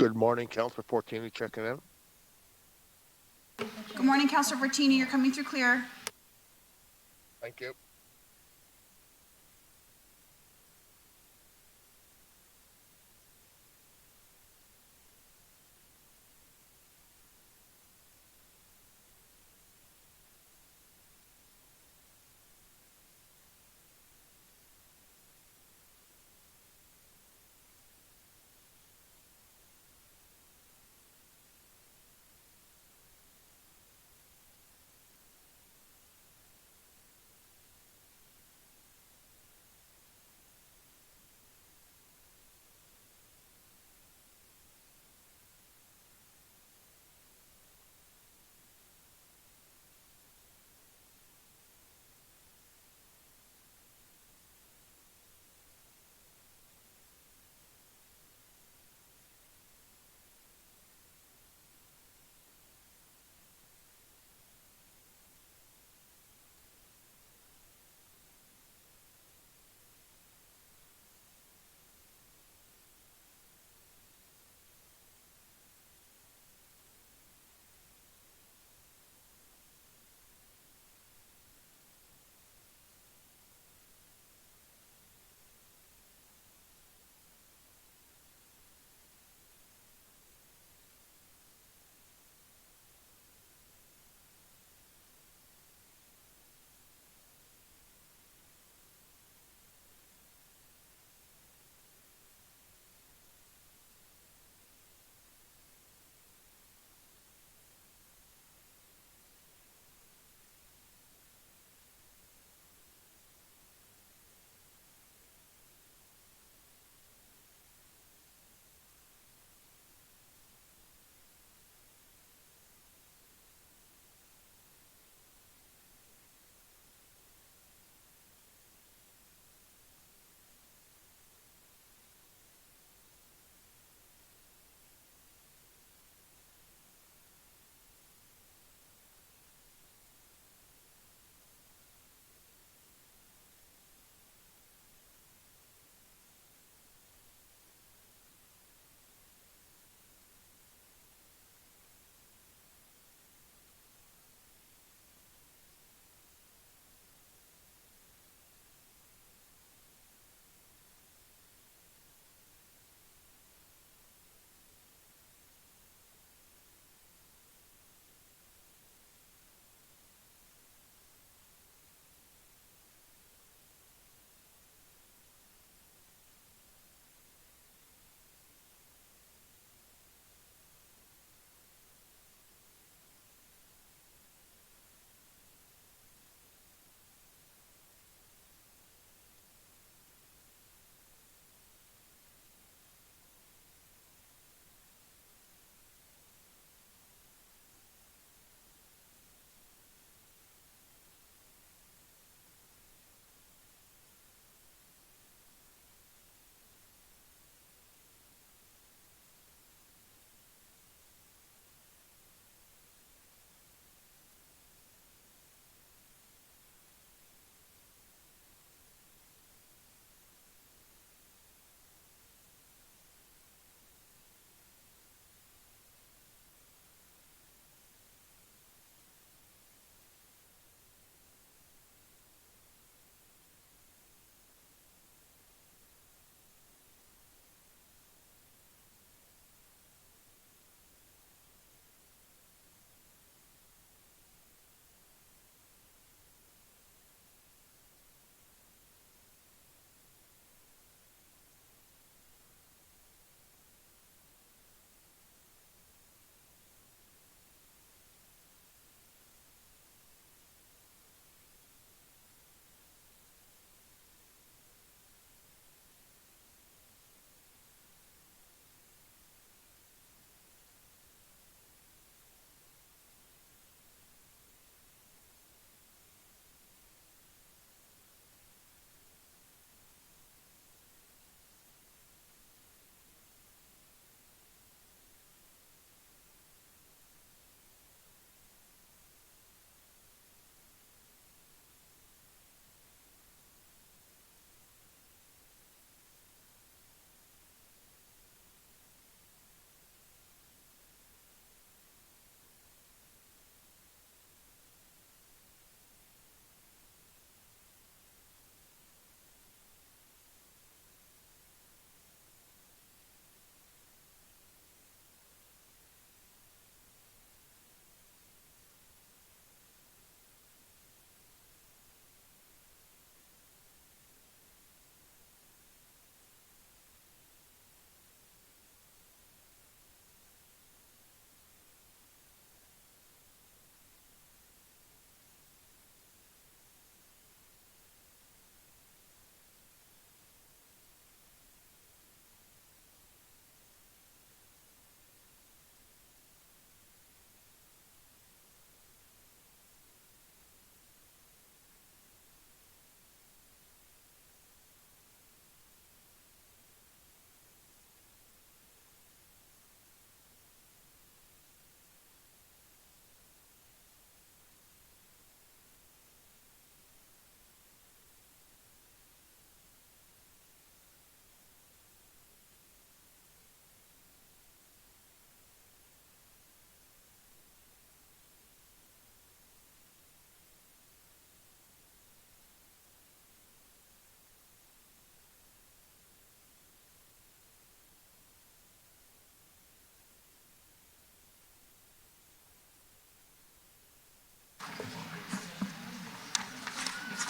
Good morning, Councilor Fortini checking in. Good morning, Councilor Bertini. You're coming through clear. Thank you.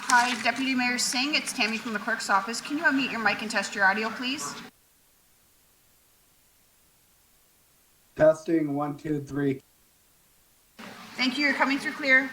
Hi, Deputy Mayor Singh, it's Tammy from the clerk's office. Can you unmute your mic and test your audio, please? Testing 1, 2, 3. Thank you, you're coming through clear.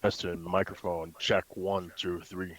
Testing microphone check 1, 2, 3.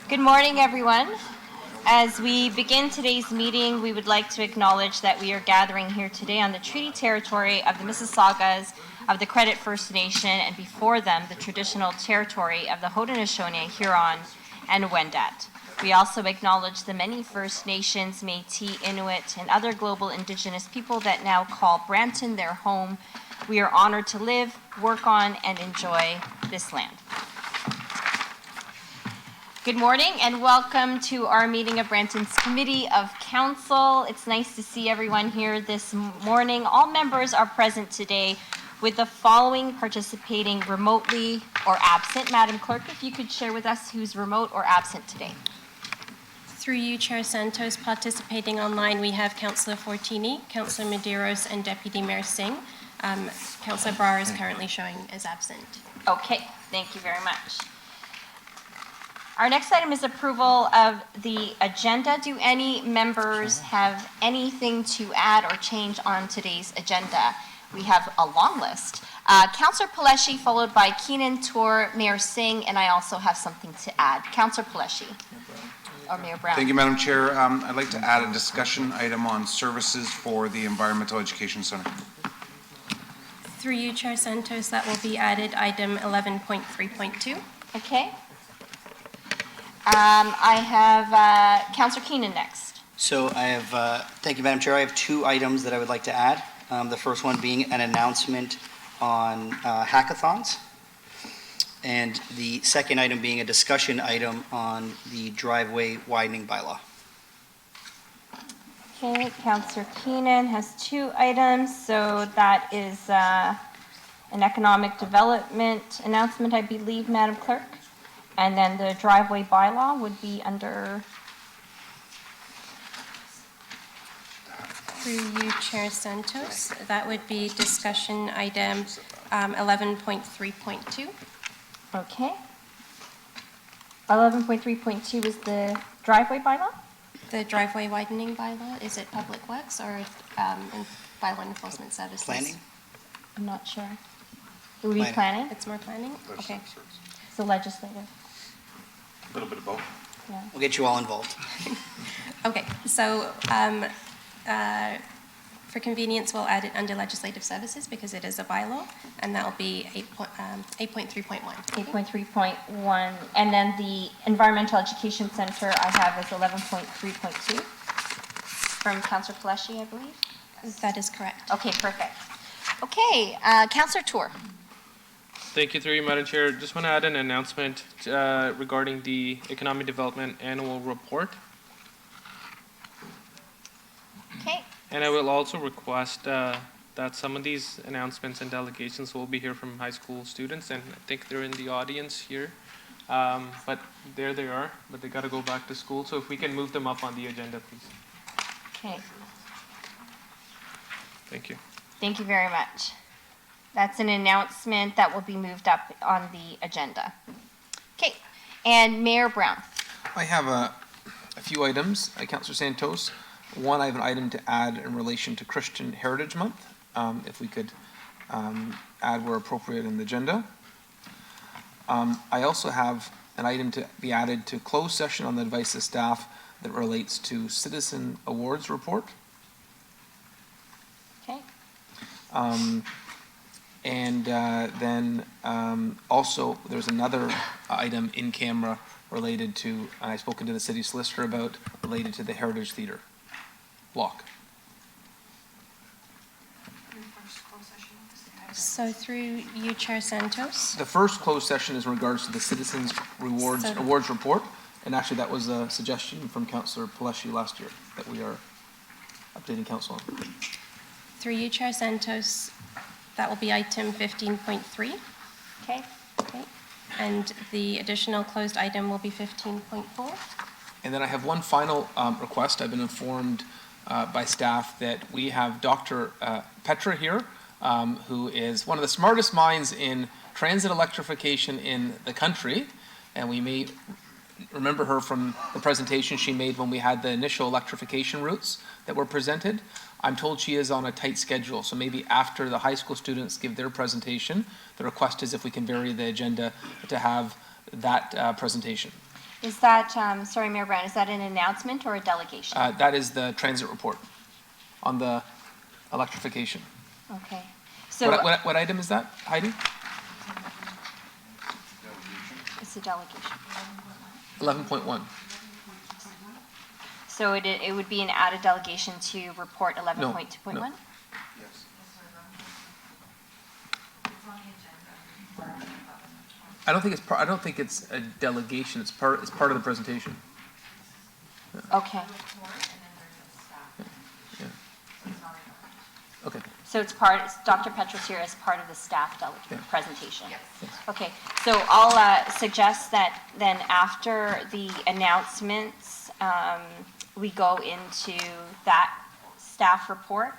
Good morning, everyone. As we begin today's meeting, we would like to acknowledge that we are gathering here today on the treaty territory of the Mississaugas of the Credit First Nation, and before them, the traditional territory of the Haudenosaunee, Huron, and Wendat. We also acknowledge the many First Nations, Métis, Inuit, and other global Indigenous people that now call Brampton their home. We are honored to live, work on, and enjoy this land. Good morning and welcome to our meeting of Brampton's Committee of Council. It's nice to see everyone here this morning. All members are present today with the following participating remotely or absent. Madam Clerk, if you could share with us who's remote or absent today. Through you, Chair Santos, participating online, we have Councillor Fortini, Councillor Medeiros, and Deputy Mayor Singh. Councillor Brar is currently showing as absent. Okay, thank you very much. Our next item is approval of the agenda. Do any members have anything to add or change on today's agenda? We have a long list. Councillor Paleshi, followed by Keenan, Tour, Mayor Singh, and I also have something to add. Councillor Paleshi. Or Mayor Brown. Thank you, Madam Chair. I'd like to add a discussion item on services for the Environmental Education Center. Through you, Chair Santos, that will be added item 11.3.2. Okay. I have Councillor Keenan next. So I have, thank you, Madam Chair. I have two items that I would like to add. The first one being an announcement on hackathons. And the second item being a discussion item on the driveway widening bylaw. Okay, Councillor Keenan has two items. So that is an economic development announcement, I believe, Madam Clerk. And then the driveway bylaw would be under... Through you, Chair Santos, that would be discussion item 11.3.2. Okay. 11.3.2 is the driveway bylaw? The driveway widening bylaw, is it Public Works or bylaw enforcement services? Planning? I'm not sure. It would be planning? It's more planning? Okay. It's the legislative. A little bit of both. Yeah. We'll get you all involved. Okay, so for convenience, we'll add it under legislative services because it is a bylaw, and that'll be 8.3.1. 8.3.1. And then the Environmental Education Center I have is 11.3.2 from Councillor Paleshi, I believe. That is correct. Okay, perfect. Okay, Councillor Tour. Thank you, through you, Madam Chair. Just want to add an announcement regarding the Economic Development Annual Report. Okay. And I will also request that some of these announcements and delegations will be here from high school students, and I think they're in the audience here. But there they are, but they got to go back to school. So if we can move them up on the agenda, please. Okay. Thank you. Thank you very much. That's an announcement that will be moved up on the agenda. Okay, and Mayor Brown. I have a few items, Councillor Santos. One, I have an item to add in relation to Christian Heritage Month, if we could add where appropriate in the agenda. I also have an item to be added to closed session on the advice of staff that relates to Citizen Awards Report. Okay. And then also there's another item in camera related to, I've spoken to the city solicitor about, related to the Heritage Theatre block. So through you, Chair Santos. The first closed session is in regards to the Citizens Awards Report, and actually that was a suggestion from Councillor Paleshi last year that we are updating council on. Through you, Chair Santos, that will be item 15.3. Okay. Okay. And the additional closed item will be 15.4. And then I have one final request. I've been informed by staff that we have Dr. Petra here, who is one of the smartest minds in transit electrification in the country. And we may remember her from the presentation she made when we had the initial electrification routes that were presented. I'm told she is on a tight schedule, so maybe after the high school students give their presentation, the request is if we can vary the agenda to have that presentation. Is that, sorry, Mayor Brown, is that an announcement or a delegation? That is the transit report on the electrification. Okay. So What item is that, Heidi? it's a delegation. 11.1. So it would be an added delegation to report 11.2.1? no. I don't think it's a delegation. It's part of the presentation. Okay. Yeah. Okay. So it's Dr. Petros here as part of the staff presentation? Yes. Okay, so I'll suggest that then after the announcements, we go into that staff report,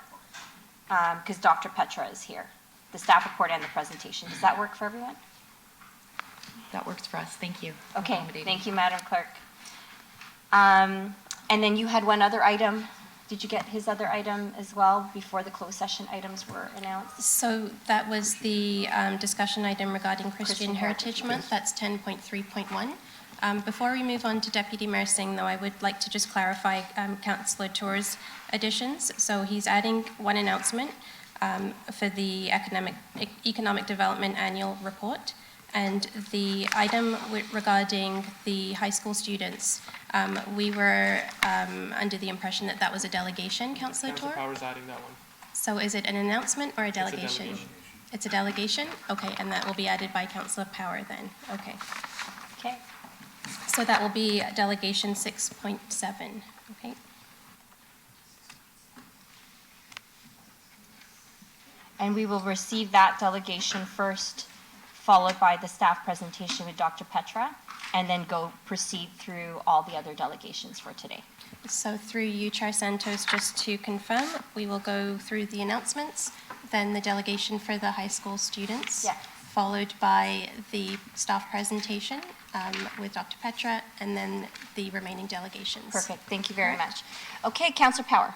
because Dr. Petra is here, the staff report and the presentation. Does that work for everyone? That works for us. Thank you. Okay, thank you, Madam Clerk. And then you had one other item. Did you get his other item as well before the closed session items were announced? So that was the discussion item regarding Christian Heritage Month. That's 10.3.1. Before we move on to Deputy Mayor Singh, though, I would like to just clarify Councillor Tour's additions. So he's adding one announcement for the Economic Development Annual Report. And the item regarding the high school students, we were under the impression that that was a delegation, Councillor Tour? Councillor Power's adding that one. So is it an announcement or a delegation? delegation. It's a delegation? Okay, and that will be added by Councillor Power then, okay. Okay. So that will be delegation 6.7, okay? And we will receive that delegation first, followed by the staff presentation with Dr. Petra, and then proceed through all the other delegations for today. So through you, Chair Santos, just to confirm, we will go through the announcements, then the delegation for the high school students. Yeah. Followed by the staff presentation with Dr. Petra, and then the remaining delegations. Perfect, thank you very much. Okay, Councillor Power.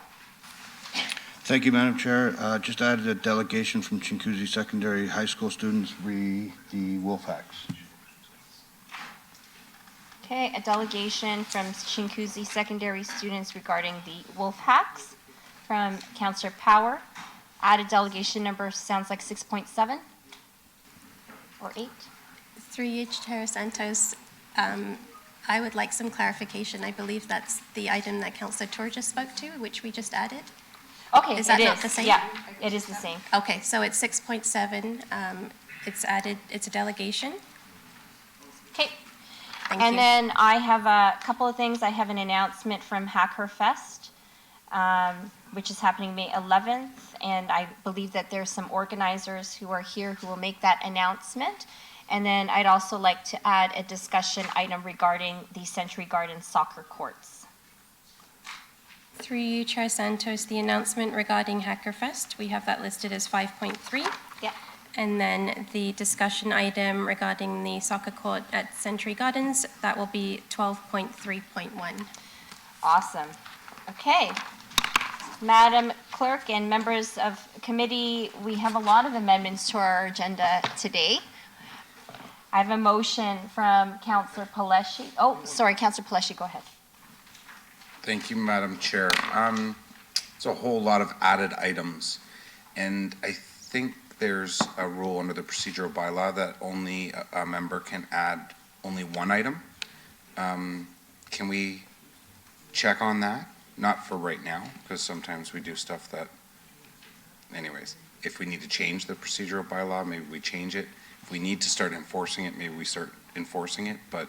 Thank you, Madam Chair. Just added a delegation from Chinguacousy Secondary High School students, the Wolfhacks. Okay, a delegation from Chinguacousy Secondary students regarding the Wolfhacks from Councillor Power. Added delegation number sounds like 6.7 or 8. Through you, Chair Santos, I would like some clarification. I believe that's the item that Councillor Tour just spoke to, which we just added. Okay, Is that it not is. the same? Yeah, it is the same. Okay, so it's 6.7, it's added, it's a delegation. Okay. Thank And you. then I have a couple of things. I have an announcement from Hacker Fest, which is happening May 11th, and I believe that there's some organizers who are here who will make that announcement. And then I'd also like to add a discussion item regarding the Century Gardens soccer courts. Through you, Chair Santos, the announcement regarding Hackerfest, we have that listed as 5.3. Yeah. And then the discussion item regarding the soccer court at Century Gardens, that will be 12.3.1. Awesome. Okay. Madam Clerk and members of committee, we have a lot of amendments to our agenda today. I have a motion from Councillor Paleshi. Oh, sorry, Councillor Paleshi, go ahead. Thank you, Madam Chair. It's a whole lot of added items, and I think there's a rule under the procedural bylaw that only a member can add only one item. Can we check on that? Not for right now, because sometimes we do stuff that, anyways, if we need to change the procedural bylaw, maybe we change it. If we need to start enforcing it, maybe we start enforcing it, but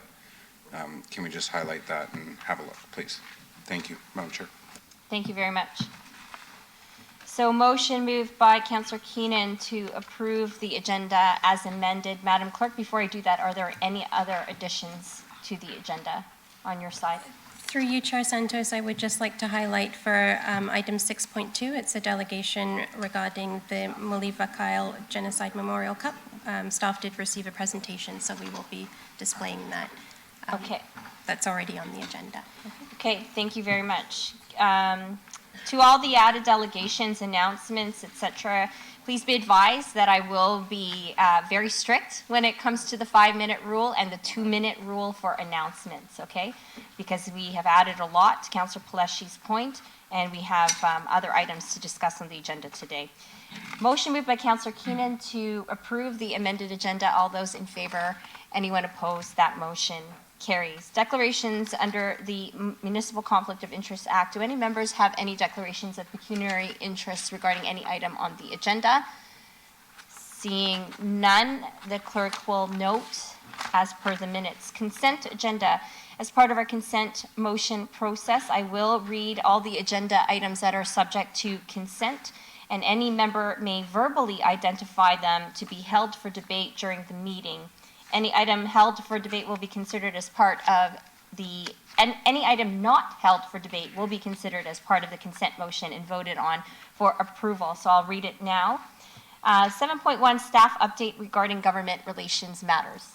can we just highlight that and have a look, please? Thank you, Madam Chair. Thank you very much. So motion moved by Councillor Keenan to approve the agenda as amended. Madam Clerk, before I do that, are there any other additions to the agenda on your side? Through you, Chair Santos, I would just like to highlight for item 6.2, it's a delegation regarding the Maliva Kyle Genocide Memorial Cup. Staff did receive a presentation, so we will be displaying that. Okay. That's already on the agenda. Okay, thank you very much. To all the added delegations, announcements, etc., please be advised that I will be very strict when it comes to the 5-minute rule and the 2-minute rule for announcements, okay? Because we have added a lot to Councillor Paleshi's point, and we have other items to discuss on the agenda today. Motion moved by Councillor Keenan to approve the amended agenda. All those in favor? Anyone opposed? That motion carries. Declarations under the Municipal Conflict of Interest Act. Do any members have any declarations of pecuniary interest regarding any item on the agenda? Seeing none, the clerk will note as per the minutes. Consent agenda. As part of our consent motion process, I will read all the agenda items that are subject to consent, and any member may verbally identify them to be held for debate during the meeting. Any item held for debate will be considered as part of and any item not held for debate will be considered as part of the consent motion and voted on for approval. So I'll read it now. 7.1, staff update regarding government relations matters.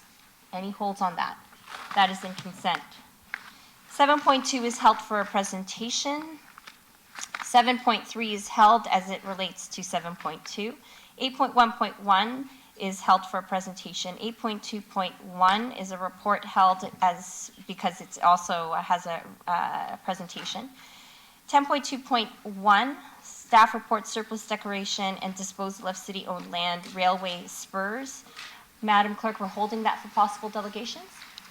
Any holds on that? That is in consent. 7.2 is held for a presentation. 7.3 is held as it relates to 7.2. 8.1.1 is held for a presentation. 8.2.1 is a report held because it also has a presentation. 10.2.1, staff report surplus declaration and disposal of city-owned land, railway spurs. Madam Clerk, we're holding that for possible delegations.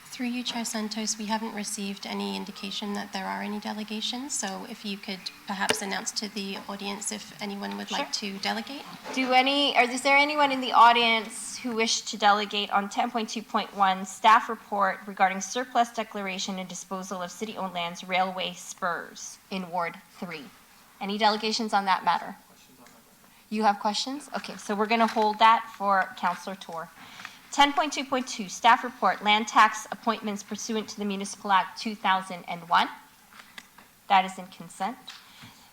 Through you, Chair Santos, we haven't received any indication that there are any delegations, so if you could perhaps announce to the audience if anyone would like to delegate. Is there anyone in the audience who wish to delegate on 10.2.1 staff report regarding surplus declaration and disposal of city-owned lands, railway spurs in Ward 3? Any delegations on that matter? You have questions? Okay, so we're going to hold that for Councillor Tour. 10.2.2, staff report, land tax appointments pursuant to the Municipal Act 2001. That is in consent.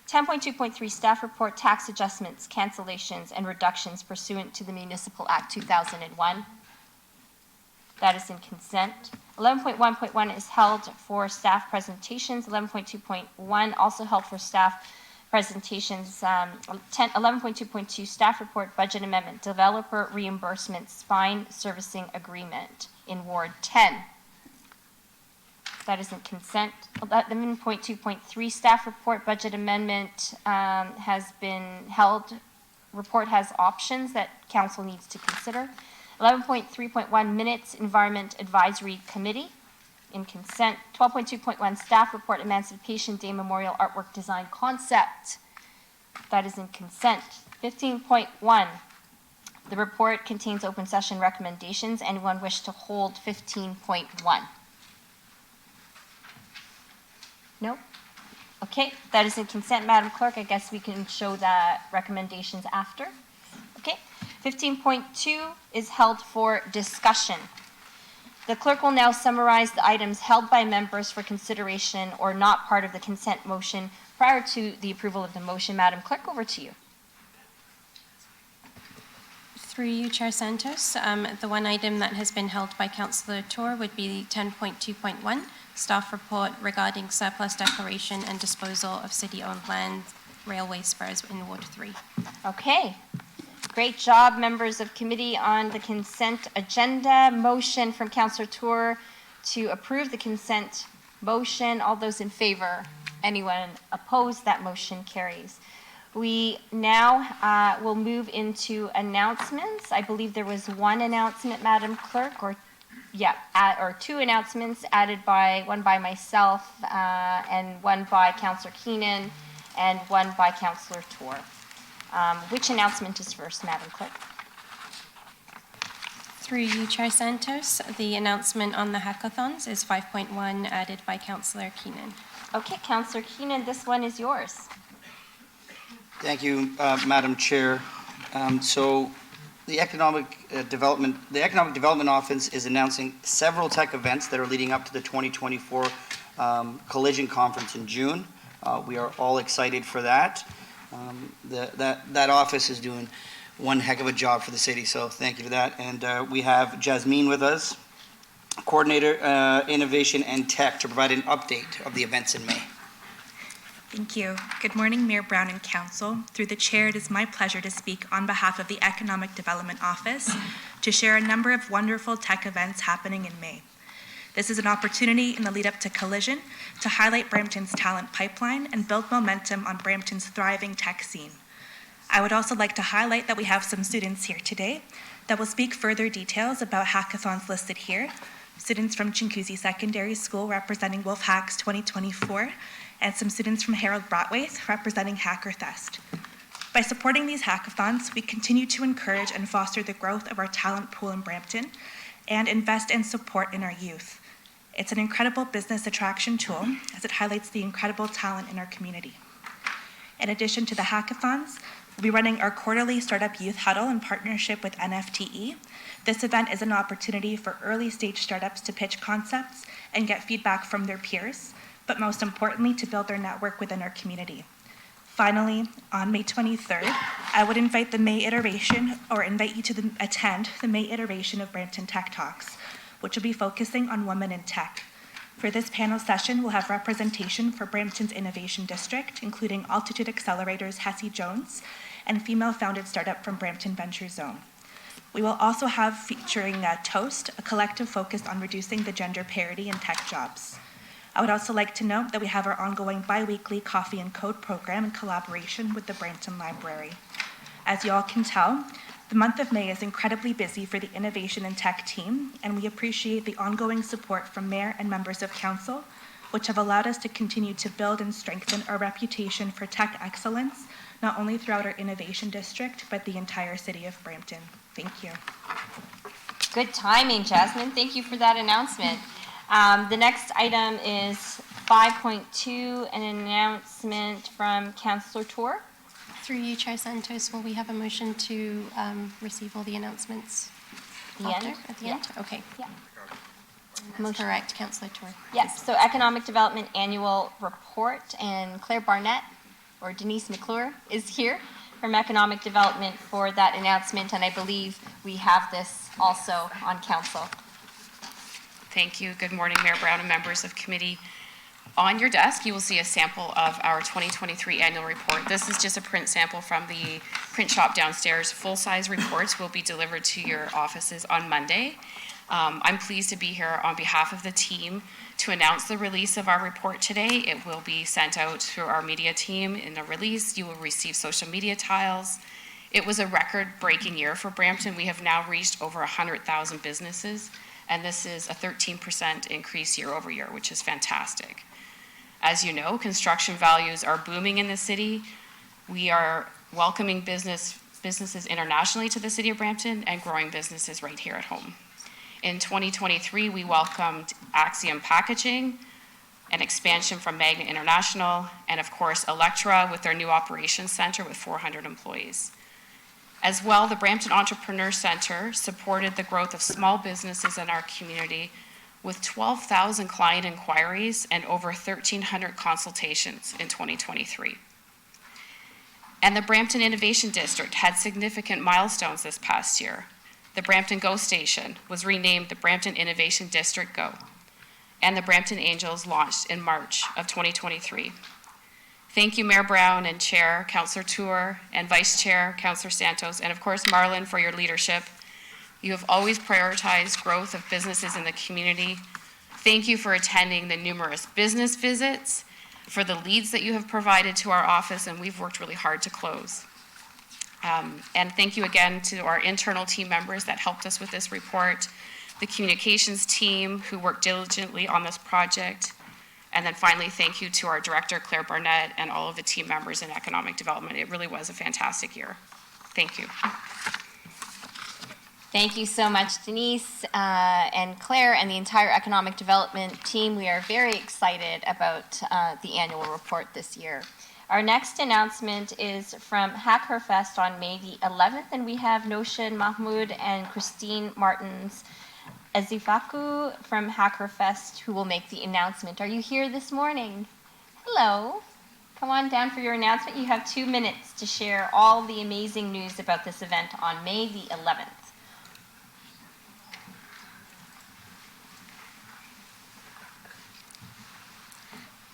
10.2.3, staff report, tax adjustments, cancellations, and reductions pursuant to the Municipal Act 2001. That is in consent. 11.1.1 is held for staff presentations. 11.2.1 also held for staff presentations. 11.2.2 staff report, budget amendment, developer reimbursement, spine servicing agreement in Ward 10. That is in consent. 11.2.3 staff report, budget amendment has been held. Report has options that council needs to consider. 11.3.1 minutes, environment advisory committee in consent. 12.2.1 staff report, Emancipation Day memorial artwork design concept. That is in consent. 15.1, the report contains open session recommendations. Anyone wish to hold 15.1? No? Okay, that is in consent, Madam Clerk. I guess we can show the recommendations after. Okay, 15.2 is held for discussion. The clerk will now summarize the items held by members for consideration or not part of the consent motion prior to the approval of the motion. Madam Clerk, over to you. Through you, Chair Santos, the one item that has been held by Councillor Tour would be 10.2.1, staff report regarding surplus declaration and disposal of city-owned land, railway spurs in Ward 3. Okay. Great job, members of committee, on the consent agenda. Motion from Councillor Tour to approve the consent motion. All those in favor? Anyone opposed? That motion carries. We now will move into announcements. I believe there was one announcement, Madam Clerk, or two announcements added by one by myself and one by Councillor Keenan and one by Councillor Tour. Which announcement is first, Madam Clerk? Through you, Chair Santos, the announcement on the hackathons is 5.1 added by Councillor Keenan. Okay, Councillor Keenan, this one is yours. Thank you, Madam Chair. So the Economic Development Office is announcing several tech events that are leading up to the 2024 Collision Conference in June. We are all excited for that. That office is doing one heck of a job for the city, so thank you for that. And we have Jasmine with us, Coordinator Innovation and Tech, to provide an update of the events in May. Thank you. Good morning, Mayor Brown and Council. Through the chair, it is my pleasure to speak on behalf of the Economic Development Office to share a number of wonderful tech events happening in May. This is an opportunity in the lead up to Collision to highlight Brampton's talent pipeline and build momentum on Brampton's thriving tech scene. I would also like to highlight that we have some students here today that will speak further details about hackathons listed here. Students from Chinguzi Secondary School representing Wolf Hacks 2024, and some students from Harold Bratwaite representing Hackerfest. By supporting these hackathons, we continue to encourage and foster the growth of our talent pool in Brampton and invest and support in our youth. It's an incredible business attraction tool as it highlights the incredible talent in our community. In addition to the hackathons, we'll be running our quarterly Startup Youth Huddle in partnership with NFTE. This event is an opportunity for early stage startups to pitch concepts and get feedback from their peers, but most importantly, to build their network within our community. Finally, on May 23rd, I would invite the May iteration, or invite you to attend the May iteration of Brampton Tech Talks, which will be focusing on women in tech. For this panel session, we'll have representation for Brampton's Innovation District, including Altitude Accelerators Hessie Jones and female-founded startup from Brampton Venture Zone. We will also have featuring Toast, a collective focused on reducing the gender parity in tech jobs. I would also like to note that we have our ongoing bi-weekly Coffee and Code program in collaboration with the Brampton Library. As you all can tell, the month of May is incredibly busy for the Innovation and Tech team, and we appreciate the ongoing support from Mayor and members of Council, which have allowed us to continue to build and strengthen our reputation for tech excellence, not only throughout our Innovation District, but the entire city of Brampton. Thank you. Good timing, Jasmine. Thank you for that announcement. The next item is 5.2, an announcement from Councillor Tour. Through you, Chair Santos, will we have a motion to receive all the announcements at the end? Okay. Yeah. Correct, Councillor Tour. Yes, so Economic Development Annual Report, and Claire Barnett, or Denise McClure, is here from Economic Development for that announcement, and I believe we have this also on Council. Thank you. Good morning, Mayor Brown and members of committee. On your desk, you will see a sample of our 2023 annual report. This is just a print sample from the print shop downstairs. Full-size reports will be delivered to your offices on Monday. I'm pleased to be here on behalf of the team to announce the release of our report today. It will be sent out through our media team in a release. You will receive social media tiles. It was a record-breaking year for Brampton. We have now reached over 100,000 businesses, and this is a 13% increase year over year, which is fantastic. As you know, construction values are booming in the city. We are welcoming businesses internationally to the city of Brampton and growing businesses right here at home. In 2023, we welcomed Axiom Packaging, an expansion from Magna International, and of course, Electra with their new operations center with 400 employees. As well, the Brampton Entrepreneur Center supported the growth of small businesses in our community with 12,000 client inquiries and over 1,300 consultations in 2023. And the Brampton Innovation District had significant milestones this past year. The Brampton Go Station was renamed the Brampton Innovation District Go, and the Brampton Angels launched in March of 2023. Thank you, Mayor Brown and Chair, Councillor Tour, and Vice Chair, Councillor Santos, and of course, Marlon, for your leadership. You have always prioritized growth of businesses in the community. Thank you for attending the numerous business visits, for the leads that you have provided to our office, and we've worked really hard to close. And thank you again to our internal team members that helped us with this report, the communications team who worked diligently on this project, and then finally, thank you to our director, Claire Barnett, and all of the team members in economic development. It really was a fantastic year. Thank you. Thank you so much, Denise and Claire and the entire economic development team. We are very excited about the annual report this year. Our next announcement is from Hackerfest on May the 11th, and we have Noshin Mahmoud and Christine Martins Ezifaku from Hackerfest who will make the announcement. Are you here this morning? Hello. Come on down for your announcement. You have 2 minutes to share all the amazing news about this event on May the 11th.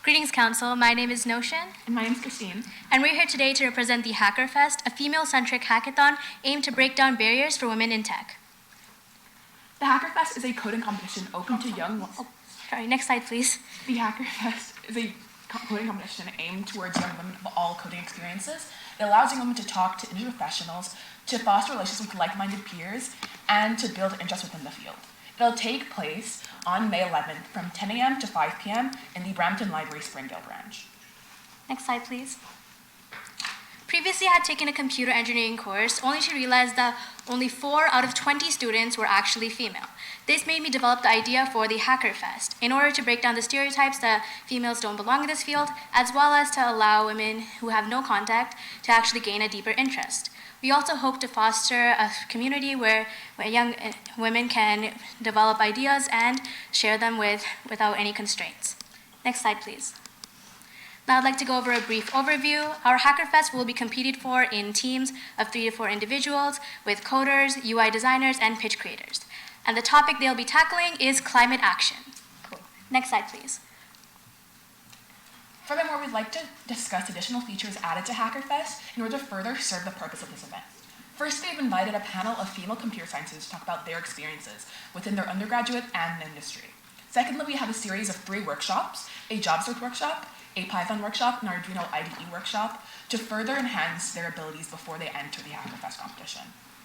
Greetings, Council. My name is Notion. And my name is Christine. And we're here today to represent the HackerFest, a female-centric hackathon aimed to break down barriers for women in tech. The HackerFest is a coding competition open to young... Sorry, next slide, please. The HackerFest is a coding competition aimed towards young women of all coding experiences. It allows young women to talk to industry professionals, to foster relationships with like-minded peers, and to build interest within the field. It'll take place on May 11th from 10 a.m. to 5 p.m. in the Brampton Library Springdale branch. Next slide, please. Previously, I had taken a computer engineering course, only to realize that only 4 out of 20 students were actually female. This made me develop the idea for the HackerFest, in order to break down the stereotypes that females don't belong in this field, as well as to allow women who have no contact to actually gain a deeper interest. We also hope to foster a community where young women can develop ideas and share them without any constraints. Next slide, please. Now I'd like to go over a brief overview. Our HackerFest will be competed for in teams of 3 to 4 individuals with coders, UI designers, and pitch creators. And the topic they'll be tackling is climate action. Cool. Next slide, please. Furthermore, we'd like to discuss additional features added to HackerFest in order to further serve the purpose of this event. First, we've invited a panel of female computer scientists to talk about their experiences within their undergraduate and industry. Secondly, we have a series of 3 workshops, a JavaScript workshop, a Python workshop, and an Arduino IDE workshop to further enhance their abilities before they enter the HackerFest competition.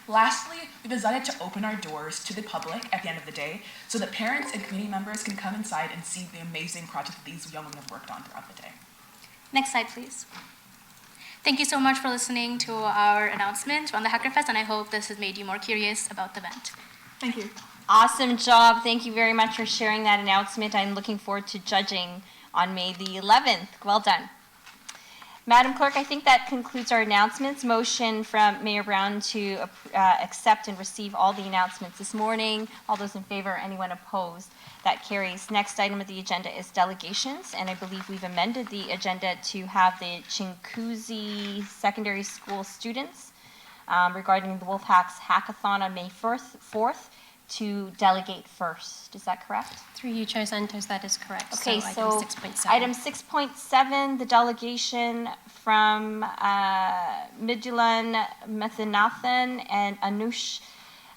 Lastly, we decided to open our doors to the public at the end of the day so that parents and community members can come inside and see the amazing projects that these young women have worked on throughout the day. Next slide, please. Thank you so much for listening to our announcement on the HackerFest, and I hope this has made you more curious about the event. Thank you. Awesome job. Thank you very much for sharing that announcement. I'm looking forward to judging on May the 11th. Well done. Madam Clerk, I think that concludes our announcements. Motion from Mayor Brown to accept and receive all the announcements this morning. All those in favor, anyone opposed? That carries. Next item of the agenda is delegations, and I believe we've amended the agenda to have the Chinguacousy Secondary School students regarding the Wolfhacks Hackathon on May 4th to delegate first. Is that correct? Through you, Chair Santos, that is correct. Okay, so so item 6.7, the delegation from Midulun Methanathan and Anush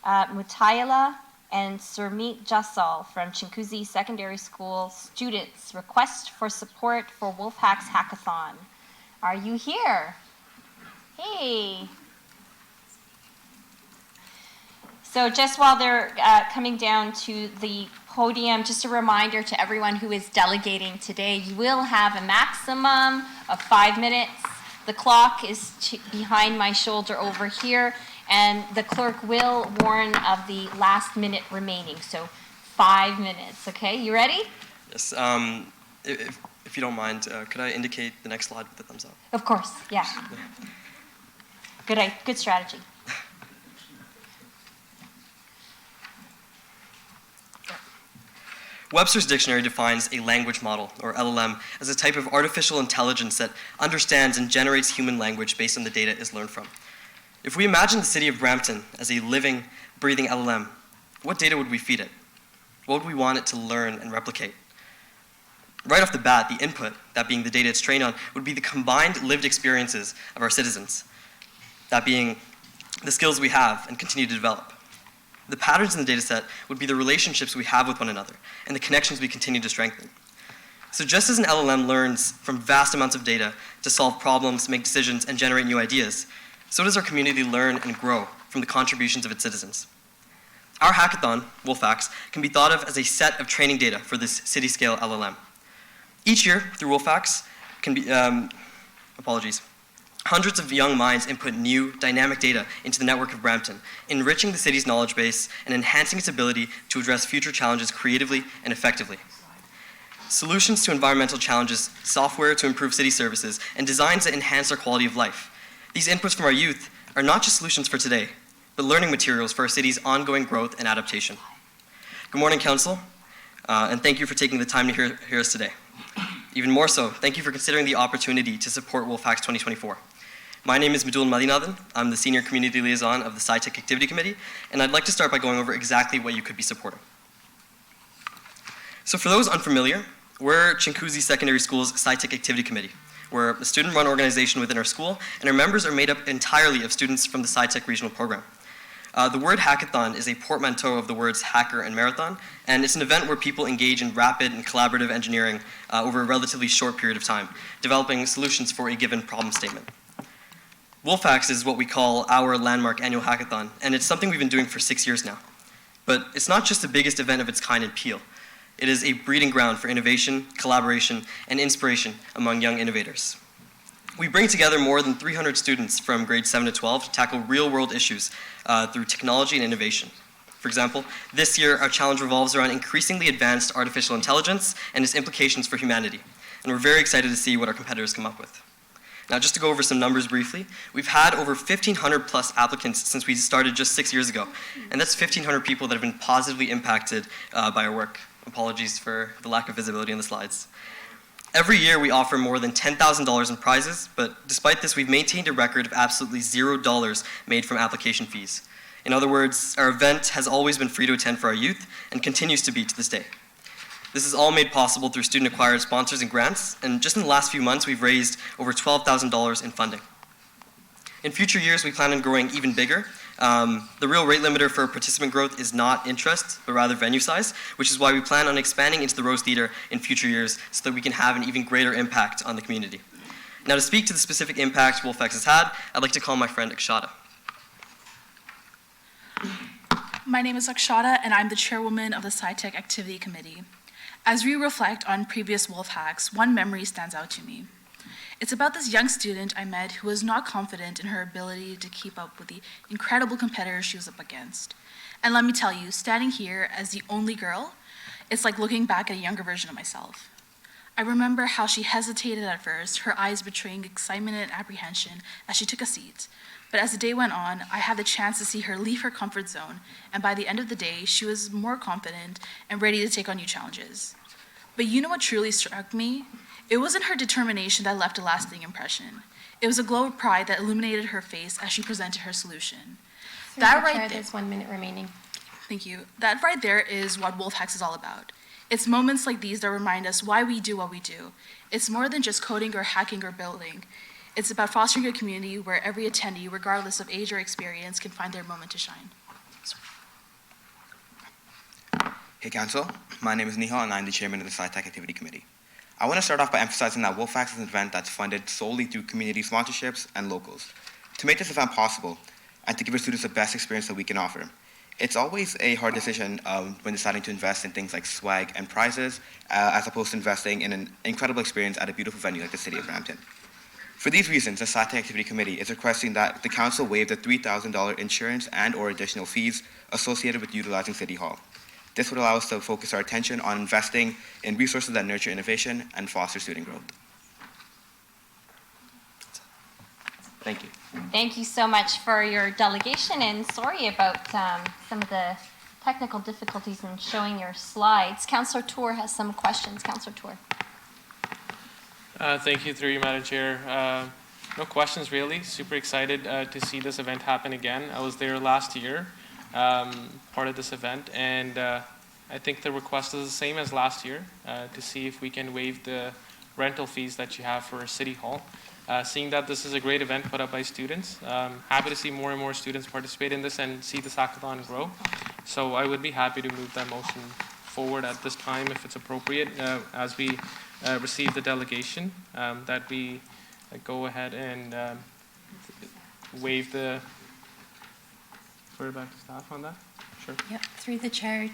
Mutayala and Surmeet Jasal from Chinguacousy Secondary School students request for support for Wolfhacks Hackathon. Are you here? Hey. So just while they're coming down to the podium, just a reminder to everyone who is delegating today, you will have a maximum of 5 minutes. The clock is behind my shoulder over here, and the clerk will warn of the last minute remaining. So 5 minutes, okay? You ready? Yes. If you don't mind, could I indicate the next slide with the thumbs up? Of course, yeah. Good strategy. Webster's Dictionary defines a language model, or LLM, as a type of artificial intelligence that understands and generates human language based on the data it is learned from. If we imagine the city of Brampton as a living, breathing LLM, what data would we feed it? What would we want it to learn and replicate? Right off the bat, the input, that being the data it's trained on, would be the combined lived experiences of our citizens, that being the skills we have and continue to develop. The patterns in the data set would be the relationships we have with one another and the connections we continue to strengthen. So just as an LLM learns from vast amounts of data to solve problems, make decisions, and generate new ideas, so does our community learn and grow from the contributions of its citizens. Our hackathon, Wolfhacks, can be thought of as a set of training data for this city-scale LLM. Each year, through Wolfhacks, hundreds of young minds input new, dynamic data into the network of Brampton, enriching the city's knowledge base and enhancing its ability to address future challenges creatively and effectively. Solutions to environmental challenges, software to improve city services, and designs that enhance our quality of life. These inputs from our youth are not just solutions for today, but learning materials for our city's ongoing growth and adaptation. Good morning, Council, and thank you for taking the time to hear us today. Even more so, thank you for considering the opportunity to support Wolfhacks 2024. My name is Midulun Madinathan. I'm the Senior Community Liaison of the SciTech Activity Committee, and I'd like to start by going over exactly what you could be supporting. So for those unfamiliar, We're Chinguzi Secondary School's SciTech Activity Committee. We're a student-run organization within our school, and our members are made up entirely of students from the SciTech Regional Program. The word hackathon is a portmanteau of the words hacker and marathon, and it's an event where people engage in rapid and collaborative engineering over a relatively short period of time, developing solutions for a given problem statement. WolfHacks is what we call our landmark annual hackathon, and it's something we've been doing for 6 years now. But it's not just the biggest event of its kind in Peel. It is a breeding ground for innovation, collaboration, and inspiration among young innovators. We bring together more than 300 students from grades 7 to 12 to tackle real-world issues through technology and innovation. For example, this year our challenge revolves around increasingly advanced artificial intelligence and its implications for humanity. And we're very excited to see what our competitors come up with. Now, just to go over some numbers briefly, we've had over 1,500 plus applicants since we started just 6 years ago. And that's 1,500 people that have been positively impacted by our work. Apologies for the lack of visibility in the slides. Every year we offer more than $10,000 in prizes, but despite this, we've maintained a record of absolutely $0 made from application fees. In other words, our event has always been free to attend for our youth and continues to be to this day. This is all made possible through student-acquired sponsors and grants, and just in the last few months, we've raised over $12,000 in funding. In future years, we plan on growing even bigger. The real rate limiter for participant growth is not interest, but rather venue size, which is why we plan on expanding into the Rose Theatre in future years so that we can have an even greater impact on the community. Now, to speak to the specific impact WolfHacks has had, I'd like to call my friend Akshata. My name is Akshata, and I'm the chairwoman of the SciTech Activity Committee. As we reflect on previous WolfHacks, one memory stands out to me. It's about this young student I met who was not confident in her ability to keep up with the incredible competitors she was up against. And let me tell you, standing here as the only girl, it's like looking back at a younger version of myself. I remember how she hesitated at first, her eyes betraying excitement and apprehension as she took a seat. But as the day went on, I had the chance to see her leave her comfort zone, and by the end of the day, she was more confident and ready to take on new challenges. But you know what truly struck me? It wasn't her determination that left a lasting impression. It was a glow of pride that illuminated her face as she presented her solution. That right there, there's 1 minute remaining. Thank you. That right there is what WolfHacks is all about. It's moments like these that remind us why we do what we do. It's more than just coding or hacking or building. It's about fostering a community where every attendee, regardless of age or experience, can find their moment to shine. Hey Council, my name is Nihal and I'm the chairman of the SciTech Activity Committee. I want to start off by emphasizing that WolfHacks is an event that's funded solely through community sponsorships and locals. To make this event possible and to give our students the best experience that we can offer, it's always a hard decision when deciding to invest in things like swag and prizes as opposed to investing in an incredible experience at a beautiful venue like the City of Brampton. For these reasons, the SciTech Activity Committee is requesting that the Council waive the $3,000 insurance and or additional fees associated with utilizing City Hall. This would allow us to focus our attention on investing in resources that nurture innovation and foster student growth. Thank you. Thank you so much for your delegation, and sorry about some of the technical difficulties in showing your slides. Councillor Tour has some questions. Councillor Tour. Thank you, through you, Madam Chair. No questions really. Super excited to see this event happen again. I was there last year, part of this event, and I think the request is the same as last year, to see if we can waive the rental fees that you have for City Hall. Seeing that this is a great event put up by students, happy to see more and more students participate in this and see this hackathon grow. So I would be happy to move that motion forward at this time if it's appropriate, as we receive the delegation, that we go ahead and waive the, refer back to staff on that. Sure. Yep, through the chair,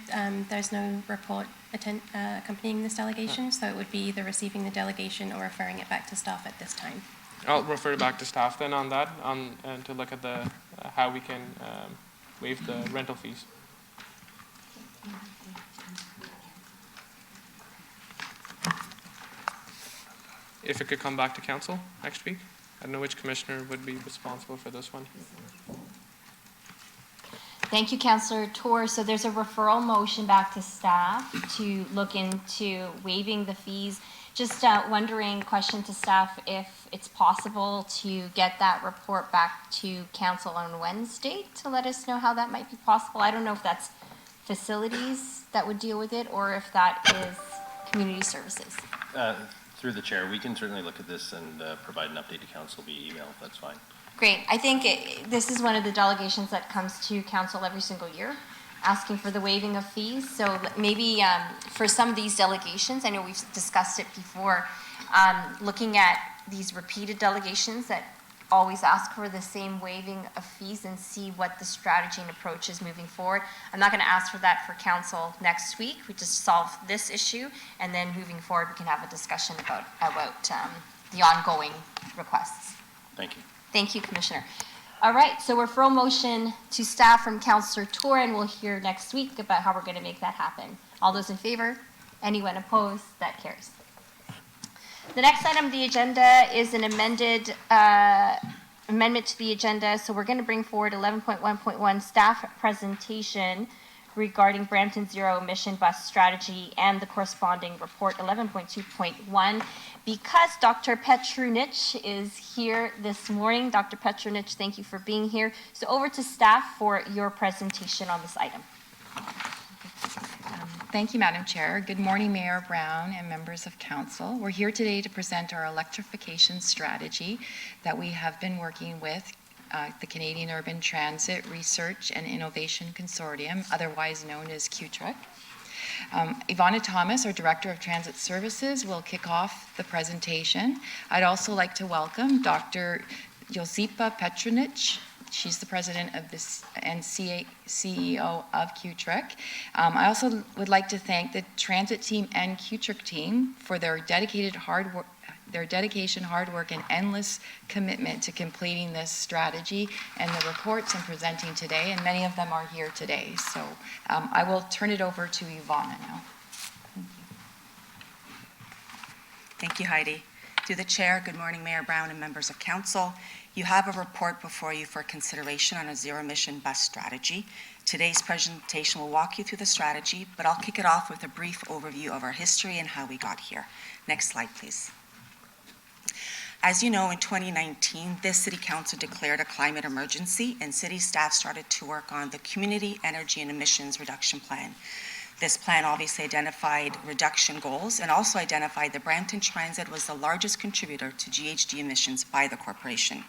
there's no report accompanying this delegation, so it would be either receiving the delegation or referring it back to staff at this time. I'll refer back to staff then on that, and to look at the how we can waive the rental fees. If it could come back to council next week, I don't know which commissioner would be responsible for this one. Thank you, Councillor Tour. So there's a referral motion back to staff to look into waiving the fees. Just wondering, question to staff, if it's possible to get that report back to council on Wednesday to let us know how that might be possible. I don't know if that's facilities that would deal with it or if that is Community Services. Through the chair, we can certainly look at this and provide an update to council via email, if that's fine. Great. I think this is one of the delegations that comes to council every single year, asking for the waiving of fees. So maybe for some of these delegations, I know we've discussed it before, looking at these repeated delegations that always ask for the same waiving of fees and see what the strategy and approach is moving forward. I'm not going to ask for that for council next week. We just solve this issue, and then moving forward, we can have a discussion about the ongoing requests. Thank you. Thank you, Commissioner. All right, so referral motion to staff from Councillor Tour, and we'll hear next week about how we're going to make that happen. All those in favor? Anyone opposed? That carries. The next item on the agenda is an amendment to the agenda. So we're going to bring forward 11.1.1 staff presentation regarding Brampton Zero Emission Bus Strategy and the corresponding report 11.2.1. Because Dr. Petrunich is here this morning, Dr. Petrunich, thank you for being here. So over to staff for your presentation on this item. Thank you, Madam Chair. Good morning, Mayor Brown and members of council. We're here today to present our electrification strategy that we have been working with the Canadian Urban Transit Research and Innovation Consortium, otherwise known as QTRIC. Ivana Thomas, our Director of Transit Services, will kick off the presentation. I'd also like to welcome Dr. Josipa Petrunich. She's the president of this and CEO of QTRIC. I also would like to thank the transit team and QTRIC team for their dedication, hard work, and endless commitment to completing this strategy and the reports I'm presenting today, and many of them are here today. So I will turn it over to Ivana now. Thank you, Heidi. To the chair, good morning, Mayor Brown and members of council. You have a report before you for consideration on a zero-emission bus strategy. Today's presentation will walk you through the strategy, but I'll kick it off with a brief overview of our history and how we got here. Next slide, please. As you know, in 2019, this City Council declared a climate emergency, and city staff started to work on the Community Energy and Emissions Reduction Plan. This plan obviously identified reduction goals and also identified that Brampton Transit was the largest contributor to GHG emissions by the corporation.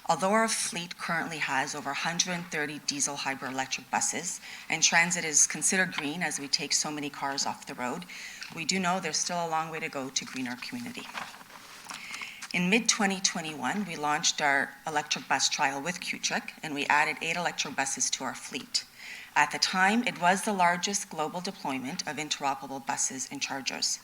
Although our fleet currently has over 130 diesel hybrid electric buses, and transit is considered green as we take so many cars off the road, we do know there's still a long way to go to green our community. In mid-2021, we launched our electric bus trial with QTRIC, and we added 8 electric buses to our fleet. At the time, it was the largest global deployment of interoperable buses and chargers.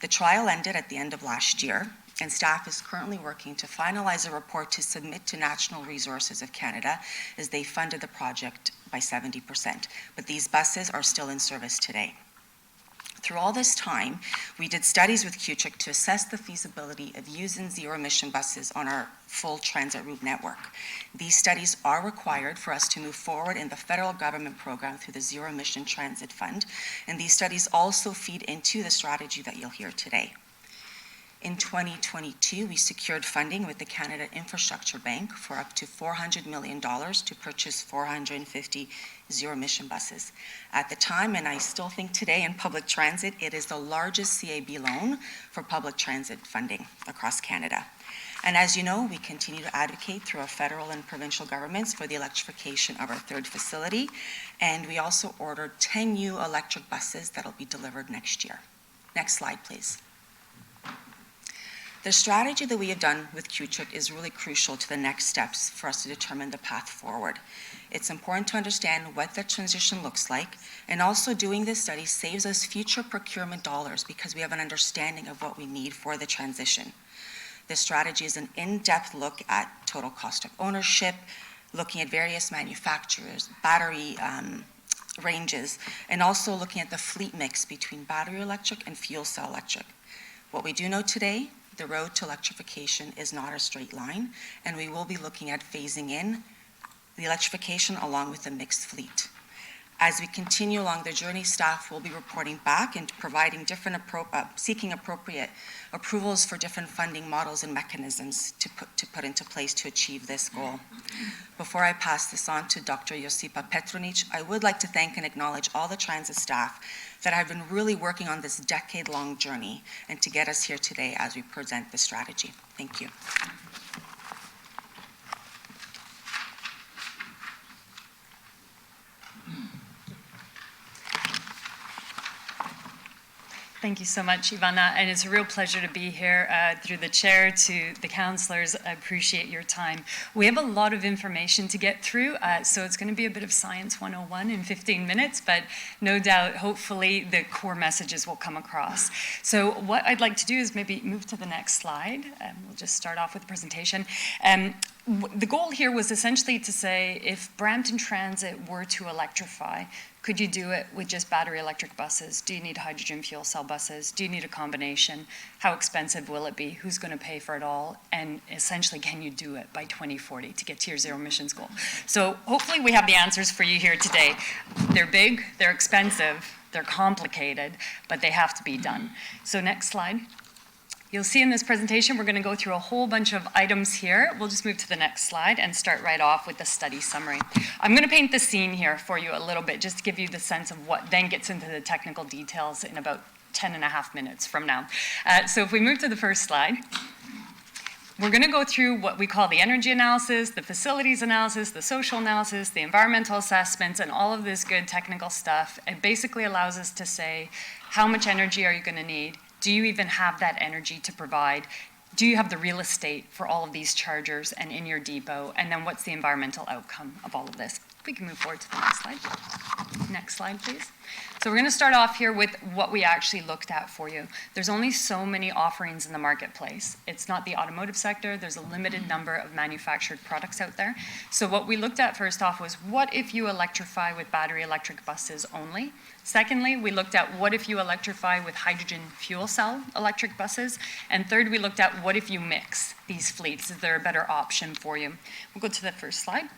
The trial ended at the end of last year, and staff is currently working to finalize a report to submit to Natural Resources of Canada as they funded the project by 70%. But these buses are still in service today. Through all this time, we did studies with QTRIC to assess the feasibility of using zero-emission buses on our full transit route network. These studies are required for us to move forward in the federal government program through the Zero Emission Transit Fund, and these studies also feed into the strategy that you'll hear today. In 2022, we secured funding with the Canada Infrastructure Bank for up to $400 million to purchase 450 zero-emission buses. At the time, and I still think today in public transit, it is the largest CAB loan for public transit funding across Canada. And as you know, we continue to advocate through our federal and provincial governments for the electrification of our third facility, and we also ordered 10 new electric buses that'll be delivered next year. Next slide, please. The strategy that we have done with QTRIC is really crucial to the next steps for us to determine the path forward. It's important to understand what that transition looks like, and also doing this study saves us future procurement dollars because we have an understanding of what we need for the transition. This strategy is an in-depth look at total cost of ownership, looking at various manufacturers, battery ranges, and also looking at the fleet mix between battery electric and fuel cell electric. What we do know today, the road to electrification is not a straight line, and we will be looking at phasing in the electrification along with the mixed fleet. As we continue along the journey, staff will be reporting back and providing seeking appropriate approvals for different funding models and mechanisms to put into place to achieve this goal. Before I pass this on to Dr. Josipa Petronic, I would like to thank and acknowledge all the transit staff that have been really working on this decade-long journey and to get us here today as we present the strategy. Thank you. Thank you so much, Ivana, and it's a real pleasure to be here. Through the chair to the councillors, I appreciate your time. We have a lot of information to get through, so it's going to be a bit of Science 101 in 15 minutes, but no doubt, hopefully, the core messages will come across. So what I'd like to do is maybe move to the next slide. We'll just start off with the presentation. The goal here was essentially to say, if Brampton Transit were to electrify, could you do it with just battery electric buses? Do you need hydrogen fuel cell buses? Do you need a combination? How expensive will it be? Who's going to pay for it all? And essentially, can you do it by 2040 to get to your zero emissions goal? So hopefully we have the answers for you here today. They're big, they're expensive, they're complicated, but they have to be done. So next slide. You'll see in this presentation, we're going to go through a whole bunch of items here. We'll just move to the next slide and start right off with the study summary. I'm going to paint the scene here for you a little bit, just to give you the sense of what then gets into the technical details in about 10.5 minutes from now. So if we move to the first slide, we're going to go through what we call the energy analysis, the facilities analysis, the social analysis, the environmental assessments, and all of this good technical stuff. It basically allows us to say, how much energy are you going to need? Do you even have that energy to provide? Do you have the real estate for all of these chargers and in your depot? And then what's the environmental outcome of all of this? If we can move forward to the next slide. Next slide, please. So we're going to start off here with what we actually looked at for you. There's only so many offerings in the marketplace. It's not the automotive sector. There's a limited number of manufactured products out there. So what we looked at first off was, what if you electrify with battery electric buses only? Secondly, we looked at what if you electrify with hydrogen fuel cell electric buses? And third, we looked at what if you mix these fleets? Is there a better option for you? We'll go to the first slide.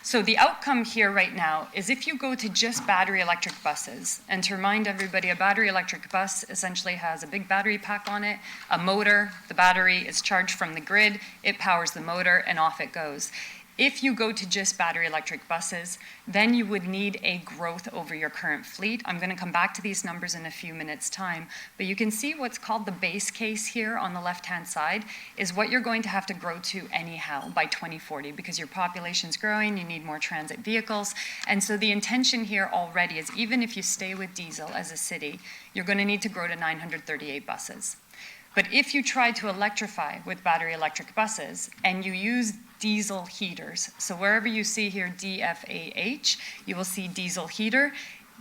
So the outcome here right now is, if you go to just battery electric buses, and to remind everybody, a battery electric bus essentially has a big battery pack on it, a motor, the battery is charged from the grid, it powers the motor, and off it goes. If you go to just battery electric buses, then you would need a growth over your current fleet. I'm going to come back to these numbers in a few minutes' time, but you can see what's called the base case here on the left-hand side is what you're going to have to grow to anyhow by 2040, because your population's growing, you need more transit vehicles, and so the intention here already is, even if you stay with diesel as a city, you're going to need to grow to 938 buses. But if you try to electrify with battery electric buses and you use diesel heaters, so wherever you see here DFAH, you will see diesel heater.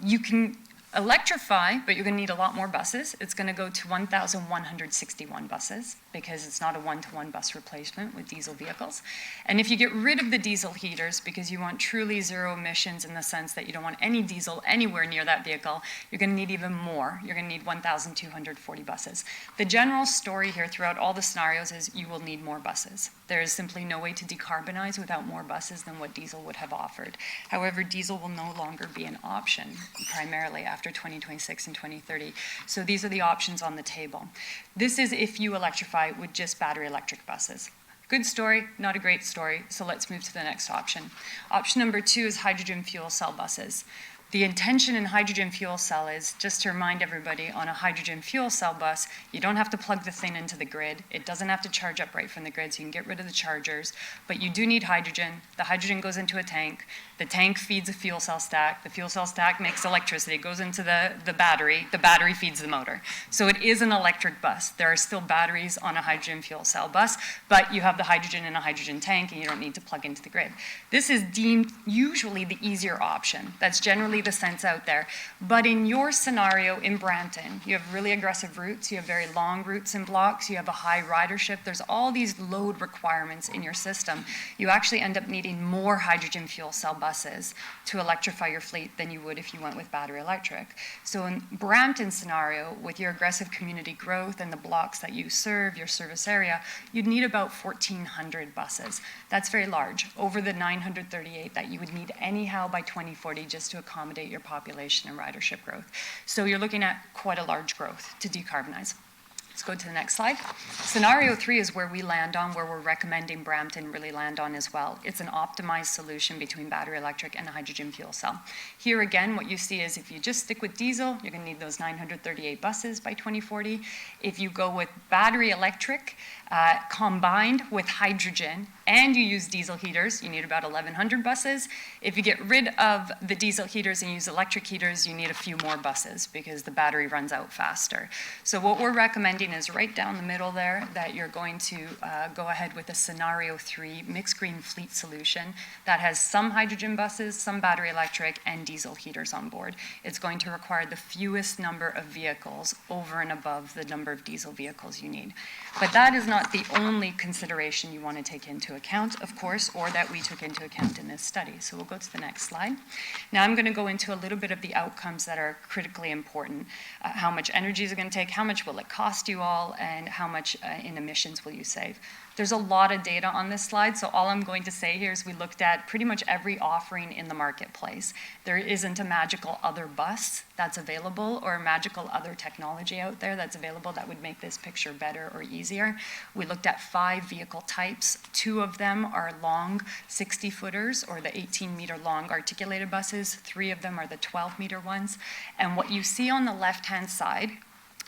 You can electrify, but you're going to need a lot more buses. It's going to go to 1,161 buses, because it's not a one-to-one bus replacement with diesel vehicles. And if you get rid of the diesel heaters, because you want truly zero emissions in the sense that you don't want any diesel anywhere near that vehicle, you're going to need even more. You're going to need 1,240 buses. The general story here throughout all the scenarios is you will need more buses. There is simply no way to decarbonize without more buses than what diesel would have offered. However, diesel will no longer be an option, primarily after 2026 and 2030. So these are the options on the table. This is if you electrify with just battery electric buses. Good story, not a great story, so let's move to the next option. Option number 2 is hydrogen fuel cell buses. The intention in hydrogen fuel cell is, just to remind everybody, on a hydrogen fuel cell bus, you don't have to plug the thing into the grid. It doesn't have to charge up right from the grid, so you can get rid of the chargers. But you do need hydrogen. The hydrogen goes into a tank. The tank feeds a fuel cell stack. The fuel cell stack makes electricity. It goes into the battery. The battery feeds the motor. So it is an electric bus. There are still batteries on a hydrogen fuel cell bus, but you have the hydrogen in a hydrogen tank, and you don't need to plug into the grid. This is deemed usually the easier option. That's generally really the sense out there. But in your scenario in Brampton, you have really aggressive routes, you have very long routes and blocks, you have a high ridership, there's all these load requirements in your system. You actually end up needing more hydrogen fuel cell buses to electrify your fleet than you would if you went with battery electric. So in Brampton's scenario, with your aggressive community growth and the blocks that you serve, your service area, you'd need about 1,400 buses. That's very large, over the 938 that you would need anyhow by 2040 just to accommodate your population and ridership growth. So you're looking at quite a large growth to decarbonize. Let's go to the next slide. Scenario 3 is where we land on, where we're recommending Brampton really land on as well. It's an optimized solution between battery electric and a hydrogen fuel cell. Here again, what you see is if you just stick with diesel, you're going to need those 938 buses by 2040. If you go with battery electric combined with hydrogen and you use diesel heaters, you need about 1,100 buses. If you get rid of the diesel heaters and use electric heaters, you need a few more buses because the battery runs out faster. So what we're recommending is right down the middle there that you're going to go ahead with a scenario 3 mixed green fleet solution that has some hydrogen buses, some battery electric, and diesel heaters on board. It's going to require the fewest number of vehicles over and above the number of diesel vehicles you need. But that is not the only consideration you want to take into account, of course, or that we took into account in this study. So we'll go to the next slide. Now I'm going to go into a little bit of the outcomes that are critically important. How much energy is it going to take? How much will it cost you all? And how much in emissions will you save? There's a lot of data on this slide, so all I'm going to say here is we looked at pretty much every offering in the marketplace. There isn't a magical other bus that's available or a magical other technology out there that's available that would make this picture better or easier. We looked at 5 vehicle types. 2 of them are long 60-footers or the 18-meter long articulated buses. 3 of them are the 12-meter ones. And what you see on the left-hand side,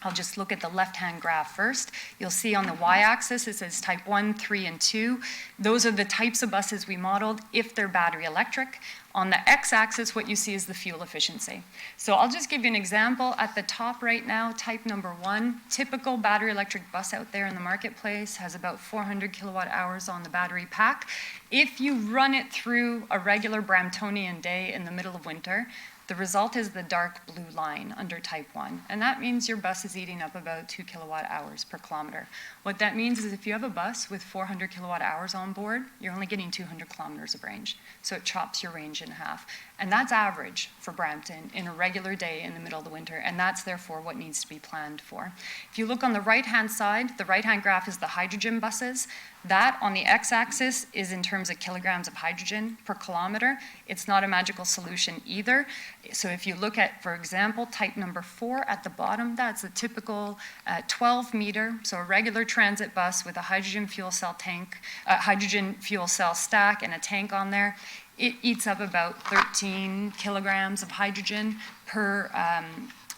I'll just look at the left-hand graph first. You'll see on the y-axis it says type 1, 3, and 2. Those are the types of buses we modeled if they're battery electric. On the x-axis, what you see is the fuel efficiency. So I'll just give you an example. At the top right now, type number 1, typical battery electric bus out there in the marketplace has about 400 kilowatt hours on the battery pack. If you run it through a regular Bramptonian day in the middle of winter, the result is the dark blue line under type 1, and that means your bus is eating up about 2 kilowatt hours per kilometer. What that means is if you have a bus with 400 kilowatt hours on board, you're only getting 200 kilometers of range, so it chops your range in half. And that's average for Brampton in a regular day in the middle of the winter, and that's therefore what needs to be planned for. If you look on the right-hand side, the right-hand graph is the hydrogen buses. That on the x-axis is in terms of kilograms of hydrogen per kilometer. It's not a magical solution either. So if you look at, for example, type number 4 at the bottom, that's a typical 12-meter, so a regular transit bus with a hydrogen fuel cell tank, hydrogen fuel cell stack and a tank on there. It eats up about 13 kilograms of hydrogen per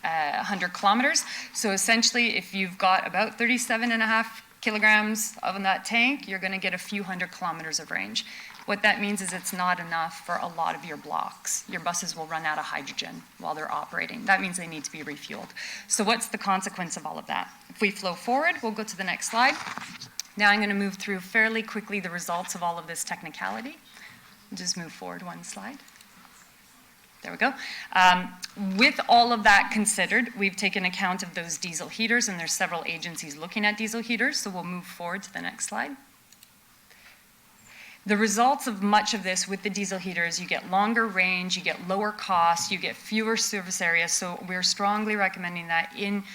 100 kilometers. So essentially, if you've got about 37.5 kilograms of that tank, you're going to get a few hundred kilometers of range. What that means is it's not enough for a lot of your blocks. Your buses will run out of hydrogen while they're operating. That means they need to be refueled. So what's the consequence of all of that? If we flow forward, we'll go to the next slide. Now I'm going to move through fairly quickly the results of all of this technicality. Just move forward one slide. There we go. With all of that considered, we've taken account of those diesel heaters, and there's several agencies looking at diesel heaters, so we'll move forward to the next slide. The results of much of this with the diesel heaters, you get longer range, you get lower costs, you get fewer service areas, so we're strongly recommending that in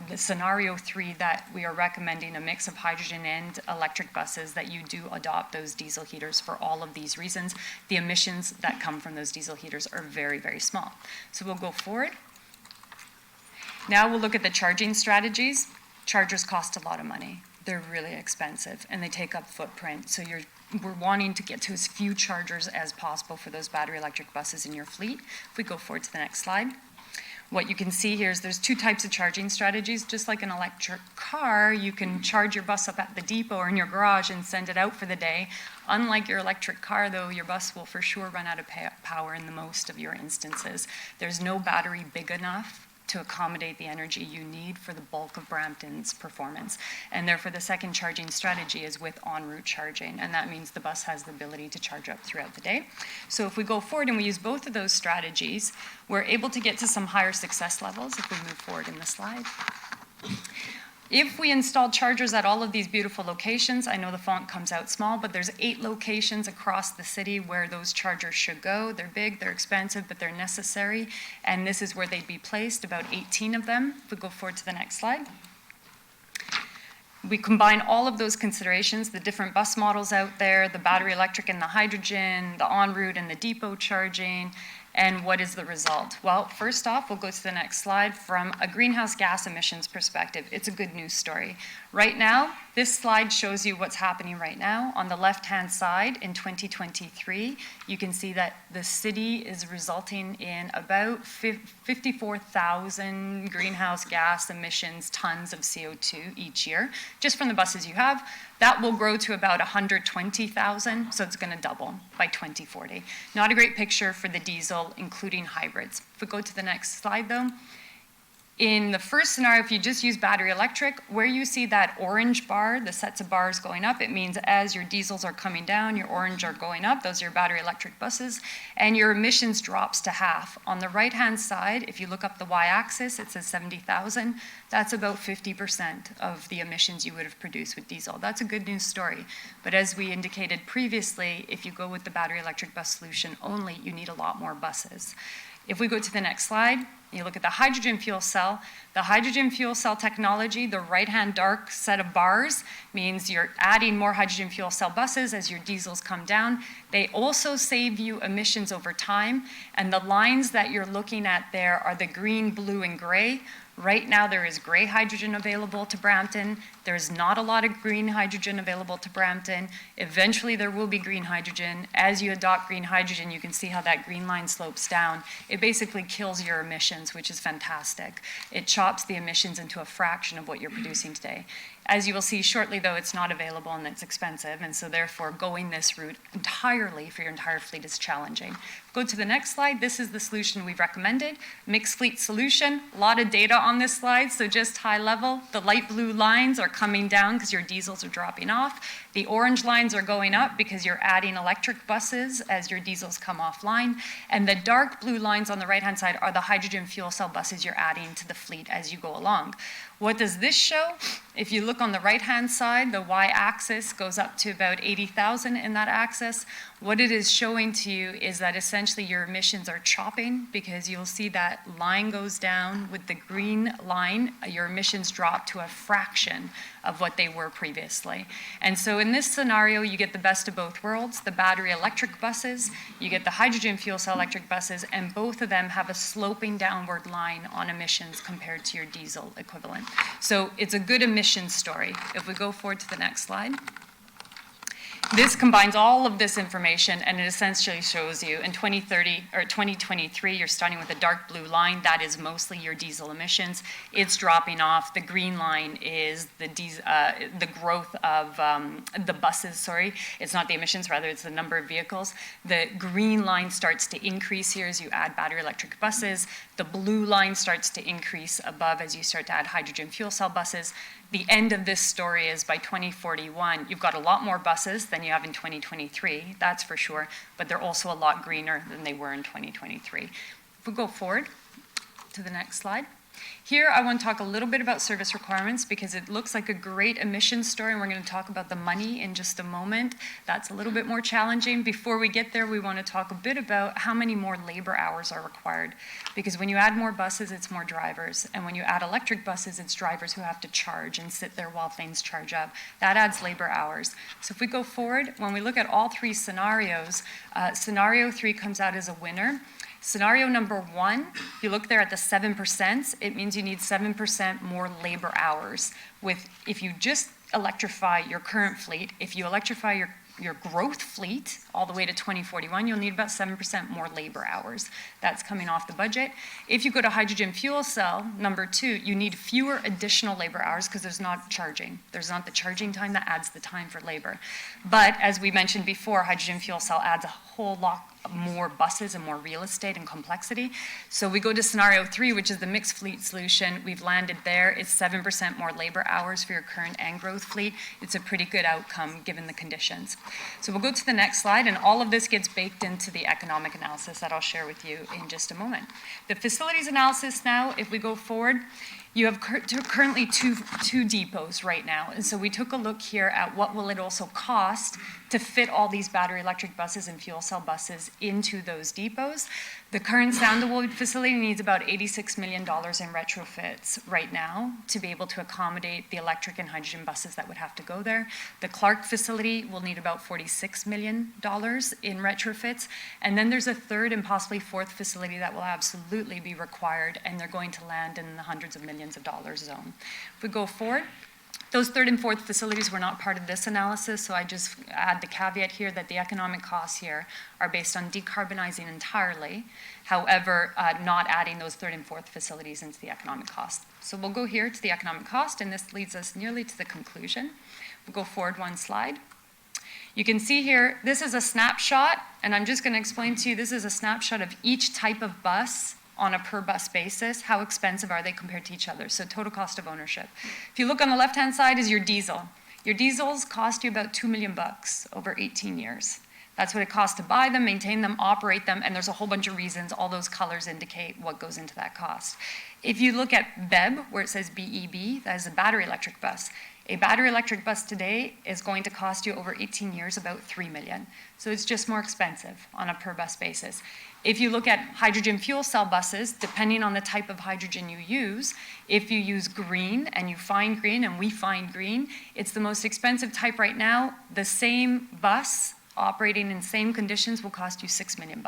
the scenario 3 that we are recommending a mix of hydrogen and electric buses, that you do adopt those diesel heaters for all of these reasons. The emissions that come from those diesel heaters are very, very small. So we'll go forward. Now we'll look at the charging strategies. Chargers cost a lot of money. They're really expensive and they take up footprint. So we're wanting to get to as few chargers as possible for those battery electric buses in your fleet. If we go forward to the next slide. What you can see here is there's 2 types of charging strategies. Just like an electric car, you can charge your bus up at the depot or in your garage and send it out for the day. Unlike your electric car, though, your bus will for sure run out of power in the most of your instances. There's no battery big enough to accommodate the energy you need for the bulk of Brampton's performance. And therefore, the second charging strategy is with en route charging, and that means the bus has the ability to charge up throughout the day. So if we go forward and we use both of those strategies, we're able to get to some higher success levels if we move forward in the slide. If we install chargers at all of these beautiful locations, I know the font comes out small, but there's 8 locations across the city where those chargers should go. They're big, they're expensive, but they're necessary, and this is where they'd be placed, about 18 of them. If we go forward to the next slide. We combine all of those considerations, the different bus models out there, the battery electric and the hydrogen, the en route and the depot charging, and what is the result? Well, first off, we'll go to the next slide. From a greenhouse gas emissions perspective, it's a good news story. Right now, this slide shows you what's happening right now. On the left-hand side, in 2023, you can see that the city is resulting in about 54,000 greenhouse gas emissions tons of CO2 each year, just from the buses you have. That will grow to about 120,000, so it's going to double by 2040. Not a great picture for the diesel, including hybrids. If we go to the next slide, though, in the first scenario, if you just use battery electric, where you see that orange bar, the sets of bars going up, it means as your diesels are coming down, your orange are going up. Those are your battery electric buses, and your emissions drops to half. On the right-hand side, if you look up the y-axis, it says 70,000. That's about 50% of the emissions you would have produced with diesel. That's a good news story. But as we indicated previously, if you go with the battery electric bus solution only, you need a lot more buses. If we go to the next slide, you look at the hydrogen fuel cell. The hydrogen fuel cell technology, the right-hand dark set of bars, means you're adding more hydrogen fuel cell buses as your diesels come down. They also save you emissions over time, and the lines that you're looking at there are the green, blue, and gray. Right now, there is gray hydrogen available to Brampton. There's not a lot of green hydrogen available to Brampton. Eventually, there will be green hydrogen. As you adopt green hydrogen, you can see how that green line slopes down. It basically kills your emissions, which is fantastic. It chops the emissions into a fraction of what you're producing today. As you will see shortly, though, it's not available and it's expensive, and so therefore going this route entirely for your entire fleet is challenging. Go to the next slide. This is the solution we've recommended. Mixed fleet solution. A lot of data on this slide, so just high level. The light blue lines are coming down because your diesels are dropping off. The orange lines are going up because you're adding electric buses as your diesels come offline. And the dark blue lines on the right-hand side are the hydrogen fuel cell buses you're adding to the fleet as you go along. What does this show? If you look on the right-hand side, the y-axis goes up to about 80,000 in that axis. What it is showing to you is that essentially your emissions are chopping because you'll see that line goes down with the green line. Your emissions drop to a fraction of what they were previously. And so in this scenario, you get the best of both worlds, the battery electric buses, you get the hydrogen fuel cell electric buses, and both of them have a sloping downward line on emissions compared to your diesel equivalent. So it's a good emissions story. If we go forward to the next slide. This combines all of this information, and it essentially shows you in 2030 or 2023, you're starting with a dark blue line. That is mostly your diesel emissions. It's dropping off. The green line is the growth of the buses, sorry. It's not the emissions, rather it's the number of vehicles. The green line starts to increase here as you add battery electric buses. The blue line starts to increase above as you start to add hydrogen fuel cell buses. The end of this story is by 2041, you've got a lot more buses than you have in 2023, that's for sure, but they're also a lot greener than they were in 2023. If we go forward to the next slide. Here, I want to talk a little bit about service requirements because it looks like a great emissions story, and we're going to talk about the money in just a moment. That's a little bit more challenging. Before we get there, we want to talk a bit about how many more labor hours are required. Because when you add more buses, it's more drivers. And when you add electric buses, it's drivers who have to charge and sit there while things charge up. That adds labor hours. So if we go forward, when we look at all three scenarios, scenario 3 comes out as a winner. Scenario number 1, if you look there at the 7%, it means you need 7% more labor hours. If you just electrify your current fleet, if you electrify your growth fleet all the way to 2041, you'll need about 7% more labor hours. That's coming off the budget. If you go to hydrogen fuel cell, number 2, you need fewer additional labor hours because there's not charging. There's not the charging time that adds the time for labor. But as we mentioned before, hydrogen fuel cell adds a whole lot more buses and more real estate and complexity. So we go to scenario 3, which is the mixed fleet solution. We've landed there. It's 7% more labor hours for your current and growth fleet. It's a pretty good outcome given the conditions. So we'll go to the next slide, and all of this gets baked into the economic analysis that I'll share with you in just a moment. The facilities analysis now, if we go forward, you have currently two depots right now. And so we took a look here at what will it also cost to fit all these battery electric buses and fuel cell buses into those depots. The current Sandalwood facility needs about $86 million in retrofits right now to be able to accommodate the electric and hydrogen buses that would have to go there. The Clark facility will need about $46 million in retrofits. And then there's a third and possibly fourth facility that will absolutely be required, and they're going to land in the hundreds of millions of dollars zone. If we go forward, those third and fourth facilities were not part of this analysis, so I just add the caveat here that the economic costs here are based on decarbonizing entirely, however, not adding those third and fourth facilities into the economic cost. So we'll go here to the economic cost, and this leads us nearly to the conclusion. We'll go forward one slide. You can see here, this is a snapshot, and I'm just going to explain to you, this is a snapshot of each type of bus on a per bus basis. How expensive are they compared to each other? So total cost of ownership. If you look on the left-hand side is your diesel. Your diesels cost you about $2 million over 18 years. That's what it costs to buy them, maintain them, operate them, and there's a whole bunch of reasons. All those colors indicate what goes into that cost. If you look at BEB, where it says BEB, that is a battery electric bus. A battery electric bus today is going to cost you over 18 years about $3 million. So it's just more expensive on a per bus basis. If you look at hydrogen fuel cell buses, depending on the type of hydrogen you use, if you use green and you find green and we find green, it's the most expensive type right now. The same bus operating in the same conditions will cost you $6 million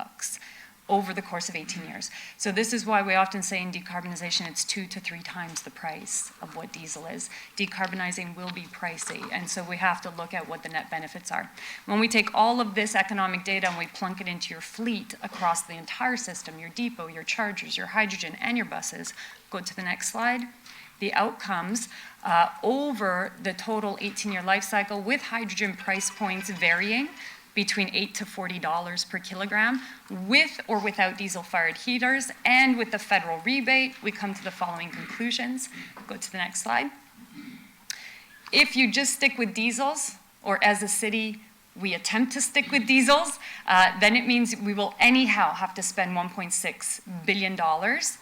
over the course of 18 years. So this is why we often say in decarbonization, it's 2 to 3 times the price of what diesel is. Decarbonizing will be pricey, and so we have to look at what the net benefits are. When we take all of this economic data and we plunk it into your fleet across the entire system, your depot, your chargers, your hydrogen, and your buses, go to the next slide. The outcomes over the total 18-year life cycle with hydrogen price points varying between $8 to $40 per kilogram, with or without diesel-fired heaters, and with the federal rebate, we come to the following conclusions. Go to the next slide. If you just stick with diesels, or as a city, we attempt to stick with diesels, then it means we will anyhow have to spend $1.6 billion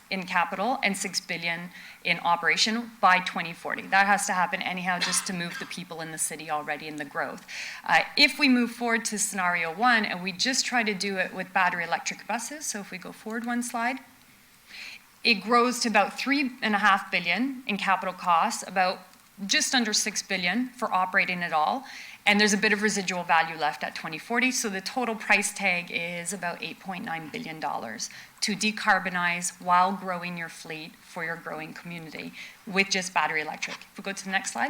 in capital and $6 billion in operation by 2040. That has to happen anyhow just to move the people in the city already in the growth. If we move forward to scenario 1 and we just try to do it with battery electric buses, so if we go forward one slide, it grows to about $3.5 billion in capital costs, about just under $6 billion for operating it all. And there's a bit of residual value left at 2040, so the total price tag is about $8.9 billion to decarbonize while growing your fleet for your growing community with just battery electric. If we go to the next slide.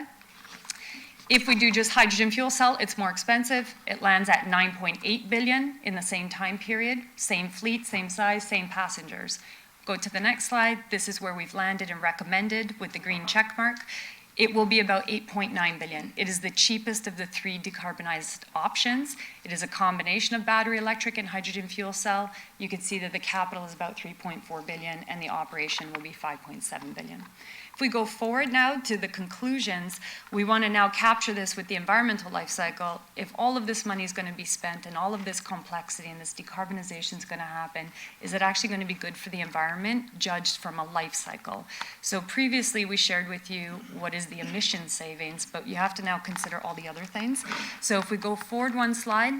If we do just hydrogen fuel cell, it's more expensive. It lands at $9.8 billion in the same time period, same fleet, same size, same passengers. Go to the next slide. This is where we've landed and recommended with the green check mark. It will be about $8.9 billion. It is the cheapest of the 3 decarbonized options. It is a combination of battery electric and hydrogen fuel cell. You can see that the capital is about $3.4 billion and the operation will be $5.7 billion. If we go forward now to the conclusions, we want to now capture this with the environmental life cycle. If all of this money is going to be spent and all of this complexity and this decarbonization is going to happen, is it actually going to be good for the environment judged from a life cycle? So previously we shared with you what is the emission savings, but you have to now consider all the other things. So if we go forward one slide,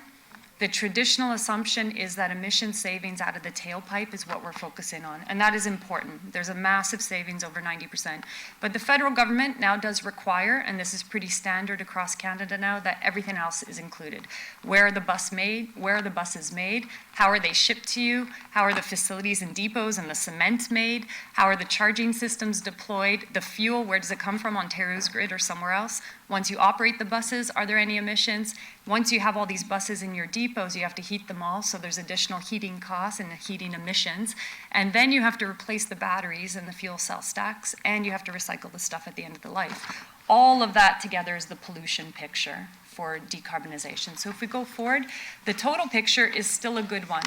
the traditional assumption is that emission savings out of the tailpipe is what we're focusing on, and that is important. There's a massive savings, over 90%. But the federal government now does require, and this is pretty standard across Canada now, that everything else is included. Where are the buses made? How are they shipped to you? How are the facilities and depots and the cement made? How are the charging systems deployed? The fuel, where does it come from, Ontario's grid or somewhere else? Once you operate the buses, are there any emissions? Once you have all these buses in your depots, you have to heat them all, so there's additional heating costs and heating emissions. And then you have to replace the batteries and the fuel cell stacks, and you have to recycle the stuff at the end of the life. All of that together is the pollution picture for decarbonization. So if we go forward, the total picture is still a good one.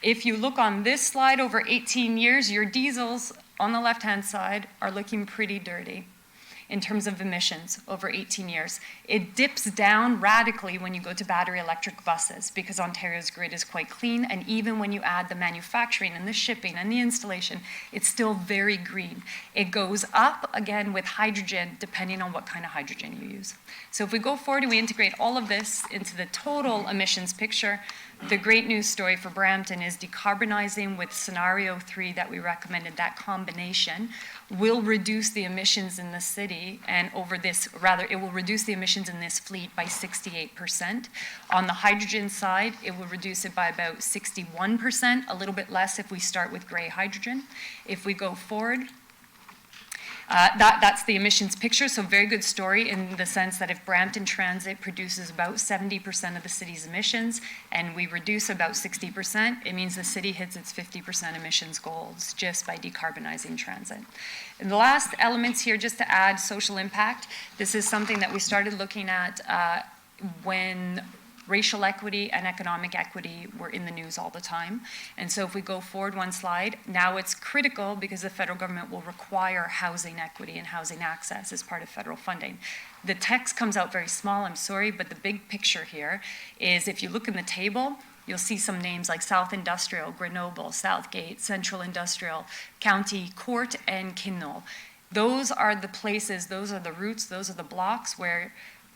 If you look on this slide over 18 years, your diesels on the left-hand side are looking pretty dirty in terms of emissions over 18 years. It dips down radically when you go to battery electric buses because Ontario's grid is quite clean, and even when you add the manufacturing and the shipping and the installation, it's still very green. It goes up again with hydrogen depending on what kind of hydrogen you use. So if we go forward and we integrate all of this into the total emissions picture, the great news story for Brampton is decarbonizing with scenario 3 that we recommended, that combination will reduce the emissions in the city, and it will reduce the emissions in this fleet by 68%. On the hydrogen side, it will reduce it by about 61%, a little bit less if we start with gray hydrogen. If we go forward, that's the emissions picture, so very good story in the sense that if Brampton Transit produces about 70% of the city's emissions and we reduce about 60%, it means the city hits its 50% emissions goals just by decarbonizing transit. And the last elements here, just to add social impact, this is something that we started looking at when racial equity and economic equity were in the news all the time. And so if we go forward one slide, now it's critical because the federal government will require housing equity and housing access as part of federal funding. The text comes out very small, I'm sorry, but the big picture here is if you look in the table, you'll see some names like South Industrial, Grenoble, Southgate, Central Industrial, County Court, and Kinnoll. Those are the places, those are the routes, those are the blocks where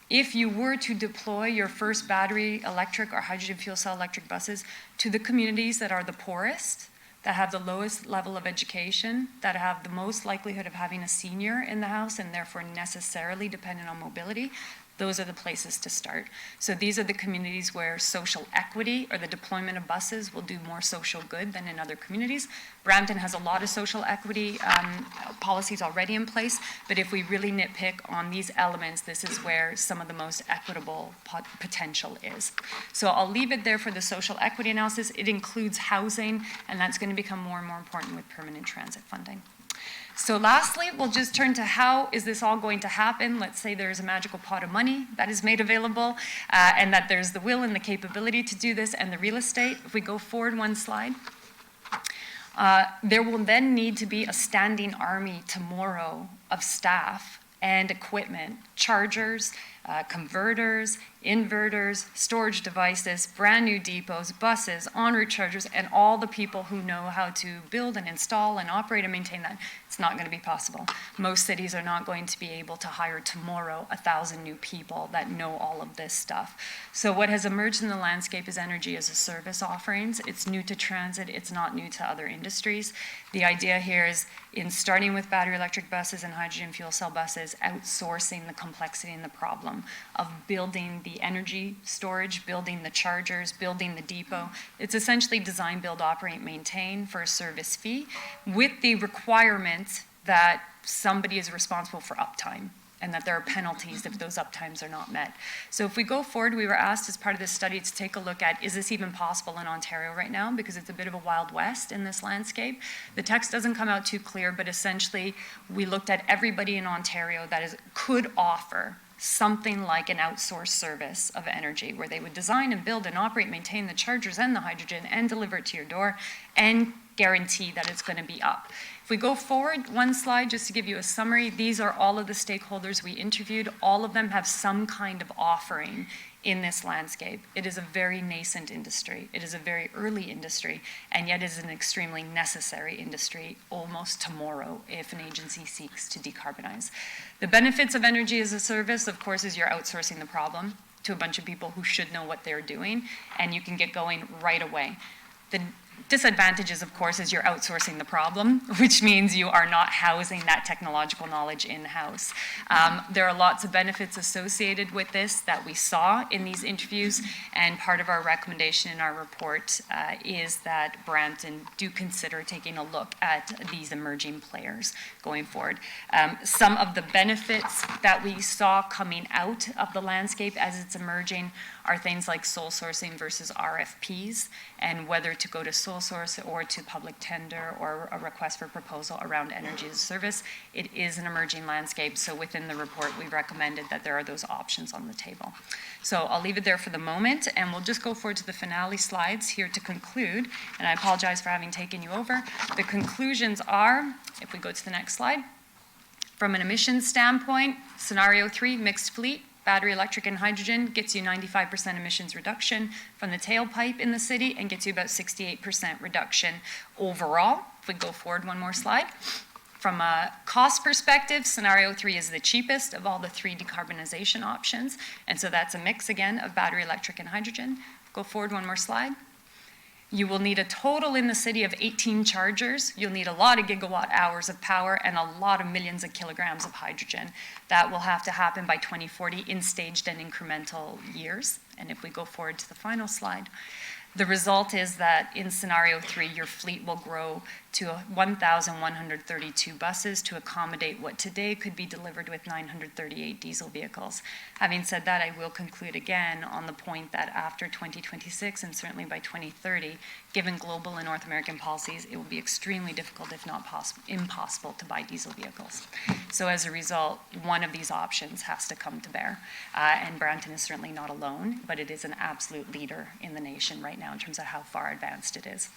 if you were to deploy your first battery electric or hydrogen fuel cell electric buses to the communities that are the poorest, that have the lowest level of education, that have the most likelihood of having a senior in the house and therefore necessarily dependent on mobility, those are the places to start. So these are the communities where social equity or the deployment of buses will do more social good than in other communities. Brampton has a lot of social equity policies already in place, but if we really nitpick on these elements, this is where some of the most equitable potential is. So I'll leave it there for the social equity analysis. It includes housing, and that's going to become more and more important with permanent transit funding. So lastly, we'll just turn to how is this all going to happen. Let's say there's a magical pot of money that is made available and that there's the will and the capability to do this and the real estate. If we go forward one slide, there will then need to be a standing army tomorrow of staff and equipment, chargers, converters, inverters, storage devices, brand new depots, buses, en route chargers, and all the people who know how to build and install and operate and maintain that. It's not going to be possible. Most cities are not going to be able to hire tomorrow 1,000 new people that know all of this stuff. So what has emerged in the landscape is energy as a service offerings. It's new to transit. It's not new to other industries. The idea here is in starting with battery electric buses and hydrogen fuel cell buses, outsourcing the complexity and the problem of building the energy storage, building the chargers, building the depot. It's essentially design, build, operate, maintain for a service fee with the requirement that somebody is responsible for uptime and that there are penalties if those uptimes are not met. So if we go forward, we were asked as part of this study to take a look at, is this even possible in Ontario right now? Because it's a bit of a wild west in this landscape. The text doesn't come out too clear, but essentially we looked at everybody in Ontario that could offer something like an outsourced service of energy where they would design and build and operate, maintain the chargers and the hydrogen and deliver it to your door and guarantee that it's going to be up. If we go forward one slide, just to give you a summary, these are all of the stakeholders we interviewed. All of them have some kind of offering in this landscape. It is a very nascent industry. It is a very early industry, and yet is an extremely necessary industry almost tomorrow if an agency seeks to decarbonize. The benefits of energy as a service, of course, is you're outsourcing the problem to a bunch of people who should know what they're doing, and you can get going right away. The disadvantages, of course, is you're outsourcing the problem, which means you are not housing that technological knowledge in-house. There are lots of benefits associated with this that we saw in these interviews, and part of our recommendation in our report is that Brampton do consider taking a look at these emerging players going forward. Some of the benefits that we saw coming out of the landscape as it's emerging are things like sole sourcing versus RFPs, and whether to go to sole sole source or to public tender or a request for proposal around energy as a service. It is an emerging landscape, so within the report, we recommended that there are those options on the table. So I'll leave it there for the moment, and we'll just go forward to the finale slides here to conclude, and I apologize for having taken you over. The conclusions are, if we go to the next slide, from an emissions standpoint, scenario 3, mixed fleet, battery, electric, and hydrogen gets you 95% emissions reduction from the tailpipe in the city and gets you about 68% reduction overall. If we go forward one more slide. From a cost perspective, scenario 3 is the cheapest of all the 3 decarbonization options. And so that's a mix, again, of battery, electric, and hydrogen. Go forward one more slide. You will need a total in the city of 18 chargers. You'll need a lot of gigawatt hours of power and a lot of millions of kilograms of hydrogen. That will have to happen by 2040 in staged and incremental years. And if we go forward to the final slide, the result is that in scenario 3, your fleet will grow to 1,132 buses to accommodate what today could be delivered with 938 diesel vehicles. Having said that, I will conclude again on the point that after 2026 and certainly by 2030, given global and North American policies, it will be extremely difficult, if not impossible, to buy diesel vehicles. So as a result, one of these options has to come to bear. And Brampton is certainly not alone, but it is an absolute leader in the nation right now in terms of how far advanced it is.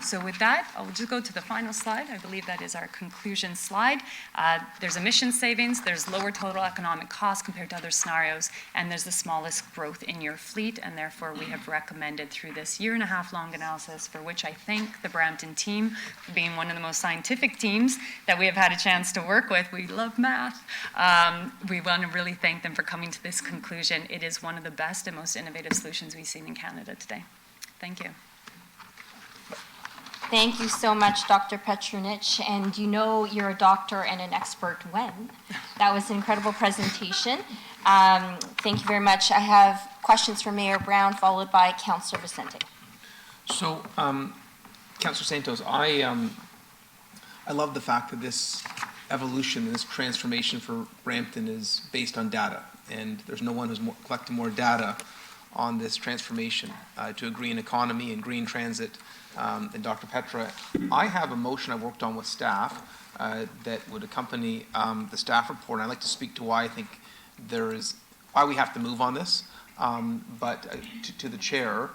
So with that, I'll just go to the final slide. I believe that is our conclusion slide. There's emission savings, there's lower total economic cost compared to other scenarios, and there's the smallest growth in your fleet, and therefore we have recommended through this 1.5-year long analysis, for which I thank the Brampton team for being one of the most scientific teams that we have had a chance to work with. We love math. We want to really thank them for coming to this conclusion. It is one of the best and most innovative solutions we've seen in Canada today. Thank you. Thank you so much, Dr. Petronich. And you know you're a doctor and an expert when. That was an incredible presentation. Thank you very much. I have questions for Mayor Brown, followed by Councillor Vicente. So, Councillor Santos, I love the fact that this evolution, this transformation for Brampton is based on data, and there's no one who's collecting more data on this transformation to a green economy and green transit than Dr. Petra. I have a motion I worked on with staff that would accompany the staff report. I'd like to speak to why I think why we have to move on this, but to the chair.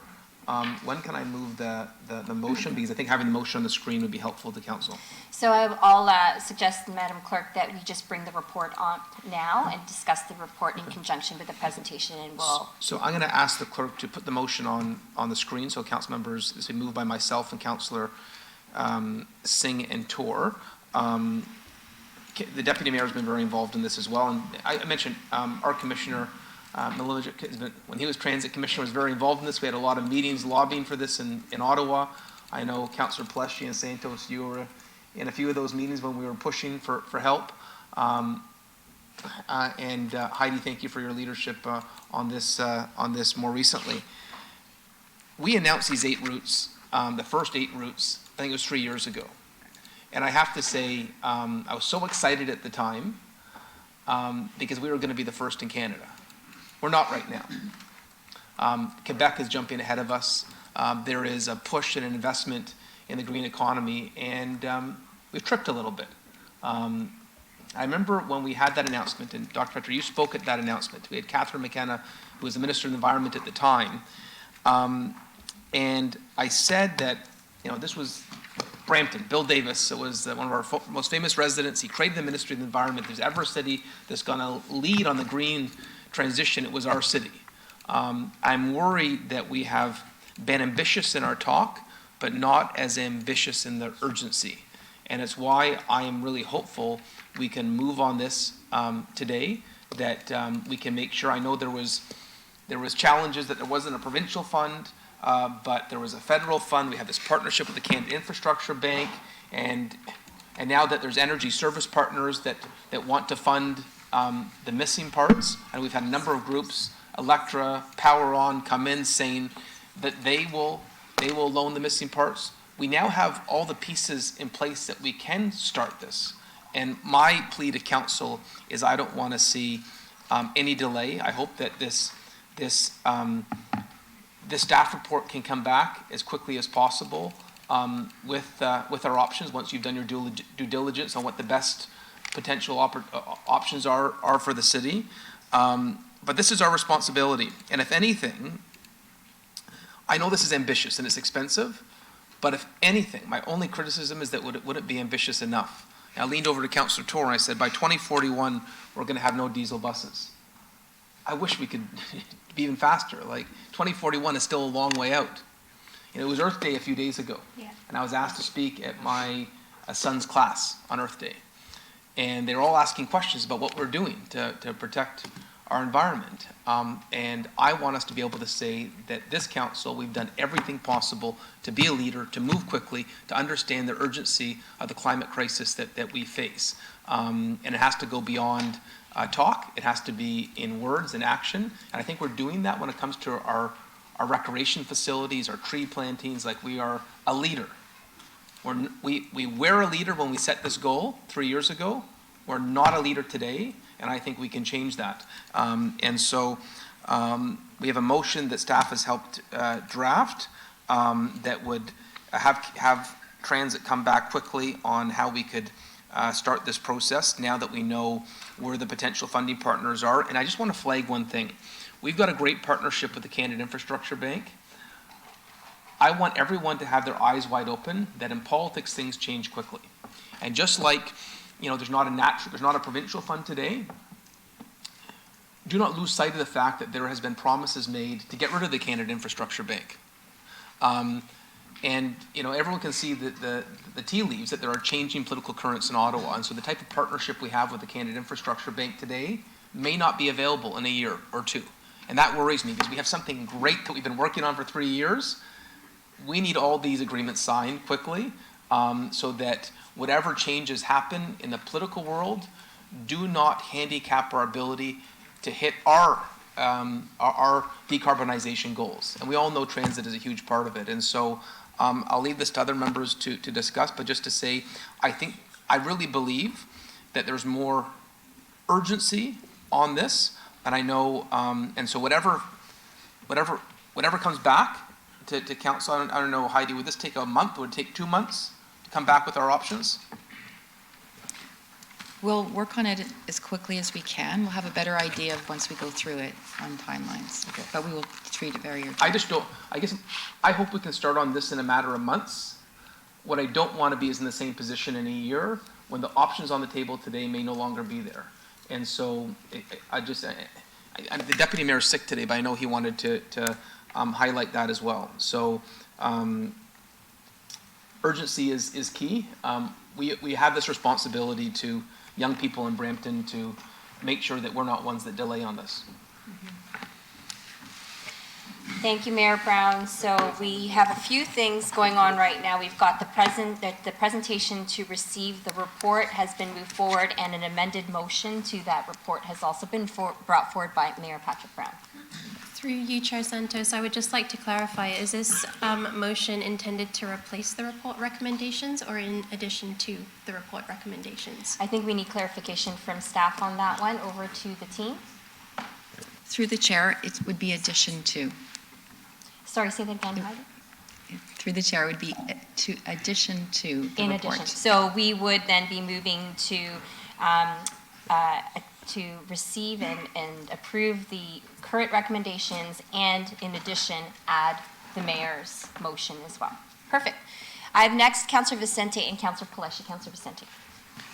When can I move the motion? Because I think having the motion on the screen would be helpful to council. So I'll suggest, Madam Clerk, that we just bring the report on now and discuss the report in conjunction with the presentation, and we'll... So I'm going to ask the clerk to put the motion on the screen, so council members, this is moved by myself and Councillor Singh and Tour. The Deputy Mayor has been very involved in this as well, and I mentioned our Commissioner Milovic, when he was Transit Commissioner, was very involved in this. We had a lot of meetings lobbying for this in Ottawa. I know Councillor Pleshy and Santos, you were in a few of those meetings when we were pushing for help. And Heidi, thank you for your leadership on this more recently. We announced these 8 routes, the first 8 routes, I think it was 3 years ago. And I have to say, I was so excited at the time because we were going to be the first in Canada. We're not right now. Quebec is jumping ahead of us. There is a push and an investment in the green economy, and we've tripped a little bit. I remember when we had that announcement, and Dr. Petra, you spoke at that announcement. We had Catherine McKenna, who was the Minister of the Environment at the time, and I said that, this was Brampton. Bill Davis was one of our most famous residents. He created the Ministry of the Environment. If there's ever a city that's going to lead on the green transition, it was our city. I'm worried that we have been ambitious in our talk, but not as ambitious in the urgency. And it's why I am really hopeful we can move on this today, that we can make sure. I know there was challenges that there wasn't a provincial fund, but there was a federal fund. We have this partnership with the Canada Infrastructure Bank, and now that there's energy service partners that want to fund the missing parts, and we've had a number of groups, Electra, Power On, come in saying that they will loan the missing parts. We now have all the pieces in place that we can start this. And my plea to council is I don't want to see any delay. I hope that this staff report can come back as quickly as possible, with our options once you've done your due diligence on what the best potential options are for the city. But this is our responsibility. And if anything, I know this is ambitious and it's expensive, but if anything, my only criticism is that would it be ambitious enough? And I leaned over to Councillor Tour and I said, by 2041, we're going to have no diesel buses. I wish we could be even faster. Like 2041 is still a long way out. You know, it was Earth Day a few days ago, and I was asked to speak at my son's class on Earth Day. And they were all asking questions about what we're doing to protect our environment. And I want us to be able to say that this council, we've done everything possible to be a leader, to move quickly, to understand the urgency of the climate crisis that we face. And it has to go beyond talk. It has to be in words and action. And I think we're doing that when it comes to our recreation facilities, our tree plantings. Like, we are a leader. We were a leader when we set this goal 3 years ago. We're not a leader today, and I think we can change that. And so we have a motion that staff has helped draft that would have transit come back quickly on how we could start this process now that we know where the potential funding partners are. And I just want to flag one thing. We've got a great partnership with the Canada Infrastructure Bank. I want everyone to have their eyes wide open that in politics things change quickly. And just like, you know, there's not a provincial fund today, do not lose sight of the fact that there has been promises made to get rid of the Canada Infrastructure Bank. And, you know, everyone can see the tea leaves that there are changing political currents in Ottawa. And so the type of partnership we have with the Canada Infrastructure Bank today may not be available in a year or two. And that worries me because we have something great that we've been working on for 3 years. We need all these agreements signed quickly so that whatever changes happen in the political world do not handicap our ability to hit our decarbonization goals. And we all know transit is a huge part of it. And so I'll leave this to other members to discuss, but just to say, I really believe that there's more urgency on this. And I know, and so whatever comes back to council, I don't know, Heidi, would this take a month? Would it take 2 months to come back with our options? We'll work on it as quickly as we can. We'll have a better idea of once we go through it on timelines. Okay. But we will treat it very urgently. I hope we can start on this in a matter of months. What I don't want to be is in the same position in a year when the options on the table today may no longer be there. And so the deputy mayor is sick today, but I know he wanted to highlight that as well. So urgency is key. We have this responsibility to young people in Brampton to make sure that we're not ones that delay on this. Thank you, Mayor Brown. So we have a few things going on right now. We've got the presentation to receive the report has been moved forward, and an amended motion to that report has also been brought forward by Mayor Patrick Brown. Through you, Chair Santos, I would just like to clarify, is this motion intended to replace the report recommendations or in addition to the report recommendations? I think we need clarification from staff on that one. Over to the team. Through the chair, it would be addition to. Sorry, say that again, Heidi. Through the chair, it would be addition to the in report. Addition. So we would then be moving to receive and approve the current recommendations, and in addition, add the mayor's motion as well. Perfect. I have next Councillor Vicente and Councillor Paleshi. Councillor Vicente.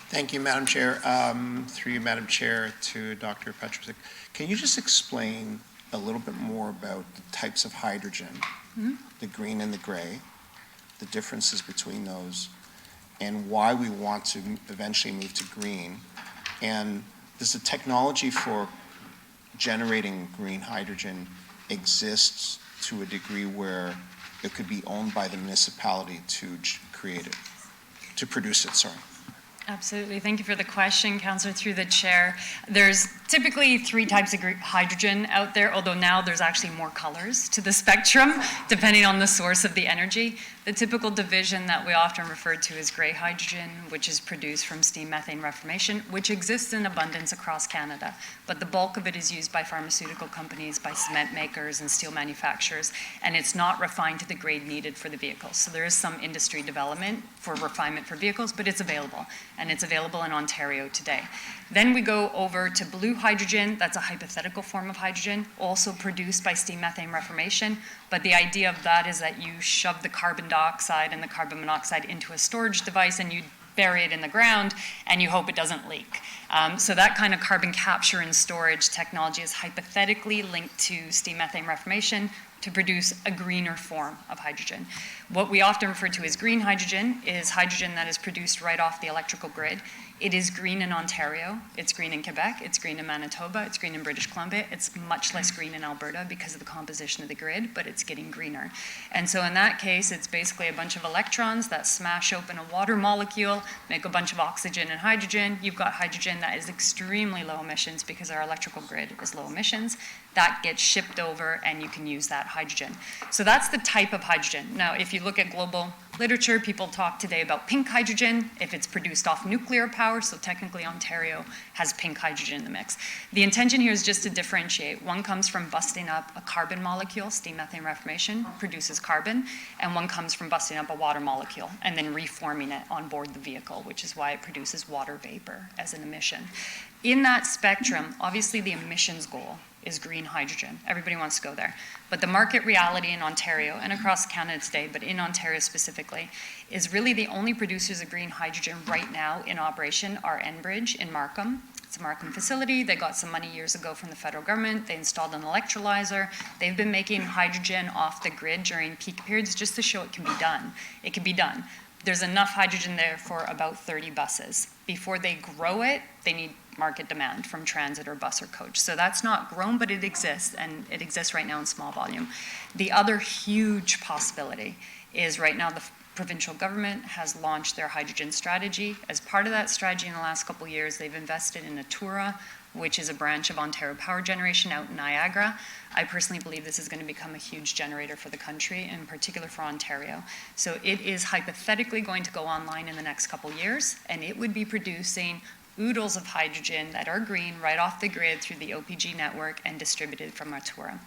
Thank you, Madam Chair. Through you, Madam Chair, to Dr. Petrovic. Can you just explain a little bit more about the types of hydrogen, the green and the gray, the differences between those, and why we want to eventually move to green? And does the technology for generating green hydrogen exist to a degree where it could be owned by the municipality to create it, to produce it, sorry? Absolutely. Thank you for the question, Councillor, through the chair. There's typically 3 types of hydrogen out there, although now there's actually more colors to the spectrum, depending on the source of the energy. The typical division that we often refer to is gray hydrogen, which is produced from steam methane reformation, which exists in abundance across Canada. But the bulk of it is used by pharmaceutical companies, by cement makers and steel manufacturers, and it's not refined to the grade needed for the vehicles. So there is some industry development for refinement for vehicles, but it's available, and it's available in Ontario today. Then we go over to blue hydrogen. That's a hypothetical form of hydrogen, also produced by steam methane reformation. But the idea of that is that you shove the carbon dioxide and the carbon monoxide into a storage device and you bury it in the ground and you hope it doesn't leak. So that kind of carbon capture and storage technology is hypothetically linked to steam methane reformation to produce a greener form of hydrogen. What we often refer to as green hydrogen is hydrogen that is produced right off the electrical grid. It is green in Ontario, it's green in Quebec, it's green in Manitoba, it's green in British Columbia, it's much less green in Alberta because of the composition of the grid, but it's getting greener. And so in that case, it's basically a bunch of electrons that smash open a water molecule, make a bunch of oxygen and hydrogen. You've got hydrogen that is extremely low emissions because our electrical grid is low emissions. That gets shipped over and you can use that hydrogen. So that's the type of hydrogen. Now, if you look at global literature, people talk today about pink hydrogen if it's produced off nuclear power, so technically Ontario has pink hydrogen in the mix. The intention here is just to differentiate. One comes from busting up a carbon molecule, steam methane reformation produces carbon, and one comes from busting up a water molecule and then reforming it on board the vehicle, which is why it produces water vapor as an emission. In that spectrum, obviously the emissions goal is green hydrogen. Everybody wants to go there. But the market reality in Ontario and across Canada today, but in Ontario specifically, is really the only producers of green hydrogen right now in operation are Enbridge in Markham. It's a Markham facility. They got some money years ago from the federal government. They installed an electrolyzer. They've been making hydrogen off the grid during peak periods just to show it can be done. It can be done. There's enough hydrogen there for about 30 buses. Before they grow it, they need market demand from transit or bus or coach. So that's not grown, but it exists, and it exists right now in small volume. The other huge possibility is right now the provincial government has launched their hydrogen strategy. As part of that strategy in the last couple of years, they've invested in Natura, which is a branch of Ontario Power Generation out in Niagara. I personally believe this is going to become a huge generator for the country, in particular for Ontario. So it is hypothetically going to go online in the next couple of years, and it would be producing oodles of hydrogen that are green right off the grid through the OPG network and distributed from Natura.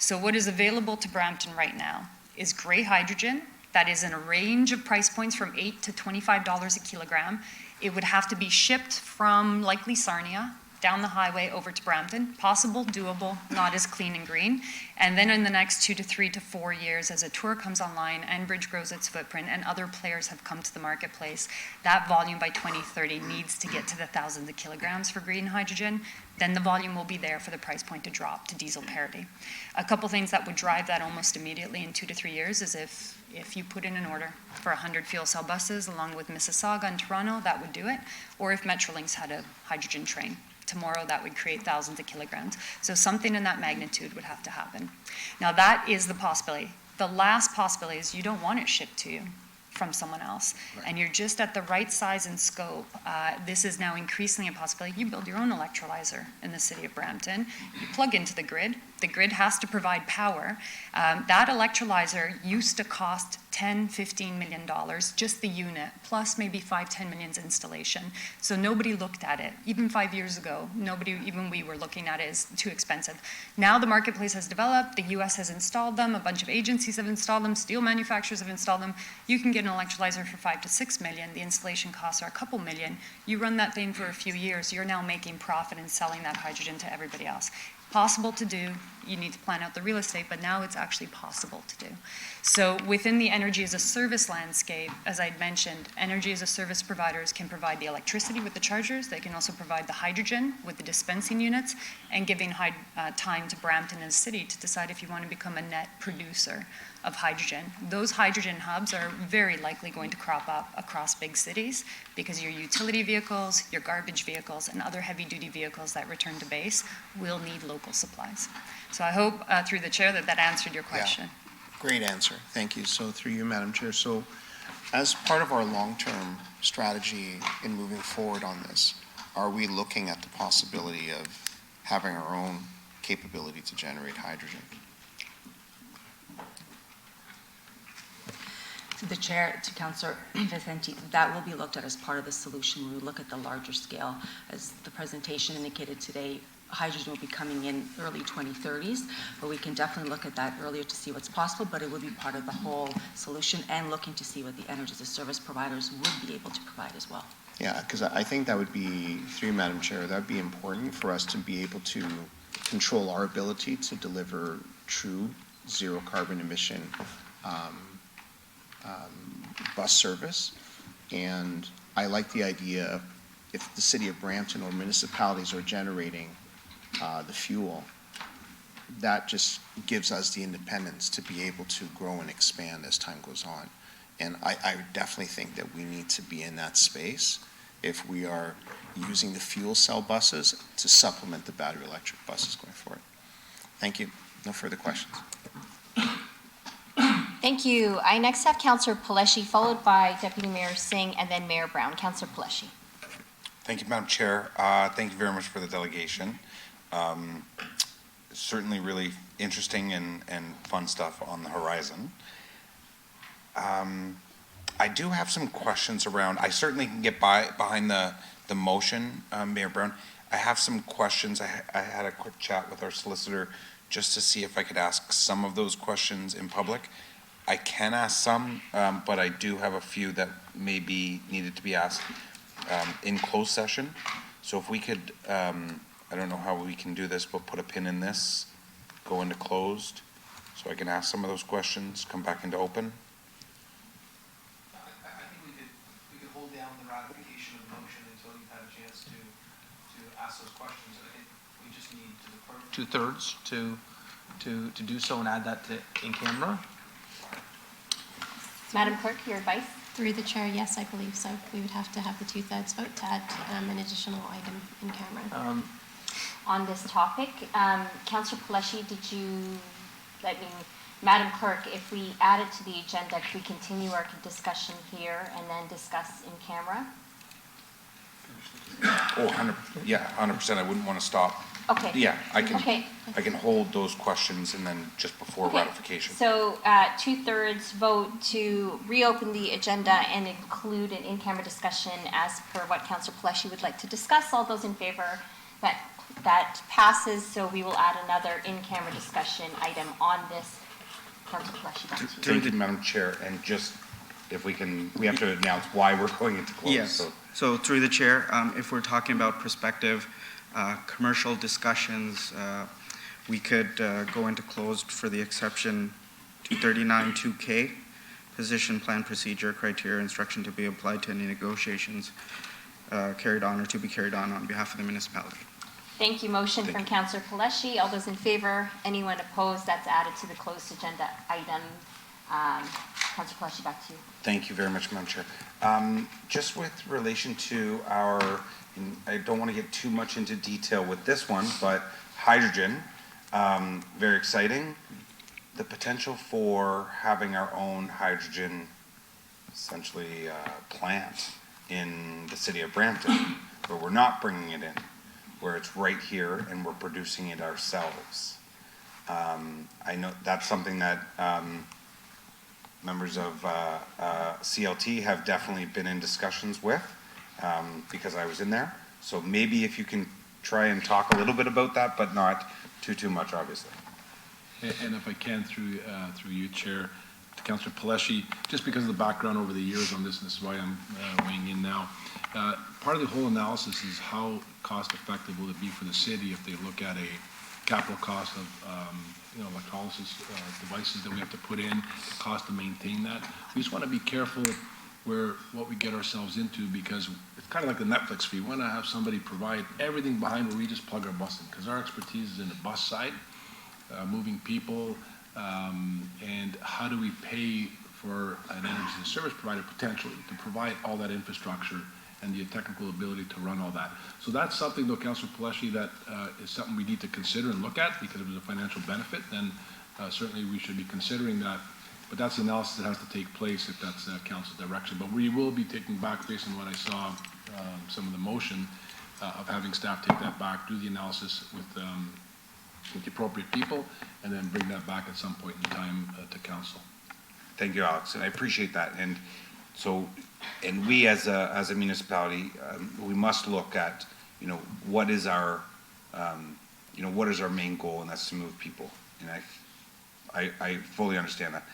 So what is available to Brampton right now is gray hydrogen that is in a range of price points from $8 to $25 a kilogram. It would have to be shipped from likely Sarnia down the highway over to Brampton. Possible, doable, not as clean and green. And then in the next 2 to 3 to 4 years, as a tour comes online, Enbridge grows its footprint, and other players have come to the marketplace, that volume by 2030 needs to get to the thousands of kilograms for green hydrogen. Then the volume will be there for the price point to drop to diesel parity. A couple things that would drive that almost immediately in 2 to 3 years is if you put in an order for 100 fuel cell buses along with Mississauga and Toronto, that would do it. Or if Metrolinx had a hydrogen train. Tomorrow, that would create thousands of kilograms. So something in that magnitude would have to happen. Now, that is the possibility. The last possibility is you don't want it shipped to you from someone else, and you're just at the right size and scope. This is now increasingly a possibility. You build your own electrolyzer in the city of Brampton. You plug into the grid. The grid has to provide power. That electrolyzer used to cost $10, $15 million, just the unit, plus maybe 5-10 million's installation. So nobody looked at it. Even 5 years ago, nobody, even we were looking at it as too expensive. Now the marketplace has developed, the US has installed them, a bunch of agencies have installed them, steel manufacturers have installed them. You can get an electrolyzer for 5 to 6 million. The installation costs are a couple million. You run that thing for a few years, you're now making profit and selling that hydrogen to everybody else. Possible to do. You need to plan out the real estate, but now it's actually possible to do. So within the energy as a service landscape, as I'd mentioned, energy as a service providers can provide the electricity with the chargers. They can also provide the hydrogen with the dispensing units, and giving time to Brampton as a city to decide if you want to become a net producer of hydrogen. Those hydrogen hubs are very likely going to crop up across big cities because your utility vehicles, your garbage vehicles, and other heavy-duty vehicles that return to base will need local supplies. So I hope through the chair that answered your question. Yeah. Great answer. Thank you. So through you, Madam Chair. So as part of our long-term strategy in moving forward on this, are we looking at the possibility of having our own capability to generate hydrogen? To the chair, to Councillor Vicente, that will be looked at as part of the solution when we look at the larger scale. As the presentation indicated today, hydrogen will be coming in early 2030s, but we can definitely look at that earlier to see what's possible, but it would be part of the whole solution and looking to see what the energy as a service providers would be able to provide as well. Yeah, because I think that would be, through you, Madam Chair, that would be important for us to be able to control our ability to deliver true zero carbon emission bus service. And I like the idea of if the city of Brampton or municipalities are generating the fuel, that just gives us the independence to be able to grow and expand as time goes on. And I definitely think that we need to be in that space if we are using the fuel cell buses to supplement the battery electric buses going forward. Thank you. No further questions. Thank you. I next have Councillor Paleshi, followed by Deputy Mayor Singh, and then Mayor Brown. Councillor Paleshi. Thank you, Madam Chair. Thank you very much for the delegation. Certainly really interesting and fun stuff on the horizon. I do have some questions around, I certainly can get behind the motion, Mayor Brown. I have some questions. I had a quick chat with our solicitor just to see if I could ask some of those questions in public. I can ask some, but I do have a few that may be needed to be asked in closed session. So if we could, I don't know how we can do this, but put a pin in this, go into closed, so I can ask some of those questions, come back into open. I think we could hold down the ratification of the motion until you've had a chance to ask those questions. I think we just need to the clerk 2/3 to do so and add that to in camera. Madam Clerk, your advice? Through the chair, yes, I believe so. We would have to have the 2/3 vote to add an additional item in camera. On this topic, Councillor Paleshi, Madam Clerk, if we add it to the agenda, could we continue our discussion here and then discuss in camera? Oh, 100%. I wouldn't want to stop. Okay. Yeah, I can. Okay. I can hold those questions and then just before ratification. So 2/3 vote to reopen the agenda and include an in-camera discussion as per what Councillor Paleshi would like to discuss. All those in favor, that passes. So we will add another in-camera discussion item on this. Councillor Paleshi, back to you. Thank you, Madam Chair. And just if we can, we have to announce why we're going into closed. Yes. So through the chair, if we're talking about prospective commercial discussions, we could go into closed for the exception 239-2K, position, plan, procedure, criteria, instruction to be applied to any negotiations carried on or to be carried on behalf of the municipality. Thank you. Motion from Councillor Paleshi. All those in favor? Anyone opposed? That's added to the closed agenda item. Councillor Paleshi, back to you. Thank you very much, Madam Chair. Just with relation to our, I don't want to get too much into detail with this one, but hydrogen, very exciting. The potential for having our own hydrogen, essentially, plant in the city of Brampton, where we're not bringing it in, where it's right here and we're producing it ourselves. I know that's something that members of CLT have definitely been in discussions with, because I was in there. So maybe if you can try and talk a little bit about that, but not too much, obviously. And if I can, through you, Chair, to Councillor Paleshi, just because of the background over the years on this, and this is why I'm weighing in now. Part of the whole analysis is how cost effective will it be for the city if they look at a capital cost of electrolysis devices that we have to put in, the cost to maintain that. We just want to be careful what we get ourselves into, because it's kind of like the Netflix fee. We want to have somebody provide everything behind where we just plug our bus in, because our expertise is in the bus side, moving people, and how do we pay for an energy service provider potentially to provide all that infrastructure and the technical ability to run all that. So that's something, though, Councillor Paleshi, that is something we need to consider and look at, because if there's a financial benefit, then certainly we should be considering that. but that's the analysis that has to take place if that's council direction. But we will be taking back, based on what I saw, some of the motion of having staff take that back, do the analysis with the appropriate people, and then bring that back at some point in time to council. Thank you, Alex, and I appreciate that. And so, and we as a municipality, we must look at, what is our, what is our main goal, and that's to move people. And I fully understand that.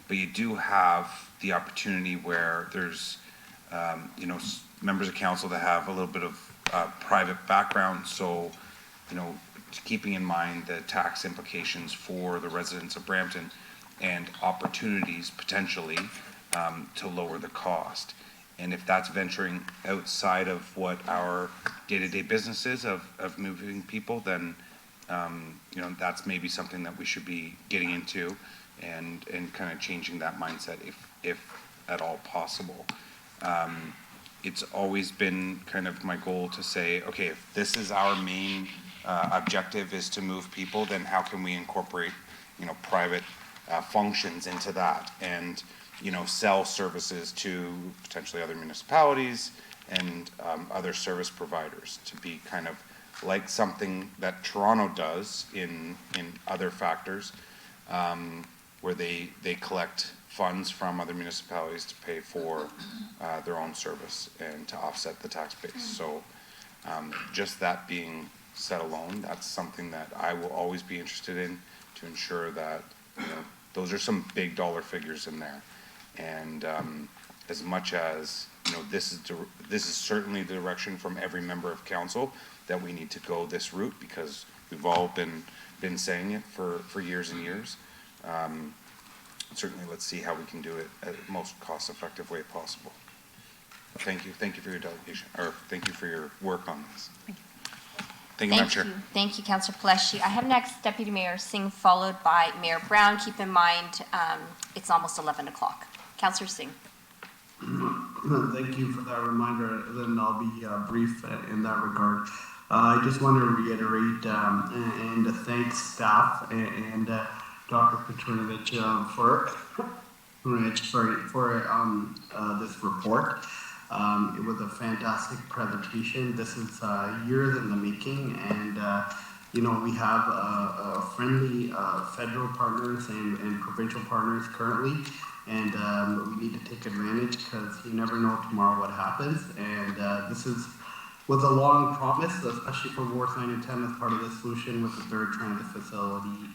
But you do have the opportunity where there's, members of council that have a little bit of private background. So, keeping in mind the tax implications for the residents of Brampton and opportunities potentially to lower the cost. And if that's venturing outside of what our day-to-day business is of moving people, then that's maybe something that we should be getting into and kind of changing that mindset if at all possible. It's always been kind of my goal to say, okay, if this is our main objective is to move people, then how can we incorporate, private functions into that and, sell services to potentially other municipalities and other service providers to be kind of like something that Toronto does in other factors, where they collect funds from other municipalities to pay for their own service and to offset the tax base. So just that being said alone, that's something that I will always be interested in to ensure that those are some big dollar figures in there. And as much as this is certainly the direction from every member of council that we need to go this route, because we've all been saying it for years and years. Certainly, let's see how we can do it at the most cost-effective way possible. Thank you for your delegation, or thank you for your work on this. Thank you, Madam Chair. Thank you, Councillor Paleshi. I have next Deputy Mayor Singh, followed by Mayor Brown. Keep in mind, it's almost 11 o'clock. Councillor Singh. Thank you for that reminder. Then I'll be brief in that regard. I just want to reiterate and thank staff and Dr. Petrinovich for this report. It was a fantastic presentation. This is years in the making, and we have friendly federal partners and provincial partners currently, and we need to take advantage because you never know tomorrow what happens. And this was a long promise, especially for Ward 9 and 10 as part of the solution with the third transit facility.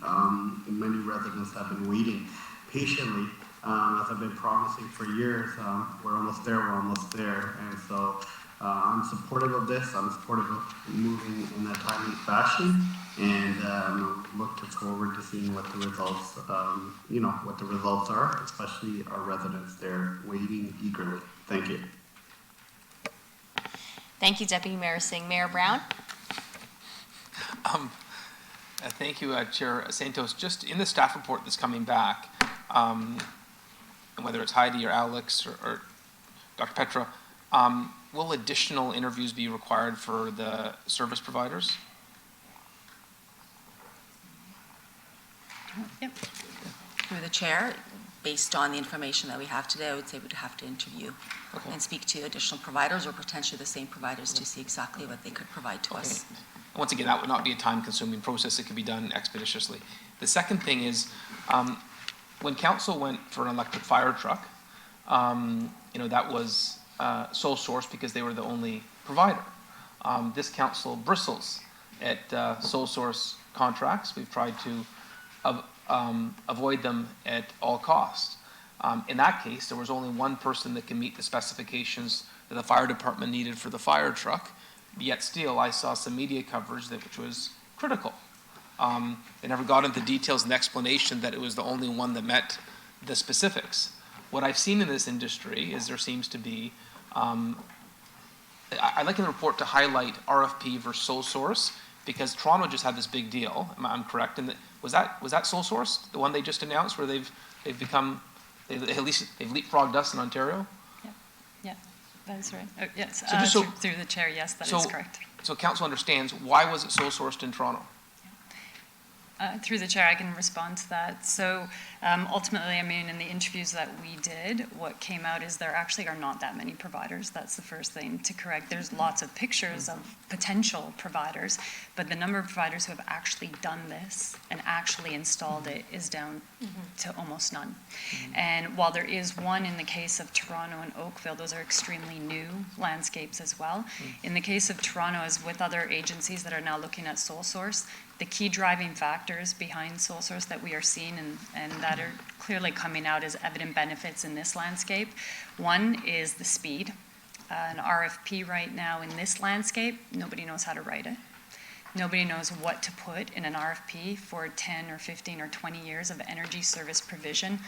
Many residents have been waiting patiently. As I've been promising for years, we're almost there, and so I'm supportive of this. I'm supportive of moving in a timely fashion, and look forward to seeing what the results, what the results are, especially our residents there waiting eagerly. Thank you. Thank you, Deputy Mayor Singh. Mayor Brown? Thank you, Chair Santos. Just in the staff report that's coming back, and whether it's Heidi or Alex or Dr. Petra, will additional interviews be required for the service providers? Yep. Through the chair, based on the information that we have today, I would say we'd have to interview and speak to additional providers or potentially the same providers to see exactly what they could provide to us. Once again, that would not be a time-consuming process. It could be done expeditiously. The second thing is, when council went for an electric fire truck, that was sole source because they were the only provider. This council bristles at sole source contracts. We've tried to avoid them at all costs. In that case, there was only one person that can meet the specifications that the fire department needed for the fire truck, yet still I saw some media coverage which was critical. They never got into details and explanation that it was the only one that met the specifics. What I've seen in this industry is there seems to be, I'd like in the report to highlight RFP versus sole source, because Toronto just had this big deal, I'm correct, and was that sole source, the one they just announced, where they've leapfrogged us in Ontario? Yeah, that's right. Yes, through the chair, yes, that is correct. So council understands, why was it sole sourced in Toronto? Through the chair, I can respond to that. So ultimately, I mean, in the interviews that we did, what came out is there actually are not that many providers. That's the first thing to correct. There's lots of pictures of potential providers, but the number of providers who have actually done this and actually installed it is down to almost none. And while there is one in the case of Toronto and Oakville, those are extremely new landscapes as well. In the case of Toronto, as with other agencies that are now looking at sole source, the key driving factors behind sole source that we are seeing and that are clearly coming out as evident benefits in this landscape. One is the speed. An RFP right now in this landscape, nobody knows how to write it. Nobody knows what to put in an RFP for 10 or 15 or 20 years of energy service provision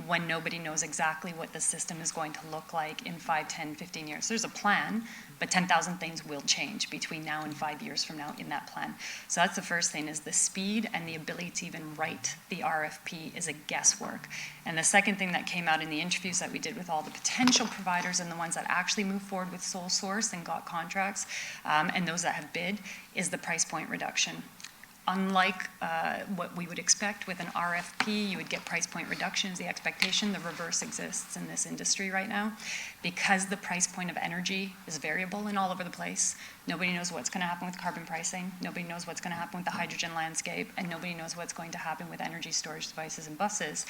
when nobody knows exactly what the system is going to look like in 5, 10, 15 years. There's a plan, but 10,000 things will change between now and 5 years from now in that plan. So that's the first thing, is the speed and the ability to even write the RFP is a guesswork. And the second thing that came out in the interviews that we did with all the potential providers and the ones that actually moved forward with sole source and got contracts, and those that have bid, is the price point reduction. Unlike what we would expect with an RFP, you would get price point reductions, the expectation, the reverse exists in this industry right now. Because the price point of energy is variable and all over the place, nobody knows what's going to happen with carbon pricing, nobody knows what's going to happen with the hydrogen landscape, and nobody knows what's going to happen with energy storage devices and buses.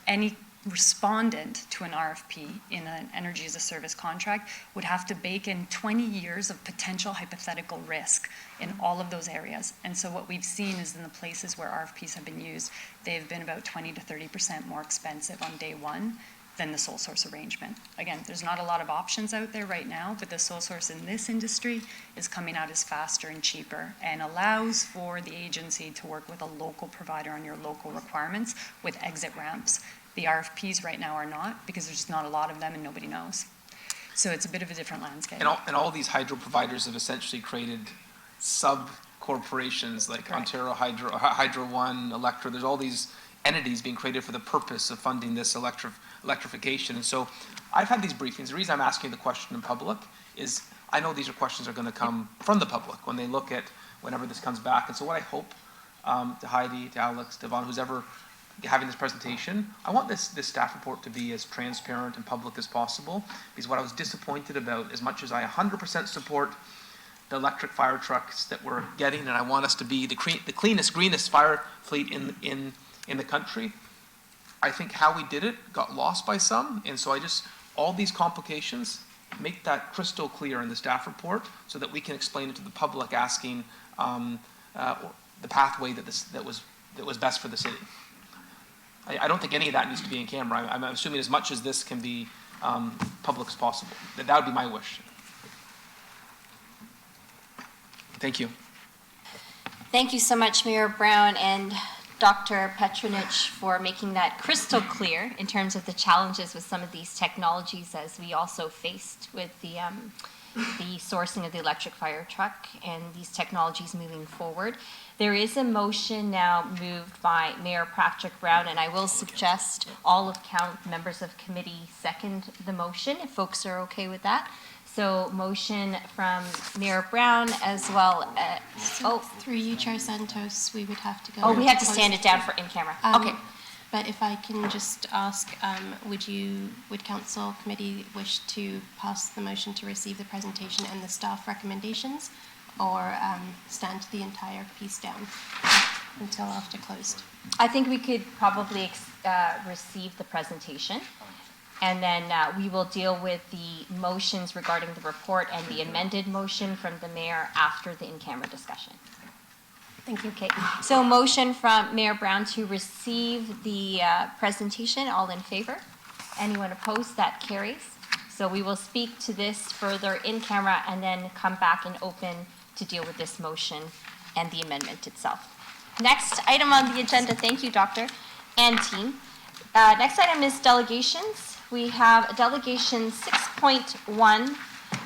Any respondent to an RFP in an energy as a service contract would have to bake in 20 years of potential hypothetical risk in all of those areas. And so what we've seen is in the places where RFPs have been used, they've been about 20 to 30% more expensive on day one than the sole source arrangement. Again, there's not a lot of options out there right now, but the sole source in this industry is coming out as faster and cheaper and allows for the agency to work with a local provider on your local requirements with exit ramps. The RFPs right now are not, because there's just not a lot of them and nobody knows. So it's a bit of a different landscape. And all these hydro providers have essentially created sub-corporations like Correct. Ontario Hydro, Hydro One, Electra. There's all these entities being created for the purpose of funding this electrification. And so I've had these briefings. The reason I'm asking the question in public is I know these are questions that are going to come from the public when they look at whenever this comes back. And so what I hope to Heidi, to Alex, to Yvonne, who's ever having this presentation, I want this staff report to be as transparent and public as possible, because what I was disappointed about, as much as I 100% support the electric fire trucks that we're getting, and I want us to be the cleanest, greenest fire fleet in the country, I think how we did it got lost by some, and so all these complications, make that crystal clear in the staff report so that we can explain it to the public, asking the pathway that was best for the city. I don't think any of that needs to be in camera. I'm assuming as much as this can be public as possible. That would be my wish. Thank you. Thank you so much, Mayor Brown and Dr. Petronich, for making that crystal clear in terms of the challenges with some of these technologies, as we also faced with the sourcing of the electric fire truck and these technologies moving forward. There is a motion now moved by Mayor Patrick Brown, and I will suggest all of members of committee second the motion, if folks are okay with that. So motion from Mayor Brown as well as, Through you, Chair Santos, we would have to go. Oh, we have to stand it down for in camera. Okay. But if I can just ask, would council committee wish to pass the motion to receive the presentation and the staff recommendations, or stand the entire piece down until after closed? I think we could probably receive the presentation, and then we will deal with the motions regarding the report and the amended motion from the mayor after the in-camera discussion. Thank you, Kate. So motion from Mayor Brown to receive the presentation. All in favor? Anyone opposed? That carries. So we will speak to this further in camera and then come back and open to deal with this motion and the amendment itself. Next item on the agenda, thank you, Doctor and team. Next item is delegations. We have delegation 6.1.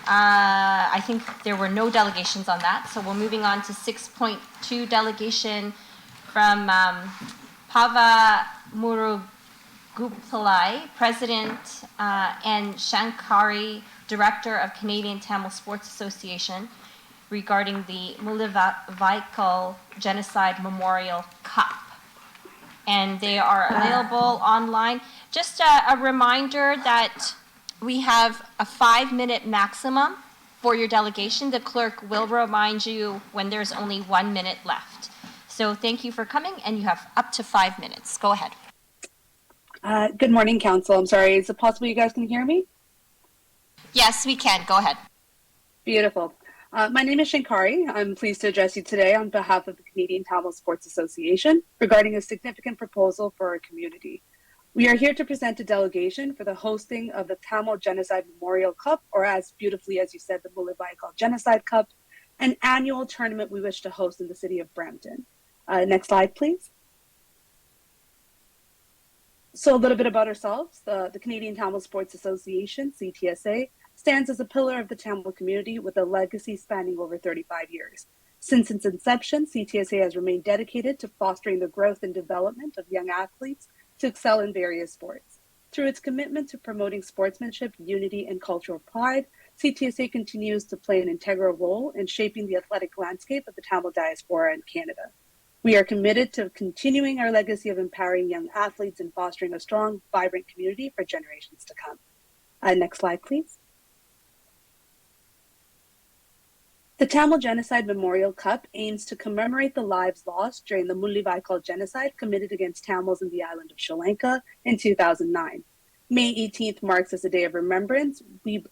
I think there were no delegations on that, so we're moving on to 6.2, delegation from Pava Murugupillai, President, and Shankari, Director of Canadian Tamil Sports Association, regarding the Mullavikal Genocide Memorial Cup. and they are available online. Just a reminder that we have a 5-minute maximum for your delegation. The clerk will remind you when there's only 1 minute left. So thank you for coming, and you have up to 5 minutes. Go ahead. Good morning, Council. I'm sorry, is it possible you guys can hear me? Yes, we can. Go ahead. Beautiful. My name is Shankari. I'm pleased to address you today on behalf of the Canadian Tamil Sports Association regarding a significant proposal for our community. We are here to present a delegation for the hosting of the Tamil Genocide Memorial Cup, or as beautifully as you said, the Mulibai called Genocide Cup, an annual tournament we wish to host in the city of Brampton. Next slide, please. So a little bit about ourselves. The Canadian Tamil Sports Association, CTSA, stands as a pillar of the Tamil community with a legacy spanning over 35 years. Since its inception, CTSA has remained dedicated to fostering the growth and development of young athletes to excel in various sports. Through its commitment to promoting sportsmanship, unity, and cultural pride, CTSA continues to play an integral role in shaping the athletic landscape of the Tamil diaspora in Canada. We are committed to continuing our legacy of empowering young athletes and fostering a strong, vibrant community for generations to come. Next slide, please. The Tamil Genocide Memorial Cup aims to commemorate the lives lost during the Mullivaikkal genocide committed against Tamils in the island of Sri Lanka in 2009. May 18th marks as a day of remembrance,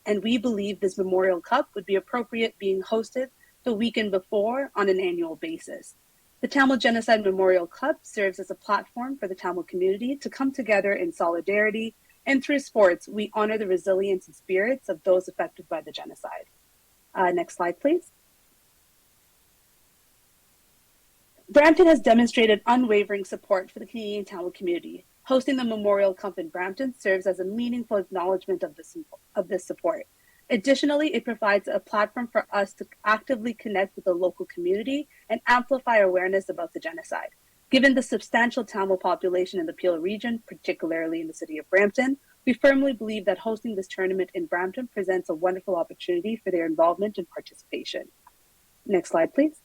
and we believe this Memorial Cup would be appropriate being hosted the weekend before on an annual basis. The Tamil Genocide Memorial Cup serves as a platform for the Tamil community to come together in solidarity, and through sports, we honor the resilience and spirits of those affected by the genocide. Next slide, please. Brampton has demonstrated unwavering support for the Canadian Tamil community. Hosting the Memorial Cup in Brampton serves as a meaningful acknowledgement of this support. Additionally, it provides a platform for us to actively connect with the local community and amplify awareness about the genocide. Given the substantial Tamil population in the Peel region, particularly in the city of Brampton, we firmly believe that hosting this tournament in Brampton presents a wonderful opportunity for their involvement and participation. Next slide, please.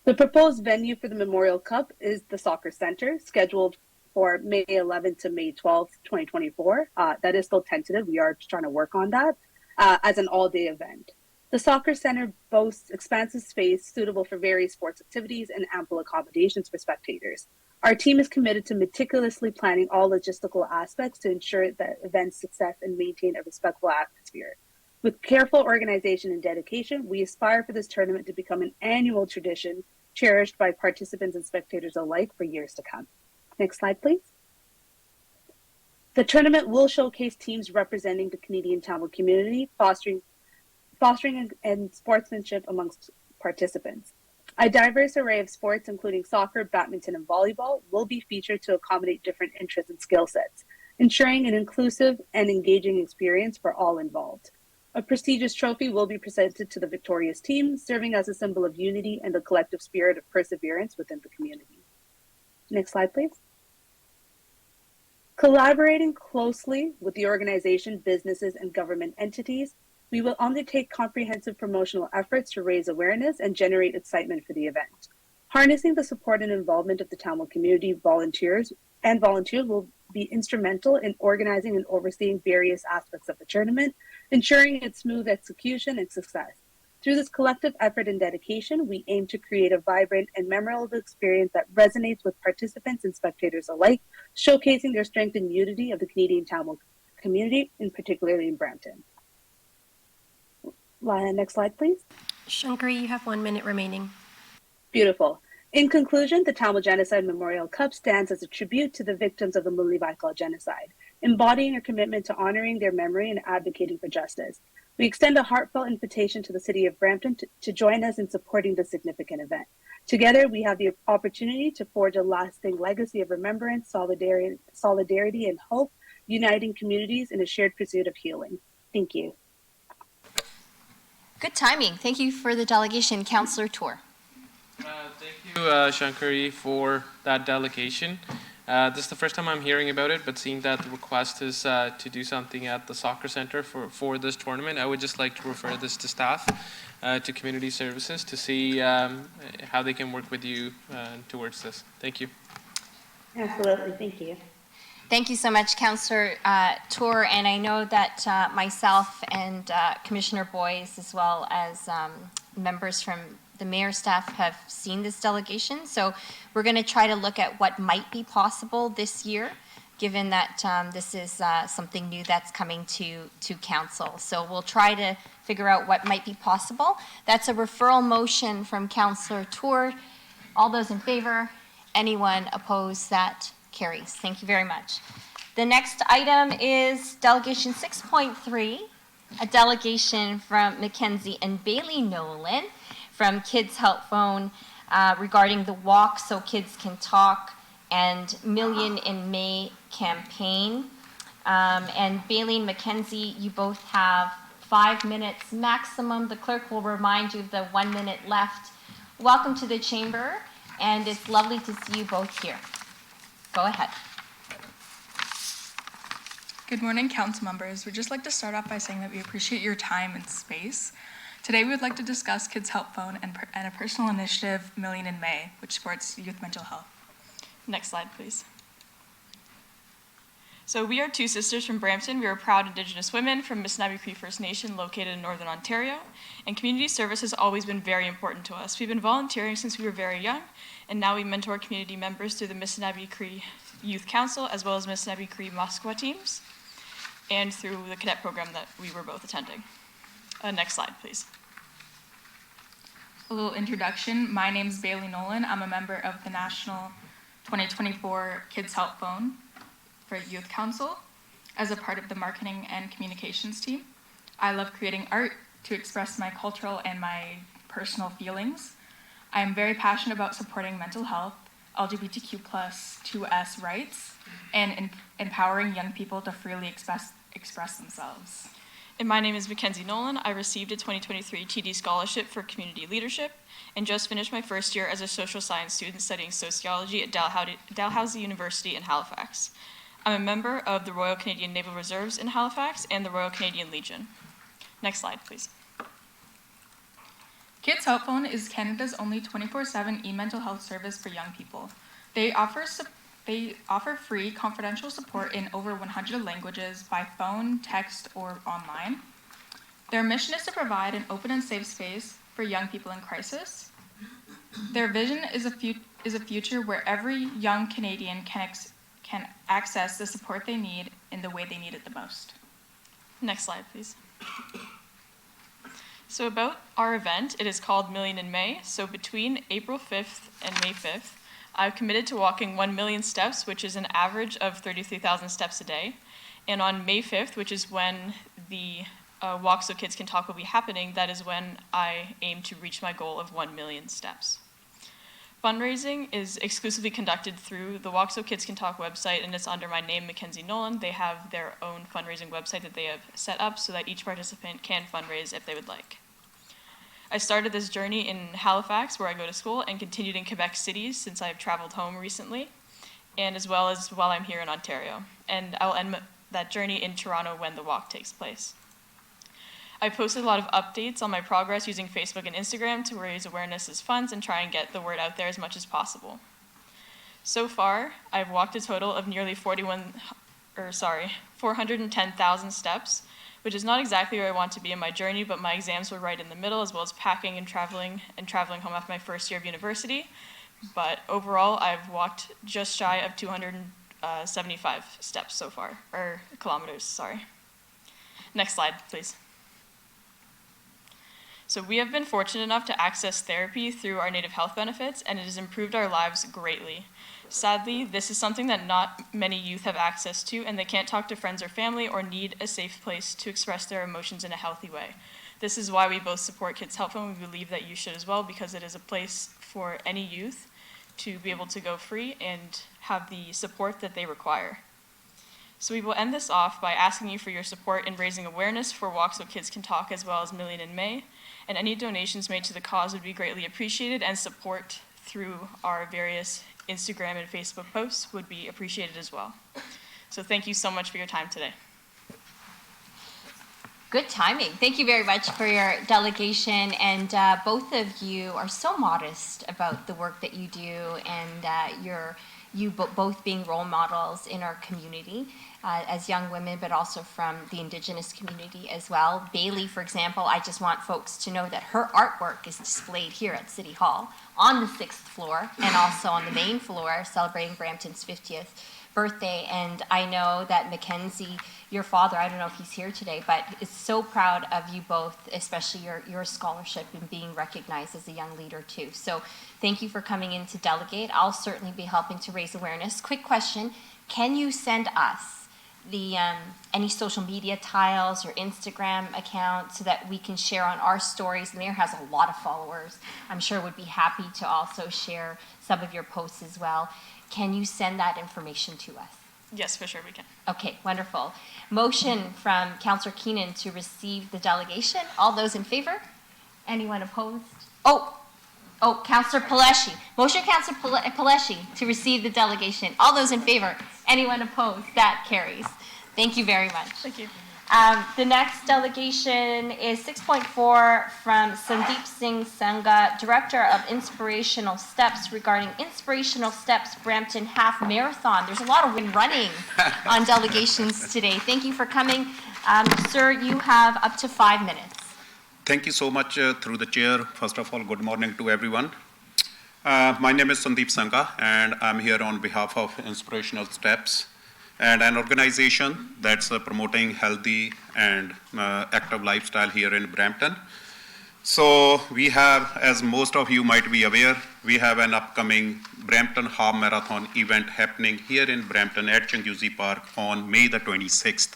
The proposed venue for the Memorial Cup is the Soccer Center, scheduled for May 11th to May 12th, 2024. That is still tentative. We are trying to work on that as an all-day event. The Soccer Center boasts expansive space suitable for various sports activities and ample accommodations for spectators. Our team is committed to meticulously planning all logistical aspects to ensure the event's success and maintain a respectful atmosphere. With careful organization and dedication, we aspire for this tournament to become an annual tradition cherished by participants and spectators alike for years to come. Next slide, please. The tournament will showcase teams representing the Canadian Tamil community, fostering and sportsmanship amongst participants. A diverse array of sports, including soccer, badminton, and volleyball, will be featured to accommodate different interests and skill sets, ensuring an inclusive and engaging experience for all involved. A prestigious trophy will be presented to the victorious team, serving as a symbol of unity and the collective spirit of perseverance within the community. Next slide, please. Collaborating closely with the organization, businesses, and government entities, we will undertake comprehensive promotional efforts to raise awareness and generate excitement for the event. Harnessing the support and involvement of the Tamil community volunteers will be instrumental in organizing and overseeing various aspects of the tournament, ensuring its smooth execution and success. Through this collective effort and dedication, we aim to create a vibrant and memorable experience that resonates with participants and spectators alike, showcasing their strength and unity of the Canadian Tamil community, and particularly in Brampton. Next slide, please. Shankari, you have 1 minute remaining. Beautiful. In conclusion, the Tamil Genocide Memorial Cup stands as a tribute to the victims of the Mullivaikkal genocide, embodying a commitment to honoring their memory and advocating for justice. We extend a heartfelt invitation to the city of Brampton to join us in supporting this significant event. Together, we have the opportunity to forge a lasting legacy of remembrance, solidarity, and hope, uniting communities in a shared pursuit of healing. Thank you. Good timing. Thank you for the delegation. Councillor Tour. Thank you, Shankari, for that delegation. This is the first time I'm hearing about it, but seeing that the request is to do something at the soccer center for this tournament, I would just like to refer this to staff. to community services to see how they can work with you towards this. Thank you. Absolutely, thank you. Thank you so much, Councillor Tour, and I know that myself and Commissioner Boyce, as well as members from the mayor's staff, have seen this delegation. So we're going to try to look at what might be possible this year, given that this is something new that's coming to council. So we'll try to figure out what might be possible. That's a referral motion from Councillor Tour. All those in favor? Anyone opposed? That carries. Thank you very much. The next item is Delegation 6.3, a delegation from Mackenzie and Bailey Nolan from Kids Help Phone regarding the Walk So Kids Can Talk and Million in May campaign. And Bailey and Mackenzie, you both have 5 minutes maximum. The clerk will remind you of the 1 minute left. Welcome to the chamber, and it's lovely to see you both here. Go ahead. Good morning, council members. We'd just like to start off by saying that we appreciate your time and space. Today, we would like to discuss Kids Help Phone and a personal initiative, Million in May, which supports youth mental health. Next slide, please. So we are two sisters from Brampton. We are proud Indigenous women from Missinaba Cree First Nation located in Northern Ontario, and community service has always been very important to us. We've been volunteering since we were very young, and now we mentor community members through the Missinaba Cree Youth Council, as well as Missinaba Cree Musqueam teams, and through the cadet program that we were both attending. Next slide, please. A little introduction. My name is Bailey Nolan. I'm a member of the National 2024 Kids Help Phone for Youth Council as a part of the marketing and communications team. I love creating art to express my cultural and my personal feelings. I am very passionate about supporting mental health, LGBTQ+ 2S rights, and empowering young people to freely express themselves. And my name is Mackenzie Nolan. I received a 2023 TD Scholarship for Community Leadership and just finished my first year as a social science student studying sociology at Dalhousie University in Halifax. I'm a member of the Royal Canadian Naval Reserves in Halifax and the Royal Canadian Legion. Next slide, please. Kids Help Phone is Canada's only 24/7 e-mental health service for young people. They offer free confidential support in over 100 languages by phone, text, or online. Their mission is to provide an open and safe space for young people in crisis. Their vision is a future where every young Canadian can access the support they need in the way they need it the most. Next slide, please. So about our event, it is called Million in May. So between April 5th and May 5th, I've committed to walking 1 million steps, which is an average of 33,000 steps a day. And on May 5th, which is when the Walk So Kids Can Talk will be happening, that is when I aim to reach my goal of 1 million steps. Fundraising is exclusively conducted through the Walk So Kids Can Talk website, and it's under my name, Mackenzie Nolan. They have their own fundraising website that they have set up so that each participant can fundraise if they would like. I started this journey in Halifax, where I go to school, and continued in Quebec City since I've traveled home recently, and as well as while I'm here in Ontario. And I'll end that journey in Toronto when the walk takes place. I posted a lot of updates on my progress using Facebook and Instagram to raise awareness as funds and try and get the word out there as much as possible. So far, I've walked a total of nearly 410,000 steps, which is not exactly where I want to be in my journey, but my exams were right in the middle, as well as packing and traveling home after my first year of university. But overall, I've walked just shy of 275 steps so far, or kilometers, sorry. Next slide, please. So we have been fortunate enough to access therapy through our Native Health benefits, and it has improved our lives greatly. Sadly, this is something that not many youth have access to, and they can't talk to friends or family or need a safe place to express their emotions in a healthy way. This is why we both support Kids Help Phone. We believe that you should as well, because it is a place for any youth to be able to go free and have the support that they require. So we will end this off by asking you for your support in raising awareness for Walk So Kids Can Talk, as well as Million in May, and any donations made to the cause would be greatly appreciated, and support through our various Instagram and Facebook posts would be appreciated as well. So thank you so much for your time today. Good timing. Thank you very much for your delegation, and both of you are so modest about the work that you do, and both being role models in our community as young women, but also from the Indigenous community as well. Bailey, for example, I just want folks to know that her artwork is displayed here at City Hall on the 6th floor and also on the main floor, celebrating Brampton's 50th birthday. And I know that Mackenzie, your father, I don't know if he's here today, but is so proud of you both, especially your scholarship and being recognized as a young leader too. So thank you for coming in to delegate. I'll certainly be helping to raise awareness. Quick question, can you send us the any social media tiles or Instagram account so that we can share on our stories? The mayor has a lot of followers. I'm sure would be happy to also share some of your posts as well. Can you send that information to us? Yes, for sure we can. Okay, wonderful. Motion from Councillor Keenan to receive the delegation. All those in favor? Anyone opposed? Oh, Councillor Paleshi. Motion, Councillor Paleshi, to receive the delegation. All those in favor? Anyone opposed? That carries. Thank you very much. Thank you. The next delegation is 6.4 from Sandeep Singh Sangha, Director of Inspirational Steps, regarding Inspirational Steps Brampton Half Marathon. There's a lot of wind running on delegations today. Thank you for coming. Sir, you have up to 5 minutes. Thank you so much through the chair. First of all, good morning to everyone. My name is Sandeep Sangha, and I'm here on behalf of Inspirational Steps, and an organization that's promoting healthy and active lifestyle here in Brampton. So we have, as most of you might be aware, we have an upcoming Brampton Half Marathon event happening here in Brampton at Changuzi Park on May the 26th.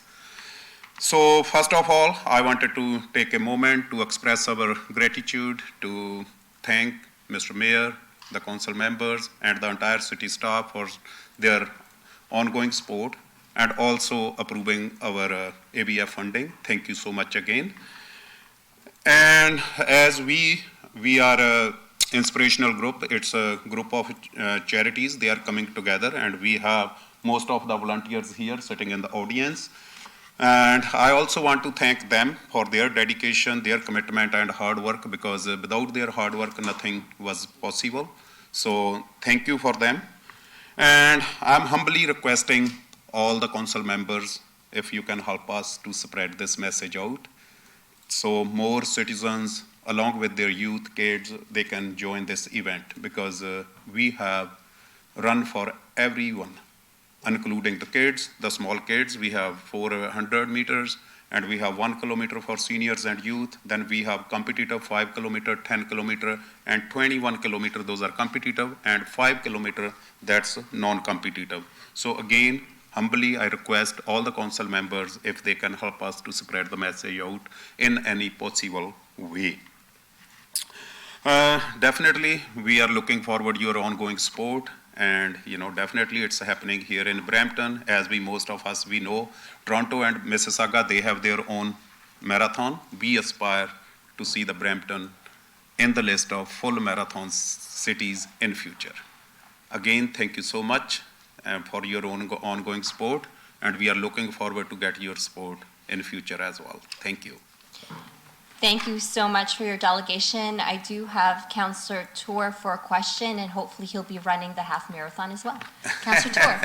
So first of all, I wanted to take a moment to express our gratitude, to thank Mr. Mayor, the council members, and the entire city staff for their ongoing support and also approving our ABF funding. Thank you so much again. And as we are an inspirational group, it's a group of charities. They are coming together, and we have most of the volunteers here sitting in the audience. And I also want to thank them for their dedication, their commitment and hard work, because without their hard work, nothing was possible. So thank you for them. And I'm humbly requesting all the council members, if you can help us to spread this message out, so more citizens, along with their youth, kids, they can join this event, because we have run for everyone, including the kids, the small kids. We have 400 meters, and we have 1 kilometer for seniors and youth. Then we have competitive 5 kilometer, 10 kilometer, and 21 kilometer. Those are competitive, and 5 kilometer, that's non-competitive. So again, humbly, I request all the council members if they can help us to spread the message out in any possible way. Definitely, we are looking forward to your ongoing support. And definitely it's happening here in Brampton. As most of us know, Toronto and Mississauga, they have their own marathon. We aspire to see the Brampton in the list of full marathon cities in future. Again, thank you so much for your ongoing support, and we are looking forward to get your support in future as well. Thank you. Thank you so much for your delegation. I do have Councillor Tour for a question, and hopefully he'll be running the half marathon as well. Councillor Tour.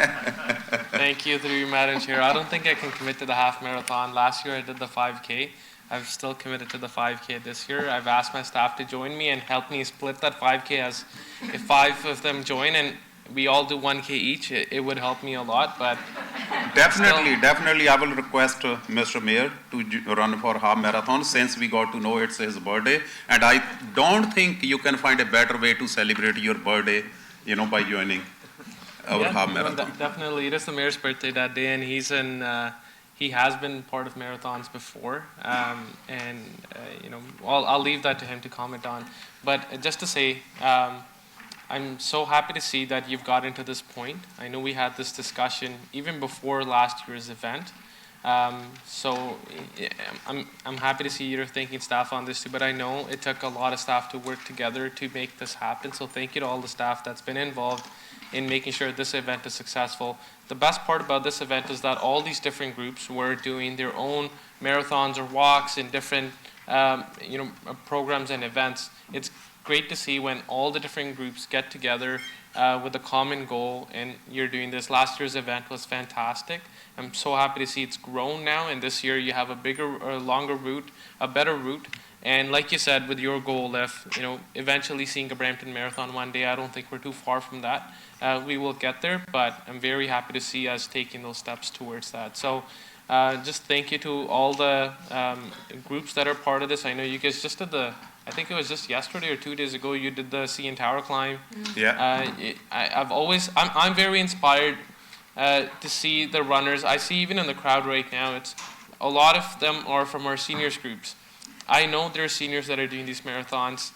Thank you, through you, Madam Chair. I don't think I can commit to the half marathon. Last year I did the 5K. I've still committed to the 5K this year. I've asked my staff to join me and help me split that 5K, as if 5 of them join and we all do 1K each, it would help me a lot, but Definitely, I will request Mr. Mayor to run for half marathon, since we got to know it's his birthday, and I don't think you can find a better way to celebrate your birthday, by joining our half marathon. Definitely, it is the mayor's birthday that day, and he has been part of marathons before, I'll leave that to him to comment on. But just to say, I'm so happy to see that you've gotten to this point. I know we had this discussion even before last year's event. So I'm happy to see you're thanking staff on this too, but I know it took a lot of staff to work together to make this happen. So thank you to all the staff that's been involved in making sure this event is successful. The best part about this event is that all these different groups were doing their own marathons or walks and different programs and events. It's great to see when all the different groups get together with a common goal, and you're doing this. Last year's event was fantastic. I'm so happy to see it's grown now, and this year you have a bigger or longer route, a better route. And like you said, with your goal of eventually seeing a Brampton Marathon one day, I don't think we're too far from that. We will get there, but I'm very happy to see us taking those steps towards that. So just thank you to all the groups that are part of this. I know you guys just did I think it was just yesterday or 2 days ago, you did the CN Tower climb. Yeah. I'm very inspired to see the runners. I see even in the crowd right now, a lot of them are from our seniors groups. I know there are seniors that are doing these marathons.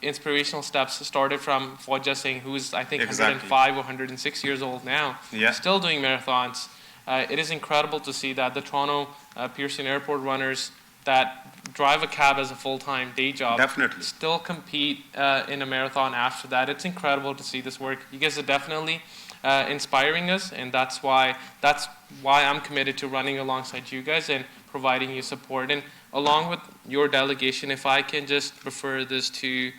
Inspirational Steps started from Fauja Singh, who is, I think, 105 or 106 years old now, still doing marathons. It is incredible to see that the Toronto Pearson Airport runners that drive a cab as a full-time day job still compete in a marathon after that. It's incredible to see this work. You guys are definitely inspiring us, and that's why I'm committed to running alongside you guys and providing you support. And along with your delegation, if I can just refer this to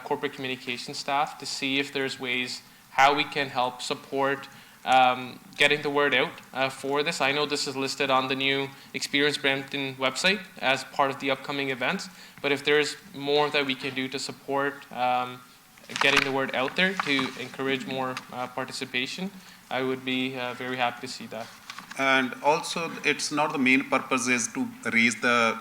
corporate communication staff to see if there's ways how we can help support getting the word out for this. I know this is listed on the new Experience Brampton website as part of the upcoming events, but if there's more that we can do to support getting the word out there to encourage more participation, I would be very happy to see that. And also, it's not the main purpose is to raise the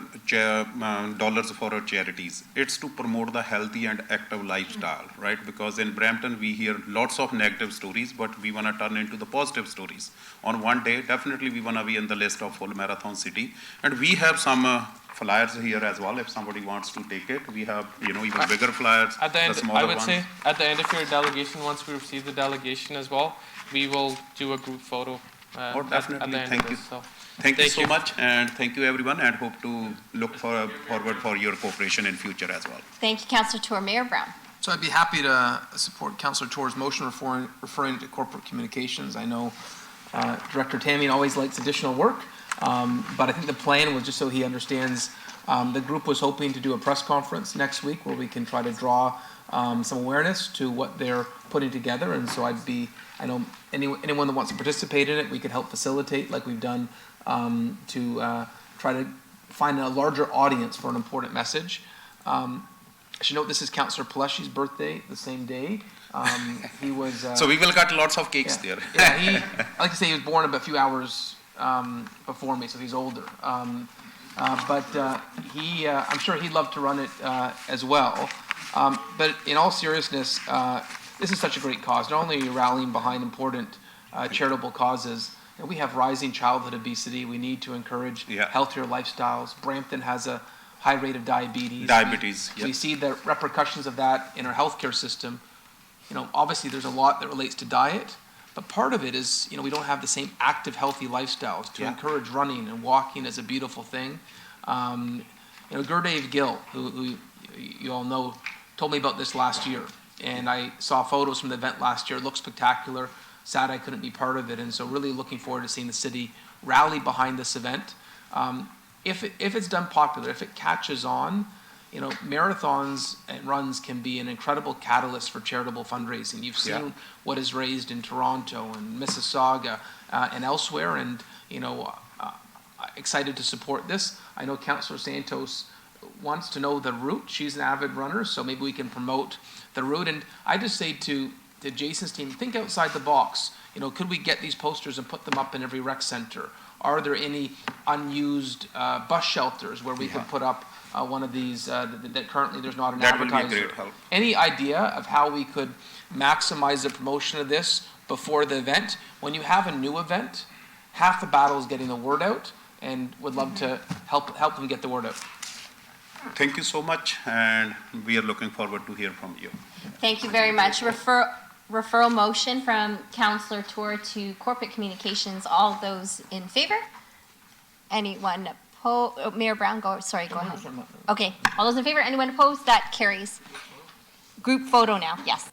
dollars for our charities. It's to promote the healthy and active lifestyle, right? Because in Brampton, we hear lots of negative stories, but we want to turn into the positive stories. On one day, definitely we want to be in the list of full marathon city. And we have some flyers here as well, if somebody wants to take it. We have, even bigger flyers, at the end, the smaller I would ones. say, at the end of your delegation, once we receive the delegation as well, we will do a group photo. Definitely. Thank you. So, thank you so much, and thank you everyone, and hope to look forward for your cooperation in future as well. Thank you, Councillor Tour. Mayor Brown. So I'd be happy to support Councillor Torr's motion referring to corporate communications. I know Director Tamian always likes additional work, but I think the plan was just so he understands. The group was hoping to do a press conference next week where we can try to draw some awareness to what they're putting together, and so I know anyone that wants to participate in it, we could help facilitate like we've done to try to find a larger audience for an important message. I should note this is Councillor Peleshi's birthday the same day. He was. So we will cut lots of cakes there. Yeah, I like to say he was born a few hours before me, so he's older. But I'm sure he'd love to run it as well. But in all seriousness, this is such a great cause. Not only are you rallying behind important charitable causes, we have rising childhood obesity. We need to encourage healthier lifestyles. Brampton has a high rate of diabetes. We see the repercussions of that in our healthcare system. Obviously there's a lot that relates to diet, but part of it is, we don't have the same active, healthy lifestyles to encourage running and walking is a beautiful thing. Gurdev Gill, who you all know, told me about this last year. And I saw photos from the event last year. It looked spectacular. Sad I couldn't be part of it. And so really looking forward to seeing the city rally behind this event. If it's done popular, if it catches on, marathons and runs can be an incredible catalyst for charitable fundraising. You've seen what is raised in Toronto and Mississauga and elsewhere, and excited to support this. I know Councillor Santos wants to know the route. She's an avid runner, so maybe we can promote the route. And I just say to Jason's team, think outside the box. Could we get these posters and put them up in every rec center? Are there any unused bus shelters where we could put up one of these that currently there's not an advertiser? That would be a great help. Any idea of how we could maximize the promotion of this before the event? When you have a new event, half the battle is getting the word out, and would love to help them get the word out. Thank you so much, and we are looking forward to hear from you. Thank you very much. Referral motion from Councillor Tour to corporate communications. All those in favor? Anyone opposed? Mayor Brown, go ahead. Okay, all those in favor? Anyone opposed? That carries. Group photo now, yes.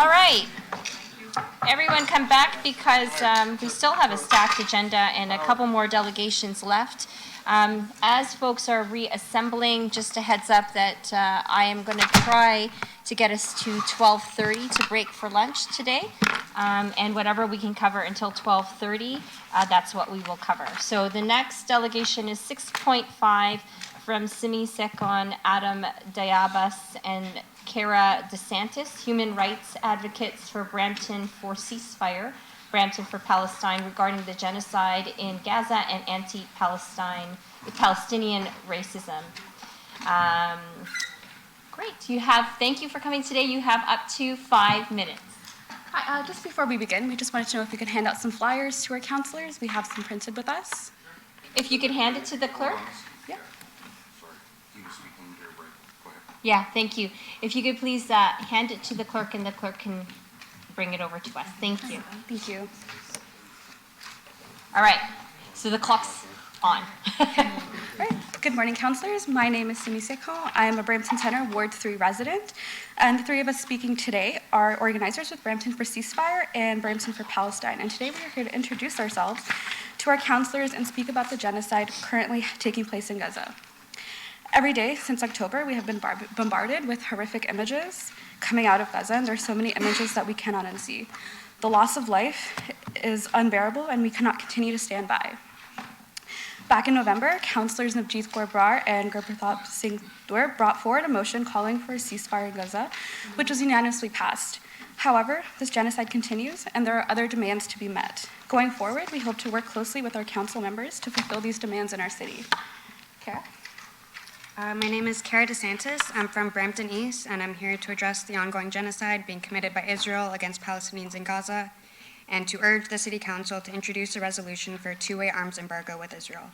All right. Everyone come back because we still have a stacked agenda and a couple more delegations left. As folks are reassembling, just a heads up that I am going to try to get us to 12:30 to break for lunch today. And whatever we can cover until 12:30, that's what we will cover. So the next delegation is 6.5 from Simi Sekon, Adam Diabas, and Kara DeSantis, human rights advocates for Brampton for ceasefire, Brampton for Palestine, regarding the genocide in Gaza and Palestinian racism. Great. Thank you for coming today. You have up to 5 minutes. Hi, just before we begin, we just wanted to know if we could hand out some flyers to our counselors. We have some printed with us. If you could hand it to the clerk. Yeah. Yeah, thank you. If you could please hand it to the clerk and the clerk can bring it over to us. Thank you. Thank you. All right, so the clock's on. Right. Good morning, counselors. My name is Simi Sekon. I am a Brampton Center Ward 3 resident, and the three of us speaking today are organizers with Brampton for Ceasefire and Brampton for Palestine. And today we are here to introduce ourselves to our counselors and speak about the genocide currently taking place in Gaza. Every day since October, we have been bombarded with horrific images coming out of Gaza, and there are so many images that we cannot unsee. The loss of life is unbearable, and we cannot continue to stand by. Back in November, councillors Navjeet Kaur Brar and Gurpratap Singh Dur brought forward a motion calling for a ceasefire in Gaza, which was unanimously passed. However, this genocide continues, and there are other demands to be met. Going forward, we hope to work closely with our council members to fulfill these demands in our city. Kara? My name is Kara DeSantis. I'm from Brampton East, and I'm here to address the ongoing genocide being committed by Israel against Palestinians in Gaza, and to urge the City Council to introduce a resolution for a two-way arms embargo with Israel.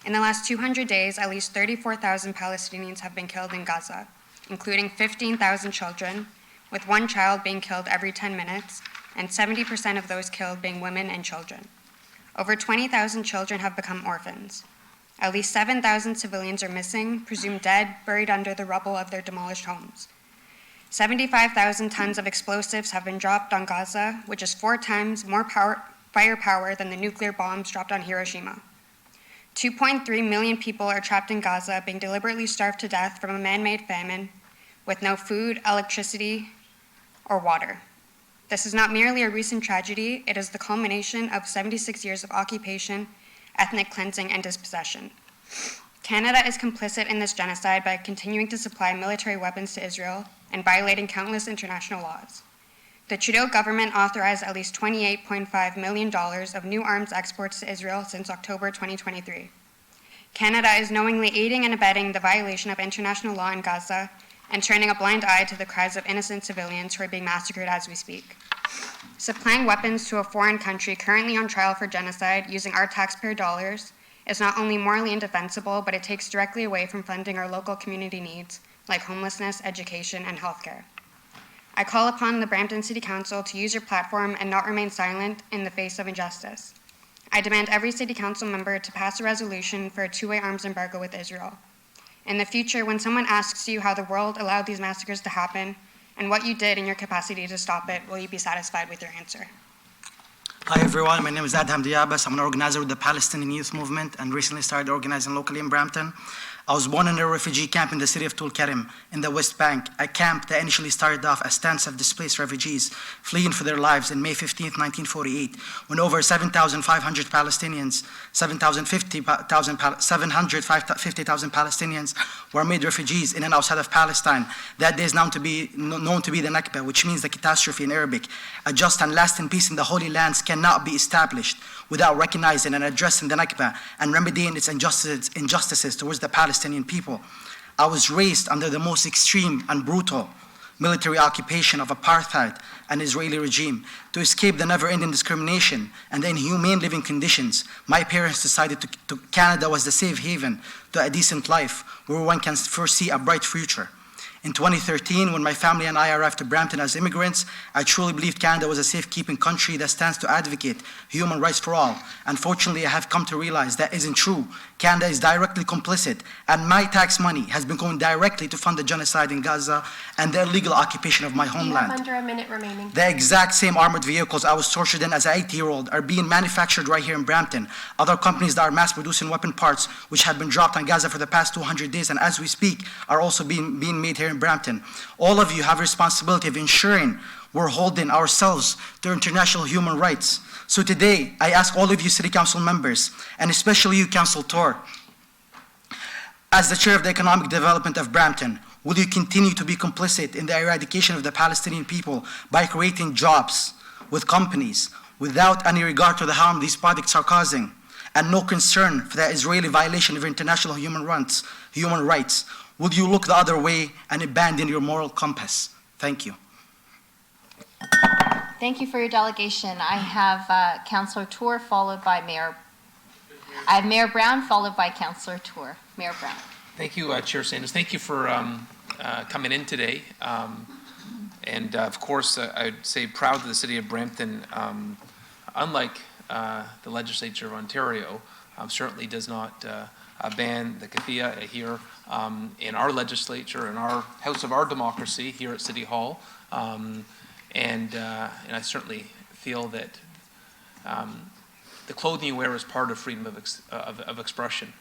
In the last 200 days, at least 34,000 Palestinians have been killed in Gaza, including 15,000 children, with one child being killed every 10 minutes, and 70% of those killed being women and children. Over 20,000 children have become orphans. At least 7,000 civilians are missing, presumed dead, buried under the rubble of their demolished homes. 75,000 tons of explosives have been dropped on Gaza, which is 4 times more firepower than the nuclear bombs dropped on Hiroshima. 2.3 million people are trapped in Gaza, being deliberately starved to death from a man-made famine, with no food, electricity, or water. This is not merely a recent tragedy, it is the culmination of 76 years of occupation, ethnic cleansing, and dispossession. Canada is complicit in this genocide by continuing to supply military weapons to Israel and violating countless international laws. The Trudeau government authorized at least $28.5 million of new arms exports to Israel since October 2023. Canada is knowingly aiding and abetting the violation of international law in Gaza and turning a blind eye to the cries of innocent civilians who are being massacred as we speak. Supplying weapons to a foreign country currently on trial for genocide using our taxpayer dollars is not only morally indefensible, but it takes directly away from funding our local community needs like homelessness, education, and healthcare. I call upon the Brampton City Council to use your platform and not remain silent in the face of injustice. I demand every City Council member to pass a resolution for a two-way arms embargo with Israel. In the future, when someone asks you how the world allowed these massacres to happen, and what you did in your capacity to stop it, will you be satisfied with your answer? Hi everyone, my name is Adham Diabas. I'm an organizer with the Palestinian Youth Movement and recently started organizing locally in Brampton. I was born in a refugee camp in the city of Tulkarem in the West Bank, a camp that initially started off as tents of displaced refugees fleeing for their lives in May 15, 1948, when over 7,500 Palestinians, 750,000 Palestinians were made refugees in and outside of Palestine. That day is known to be the Nakba, which means the catastrophe in Arabic. A just and lasting peace in the Holy Lands cannot be established without recognizing and addressing the Nakba and remedying its injustices towards the Palestinian people. I was raised under the most extreme and brutal military occupation of apartheid and Israeli regime. To escape the never-ending discrimination and the inhumane living conditions, my parents decided Canada was the safe haven to a decent life where one can foresee a bright future. In 2013, when my family and I arrived to Brampton as immigrants, I truly believed Canada was a safekeeping country that stands to advocate human rights for all. Unfortunately, I have come to realize that isn't true. Canada is directly complicit, and my tax money has been going directly to fund the genocide in Gaza and the illegal occupation of my You have homeland. under a minute remaining. The exact same armored vehicles I was tortured in as an 8-year-old are being manufactured right here in Brampton. Other companies that are mass producing weapon parts, which have been dropped on Gaza for the past 200 days, and as we speak, are also being made here in Brampton. All of you have a responsibility of ensuring we're holding ourselves to international human rights. So today, I ask all of you City Council members, and especially you, Council Tor, as the Chair of the Economic Development of Brampton, will you continue to be complicit in the eradication of the Palestinian people by creating jobs with companies without any regard to the harm these projects are causing, and no concern for the Israeli violation of international human rights? Will you look the other way and abandon your moral compass? Thank you. Thank you for your delegation. I have Councillor Tour followed by Mayor. I have Mayor Brown followed by Councillor Tour. Mayor Brown. Thank you, Chair Sanders. Thank you for coming in today. And of course, I'd say proud of the City of Brampton, unlike the Legislature of Ontario, certainly does not ban the keffiyeh here in our legislature, in our house of our democracy here at City Hall. And I certainly feel that the clothing you wear is part of freedom of expression.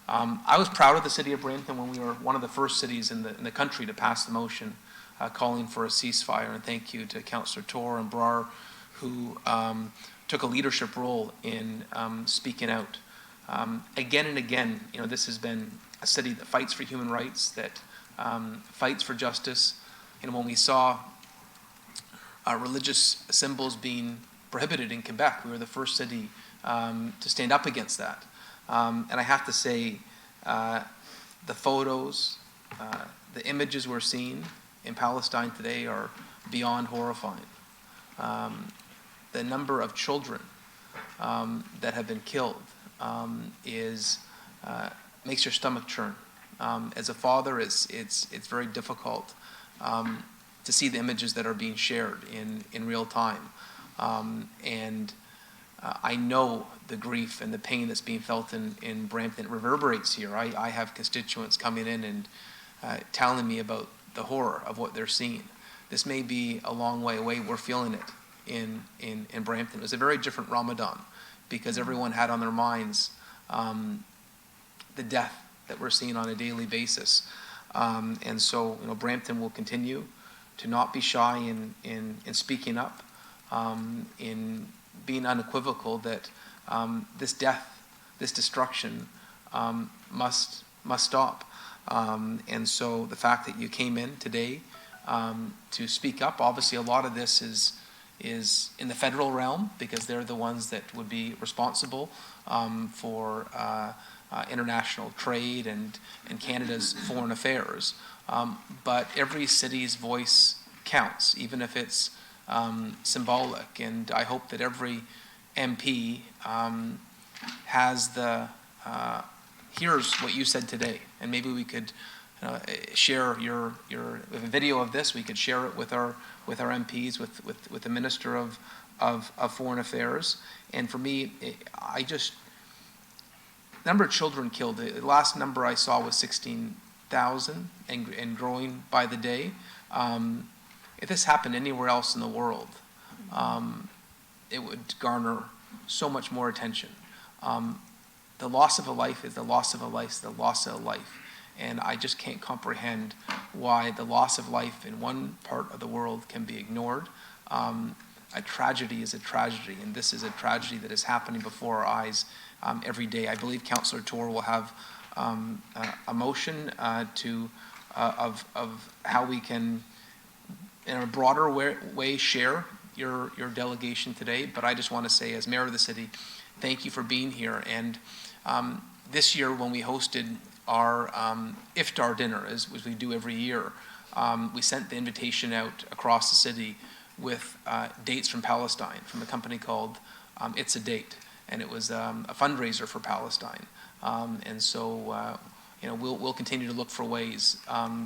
I was proud of the City of Brampton when we were one of the first cities in the country to pass the motion calling for a ceasefire. And thank you to Councillor Tor and Brar, who took a leadership role in speaking out. Again and again, this has been a city that fights for human rights, that fights for justice. And when we saw religious symbols being prohibited in Quebec, we were the first city to stand up against that. And I have to say, the photos, the images we're seeing in Palestine today are beyond horrifying. The number of children that have been killed makes your stomach churn. As a father, it's very difficult to see the images that are being shared in real time. And I know the grief and the pain that's being felt in Brampton. It reverberates here. I have constituents coming in and telling me about the horror of what they're seeing. This may be a long way away. We're feeling it in Brampton. It was a very different Ramadan because everyone had on their minds the death that we're seeing on a daily basis. And so, Brampton will continue to not be shy in speaking up, in being unequivocal that this death, this destruction must stop. And so the fact that you came in today to speak up, obviously a lot of this is in the federal realm because they're the ones that would be responsible for international trade and Canada's foreign affairs. But every city's voice counts, even if it's symbolic. And I hope that every MP hears what you said today. And maybe we could share a video of this. We could share it with our MPs, with the Minister of Foreign Affairs. And for me, the number of children killed, the last number I saw was 16,000 and growing by the day. If this happened anywhere else in the world, it would garner so much more attention. The loss of a life is the loss of a life, the loss of a life. And I just can't comprehend why the loss of life in one part of the world can be ignored. A tragedy is a tragedy, and this is a tragedy that is happening before our eyes every day. I believe Councillor Tor will have a motion of how we can, in a broader way, share your delegation today. But I just want to say, as mayor of the city, thank you for being here. And this year, when we hosted our iftar dinner, as we do every year, we sent the invitation out across the city with dates from Palestine, from a company called It's a Date, and it was a fundraiser for Palestine. And so, we'll continue to look for ways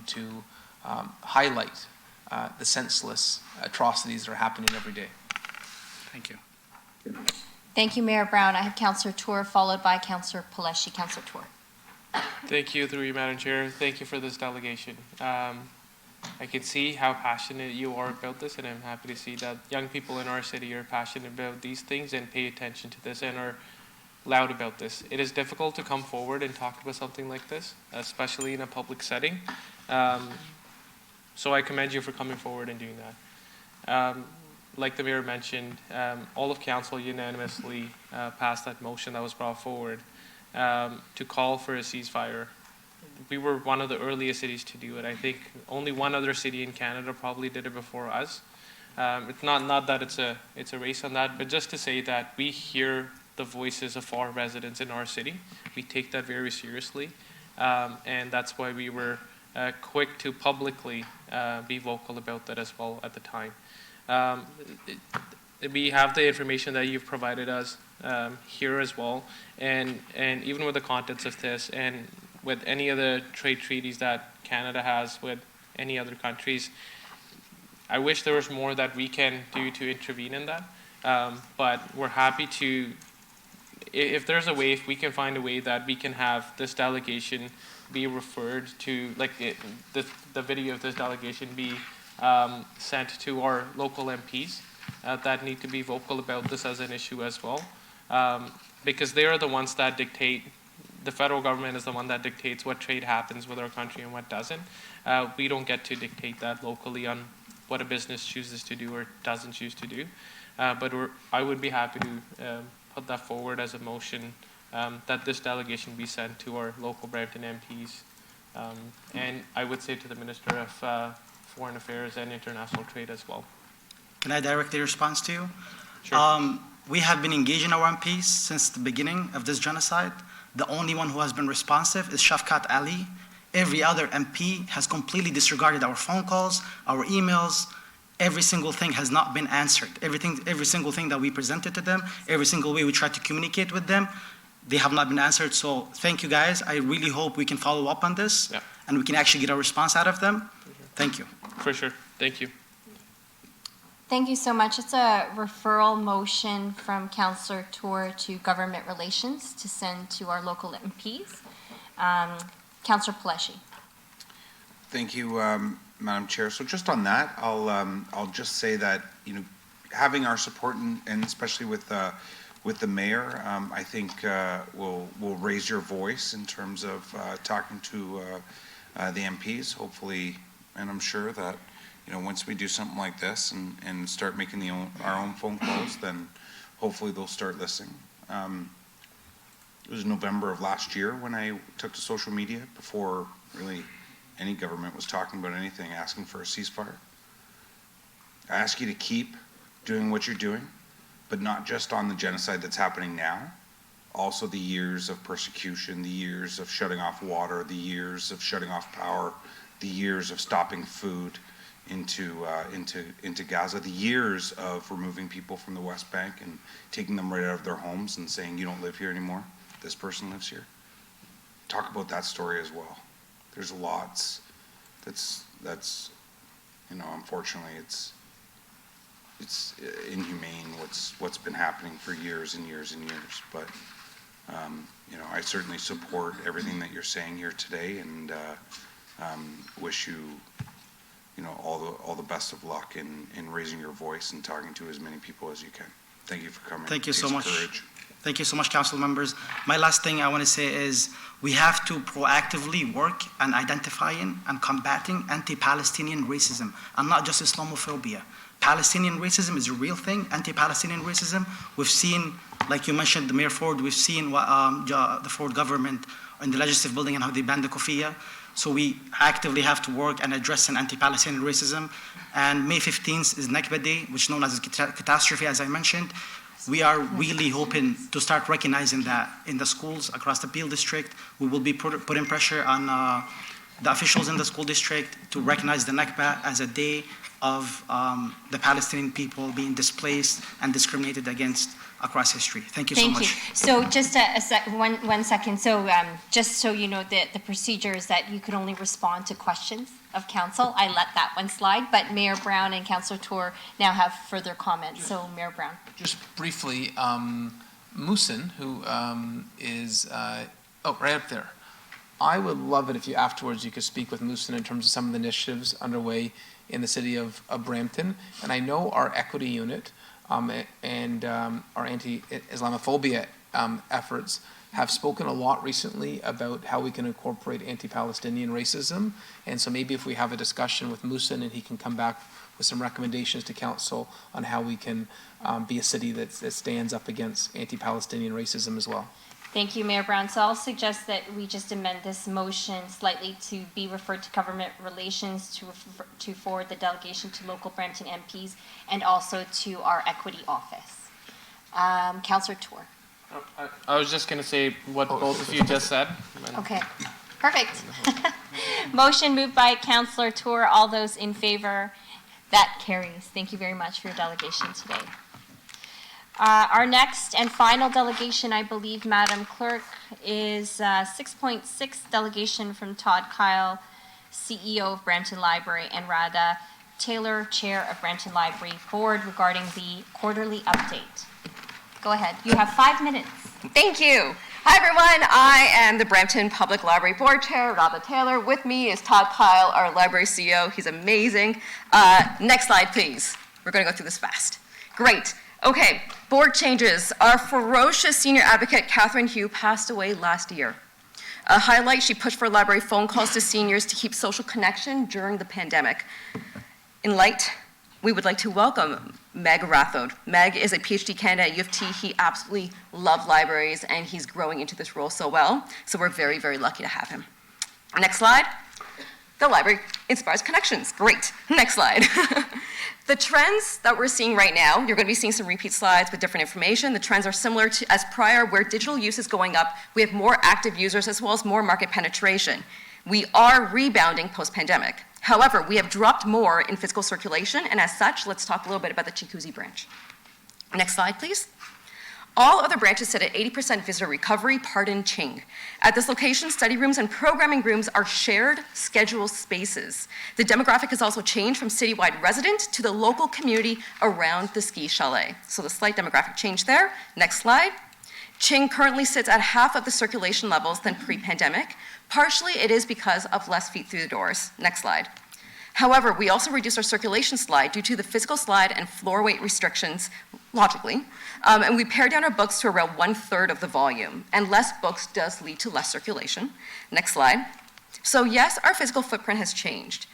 to highlight the senseless atrocities that are happening every day. Thank you. Thank you, Mayor Brown. I have Councillor Tour followed by Councillor Paleshi. Councillor Tour. Thank you, through you, Madam Chair. Thank you for this delegation. I can see how passionate you are about this, and I'm happy to see that young people in our city are passionate about these things and pay attention to this and are loud about this. It is difficult to come forward and talk about something like this, especially in a public setting. So I commend you for coming forward and doing that. Like the Mayor mentioned, all of Council unanimously passed that motion that was brought forward to call for a ceasefire. We were one of the earliest cities to do it. I think only one other city in Canada probably did it before us. It's not that it's a race on that, but just to say that we hear the voices of our residents in our city. We take that very seriously, and that's why we were quick to publicly be vocal about that as well at the time. We have the information that you've provided us here as well, and even with the contents of this and with any of the trade treaties that Canada has with any other countries, I wish there was more that we can do to intervene in that, but we're happy to, if there's a way, if we can find a way that we can have this delegation be referred to, like the video of this delegation be sent to our local MPs that need to be vocal about this as an issue as well, because they are the ones that dictate, the federal government is the one that dictates what trade happens with our country and what doesn't. We don't get to dictate that locally on what a business chooses to do or doesn't choose to do, but I would be happy to put that forward as a motion that this delegation be sent to our local Brampton MPs. And I would say to the Minister of Foreign Affairs and International Trade as well. Can I directly respond to you? Sure. We have been engaging our MPs since the beginning of this genocide. The only one who has been responsive is Shafkat Ali. Every other MP has completely disregarded our phone calls, our emails. Every single thing has not been answered. Every single thing that we presented to them, every single way we tried to communicate with them, they have not been answered. So thank you guys. I really hope we can follow up on this and we can actually get a response out of them. Thank you. For sure. Thank you. Thank you so much. It's a referral motion from Councillor Tour to Government Relations to send to our local MPs. Councillor Paleshi. Thank you, Madam Chair. So just on that, I'll just say that, you know, having our support and especially with the mayor, I think will raise your voice in terms of talking to the MPs. Hopefully, and I'm sure that, you know, once we do something like this and start making our own phone calls, then hopefully they'll start listening. It was November of last year when I took to social media before really any government was talking about anything, asking for a ceasefire. I ask you to keep doing what you're doing, but not just on the genocide that's happening now, also the years of persecution, the years of shutting off water, the years of shutting off power, the years of stopping food into Gaza, the years of removing people from the West Bank and taking them right out of their homes and saying, you don't live here anymore, this person lives here. Talk about that story as well. There's lots that's you know, unfortunately it's inhumane what's been happening for years and years and years, but you know, I certainly support everything that you're saying here today, and wish you, you know, all the best of luck in raising your voice and talking to as many people as you can. Thank you for coming. Thank you so Takes much. courage. Thank you so much, council members. My last thing I want to say is we have to proactively work on identifying and combating anti-Palestinian racism, and not just Islamophobia. Palestinian racism is a real thing. Anti-Palestinian racism, we've seen, like you mentioned, the Mayor Ford, we've seen what the Ford government in the legislative building and how they banned the kufiya. So we actively have to work and address an anti-Palestinian racism. And May 15th is Nakba Day, which is known as a catastrophe, as I mentioned. We are really hoping to start recognizing that in the schools across the Peel District. We will be putting pressure on the officials in the school district to recognize the Nakba as a day of the Palestinian people being displaced and discriminated against across history. Thank you so much. Thank you. So just one second. So just so you know, the procedure is that you could only respond to questions of council. I let that one slide, but Mayor Brown and Councillor Tour now have further comments. So Mayor Brown. Just briefly, Musin, who is, right up there. I would love it if you afterwards you could speak with Musin in terms of some of the initiatives underway in the city of Brampton. And I know our equity unit and our anti-Islamophobia efforts have spoken a lot recently about how we can incorporate anti-Palestinian racism. And so maybe if we have a discussion with Musin and he can come back with some recommendations to council on how we can be a city that stands up against anti-Palestinian racism as well. Thank you, Mayor Brown. So I'll suggest that we just amend this motion slightly to be referred to government relations, to forward the delegation to local Brampton MPs, and also to our equity office. Councillor Tour. I was just going to say what both of you just said. Okay, perfect. Motion moved by Councillor Tour. All those in favor? That carries. Thank you very much for your delegation today. Our next and final delegation, I believe, Madam Clerk, is 6.6 delegation from Todd Kyle, CEO of Brampton Library, and Radha Taylor, Chair of Brampton Library Board, regarding the quarterly update. Go ahead. You have 5 minutes. Thank you. Hi, everyone. I am the Brampton Public Library Board Chair, Radha Taylor. With me is Todd Kyle, our library CEO. He's amazing. Next slide, please. We're going to go through this fast. Great. Okay, board changes. Our ferocious senior advocate, Catherine Hugh, passed away last year. A highlight, she pushed for library phone calls to seniors to keep social connection during the pandemic. In light, we would like to welcome Meg Rathode. Meg is a PhD candidate at U of T. He absolutely loved libraries, and he's growing into this role so well. So we're very, very lucky to have him. Next slide. The library inspires connections. Great. Next slide. The trends that we're seeing right now, you're going to be seeing some repeat slides with different information. The trends are similar to as prior, where digital use is going up. We have more active users as well as more market penetration. We are rebounding post-pandemic. However, we have dropped more in physical circulation, and as such, let's talk a little bit about the Chinguacousy branch. Next slide, please. All other branches sit at 80% visitor recovery, pardon Ching. At this location, study rooms and programming rooms are shared scheduled spaces. The demographic has also changed from citywide resident to the local community around the ski chalet. So the slight demographic change there. Next slide. Ching currently sits at half of the circulation levels than pre-pandemic. Partially, it is because of less feet through the doors. Next slide. However, we also reduced our circulation slide due to the physical slide and floor weight restrictions, logically, and we pared down our books to around 1/3 of the volume, and less books does lead to less circulation. Next slide. So yes, our physical footprint has changed,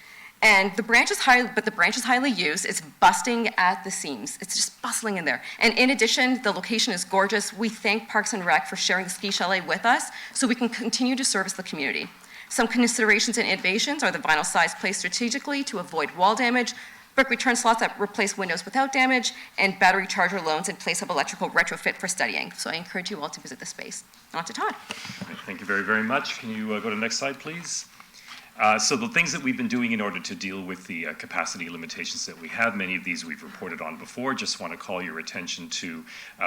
and the branch is highly used. It's busting at the seams. It's just bustling in there. And in addition, the location is gorgeous. We thank Parks and Rec for sharing the ski chalet with us so we can continue to service the community. Some considerations and innovations are the vinyl sides placed strategically to avoid wall damage, brick return slots that replace windows without damage, and battery charger loans in place of electrical retrofit for studying. So I encourage you all to visit the space. On to Todd. Thank you very, very much. Can you go to the next slide, please? So the things that we've been doing in order to deal with the capacity limitations that we have, many of these we've reported on before. Just want to call your attention to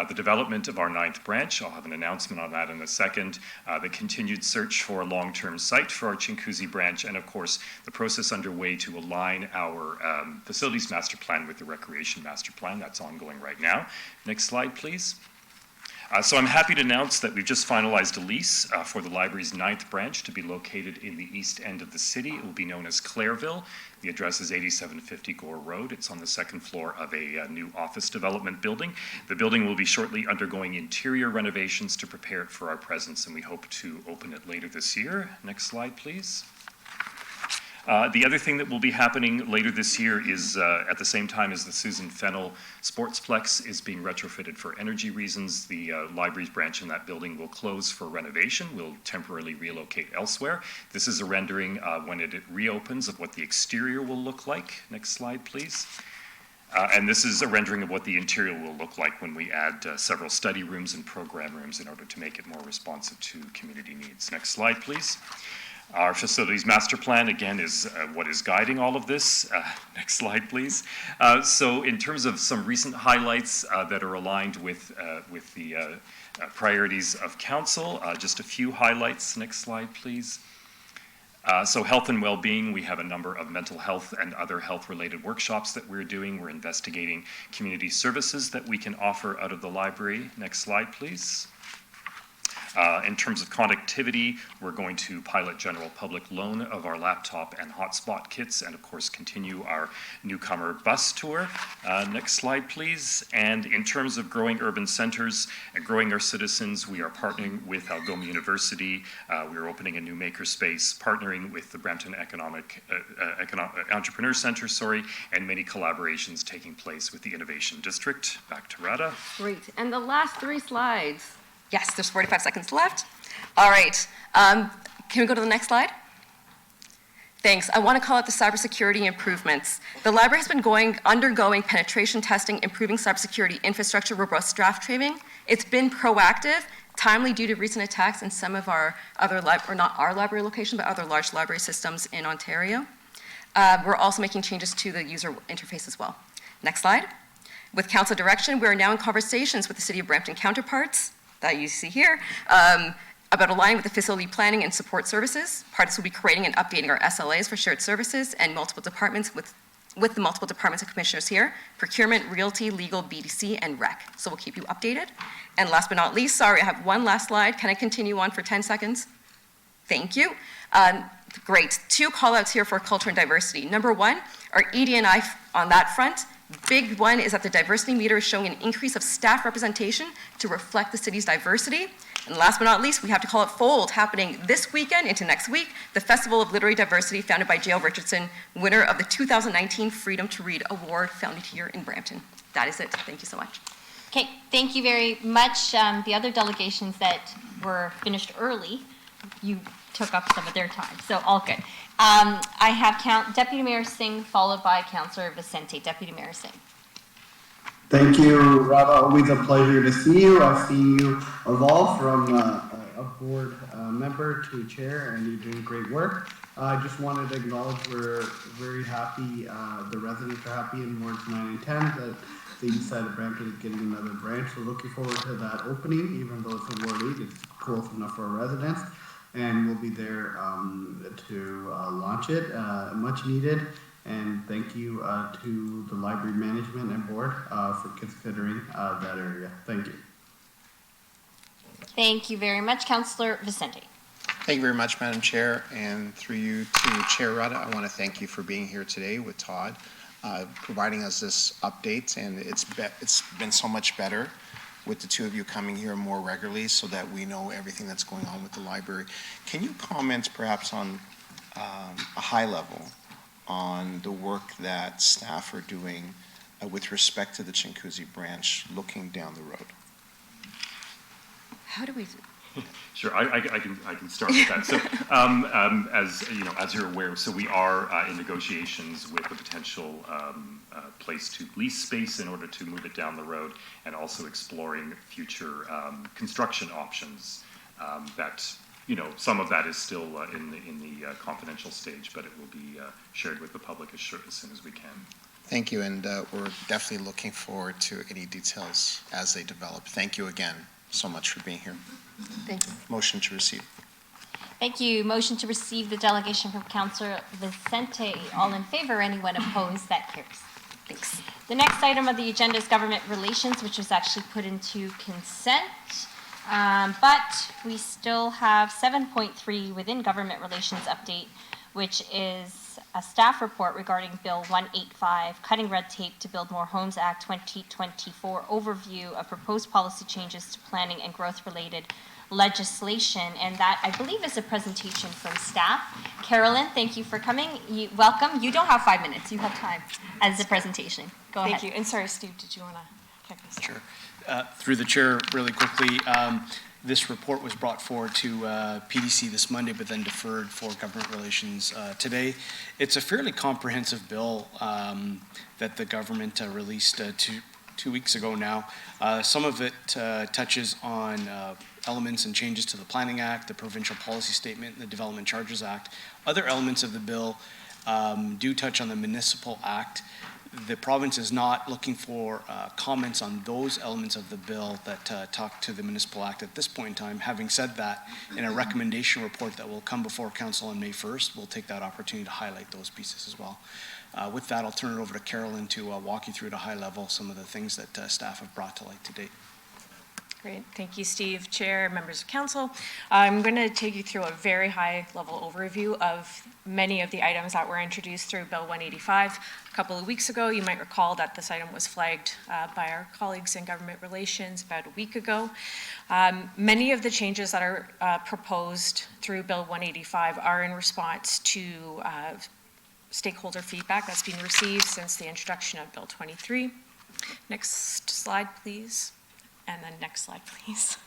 the development of our 9th branch. I'll have an announcement on that in a second. The continued search for a long-term site for our Chinguacousy branch, and of course, the process underway to align our facilities master plan with the recreation master plan. That's ongoing right now. Next slide, please. So I'm happy to announce that we've just finalized a lease for the library's 9th branch to be located in the east end of the city. It will be known as Claireville. The address is 8750 Gore Road. It's on the 2nd floor of a new office development building. The building will be shortly undergoing interior renovations to prepare it for our presence, and we hope to open it later this year. Next slide, please. The other thing that will be happening later this year is at the same time as the Susan Fennell Sportsplex is being retrofitted for energy reasons, the library's branch in that building will close for renovation. We'll temporarily relocate elsewhere. This is a rendering when it reopens of what the exterior will look like. Next slide, please. And this is a rendering of what the interior will look like when we add several study rooms and program rooms in order to make it more responsive to community needs. Next slide, please. Our facilities master plan, again, is what is guiding all of this. Next slide, please. So in terms of some recent highlights that are aligned with the priorities of council, just a few highlights. Next slide, please. So health and well-being, we have a number of mental health and other health-related workshops that we're doing. We're investigating community services that we can offer out of the library. Next slide, please. In terms of connectivity, we're going to pilot general public loan of our laptop and hotspot kits, and of course continue our newcomer bus tour. Next slide, please. And in terms of growing urban centers and growing our citizens, we are partnering with Algoma University. We're opening a new makerspace, partnering with the Brampton Entrepreneur Center, and many collaborations taking place with the Innovation District. Back to Radha. Great. And the last 3 slides. Yes, there's 45 seconds left. All right. Can we go to the next slide? Thanks. I want to call out the cybersecurity improvements. The library has been undergoing penetration testing, improving cybersecurity infrastructure, robust staff training. It's been proactive, timely due to recent attacks in some of our other, or not our library location, but other large library systems in Ontario. We're also making changes to the user interface as well. Next slide. With council direction, we are now in conversations with the City of Brampton counterparts that you see here, about aligning with the facility planning and support services. Parties will be creating and updating our SLAs for shared services and multiple departments with the multiple departments and commissioners here, procurement, realty, legal, BDC, and rec. So we'll keep you updated. And last but not least, sorry, I have one last slide. Can I continue on for 10 seconds? Thank you. Great. 2 call outs here for culture and diversity. Number 1, our ED&I on that front. Big one is that the diversity meter is showing an increase of staff representation to reflect the city's diversity. And last but not least, we have to call it FOLD, happening this weekend into next week, the Festival of Literary Diversity founded by J.L. Richardson, winner of the 2019 Freedom to Read Award, founded here in Brampton. That is it. Thank you so much. Okay, thank you very much. The other delegations that were finished early, you took up some of their time, so all good. I have Deputy Mayor Singh followed by Councillor Vicente. Deputy Mayor Singh. Thank you, Radha. Always a pleasure to see you. I've seen you evolve from a board member to chair, and you're doing great work. I just wanted to acknowledge we're very happy, the residents are happy in wards 9 and 10 that the east side of Brampton is getting another branch. So looking forward to that opening, even though it's in Ward 8, it's close enough for our residents. And we'll be there to launch it, much needed. And thank you to the library management and board for considering that area. Thank you. Thank you very much. Councillor Vicente. Thank you very much, Madam Chair, and through you to Chair Radha, I want to thank you for being here today with Todd, providing us this update, and it's been so much better with the 2 of you coming here more regularly so that we know everything that's going on with the library. Can you comment perhaps on a high level on the work that staff are doing with respect to the Chinguacousy branch looking down the road? How do we... Sure, I can start with that. So, as you know, as you're aware, so we are in negotiations with a potential place to lease space in order to move it down the road, and also exploring future construction options. That some of that is still in the confidential stage, but it will be shared with the public as soon as we can. Thank you, and we're definitely looking forward to any details as they develop. Thank you again so much for being here. Thank you. Motion to receive. Thank you. Motion to receive the delegation from Councillor Vicente. All in favor? Anyone opposed? That carries. Thanks. The next item of the agenda is government relations, which was actually put into consent. But we still have 7.3 within government relations update, which is a staff report regarding Bill 185, Cutting Red Tape to Build More Homes Act 2024, overview of proposed policy changes to planning and growth-related legislation. And that, I believe, is a presentation from staff. Carolyn, thank you for coming. Welcome. You don't have 5 minutes. You have time as a presentation. Go ahead. Thank you. And sorry, Steve, did you want to check this? Sure. Through the chair, really quickly, this report was brought forward to PDC this Monday, but then deferred for government relations today. It's a fairly comprehensive bill that the government released two weeks ago now. Some of it touches on elements and changes to the Planning Act, the Provincial Policy Statement, and the Development Charges Act. Other elements of the bill do touch on the Municipal Act. The province is not looking for comments on those elements of the bill that talk to the Municipal Act at this point in time. Having said that, in a recommendation report that will come before Council on May 1st, we'll take that opportunity to highlight those pieces as well. With that, I'll turn it over to Carolyn to walk you through at a high level some of the things that staff have brought to light to date. Great. Thank you, Steve, Chair, members of Council. I'm going to take you through a very high-level overview of many of the items that were introduced through Bill 185. A couple of weeks ago, you might recall that this item was flagged by our colleagues in government relations about a week ago. Many of the changes that are proposed through Bill 185 are in response to stakeholder feedback that's been received since the introduction of Bill 23. Next slide, please. And then next slide, please.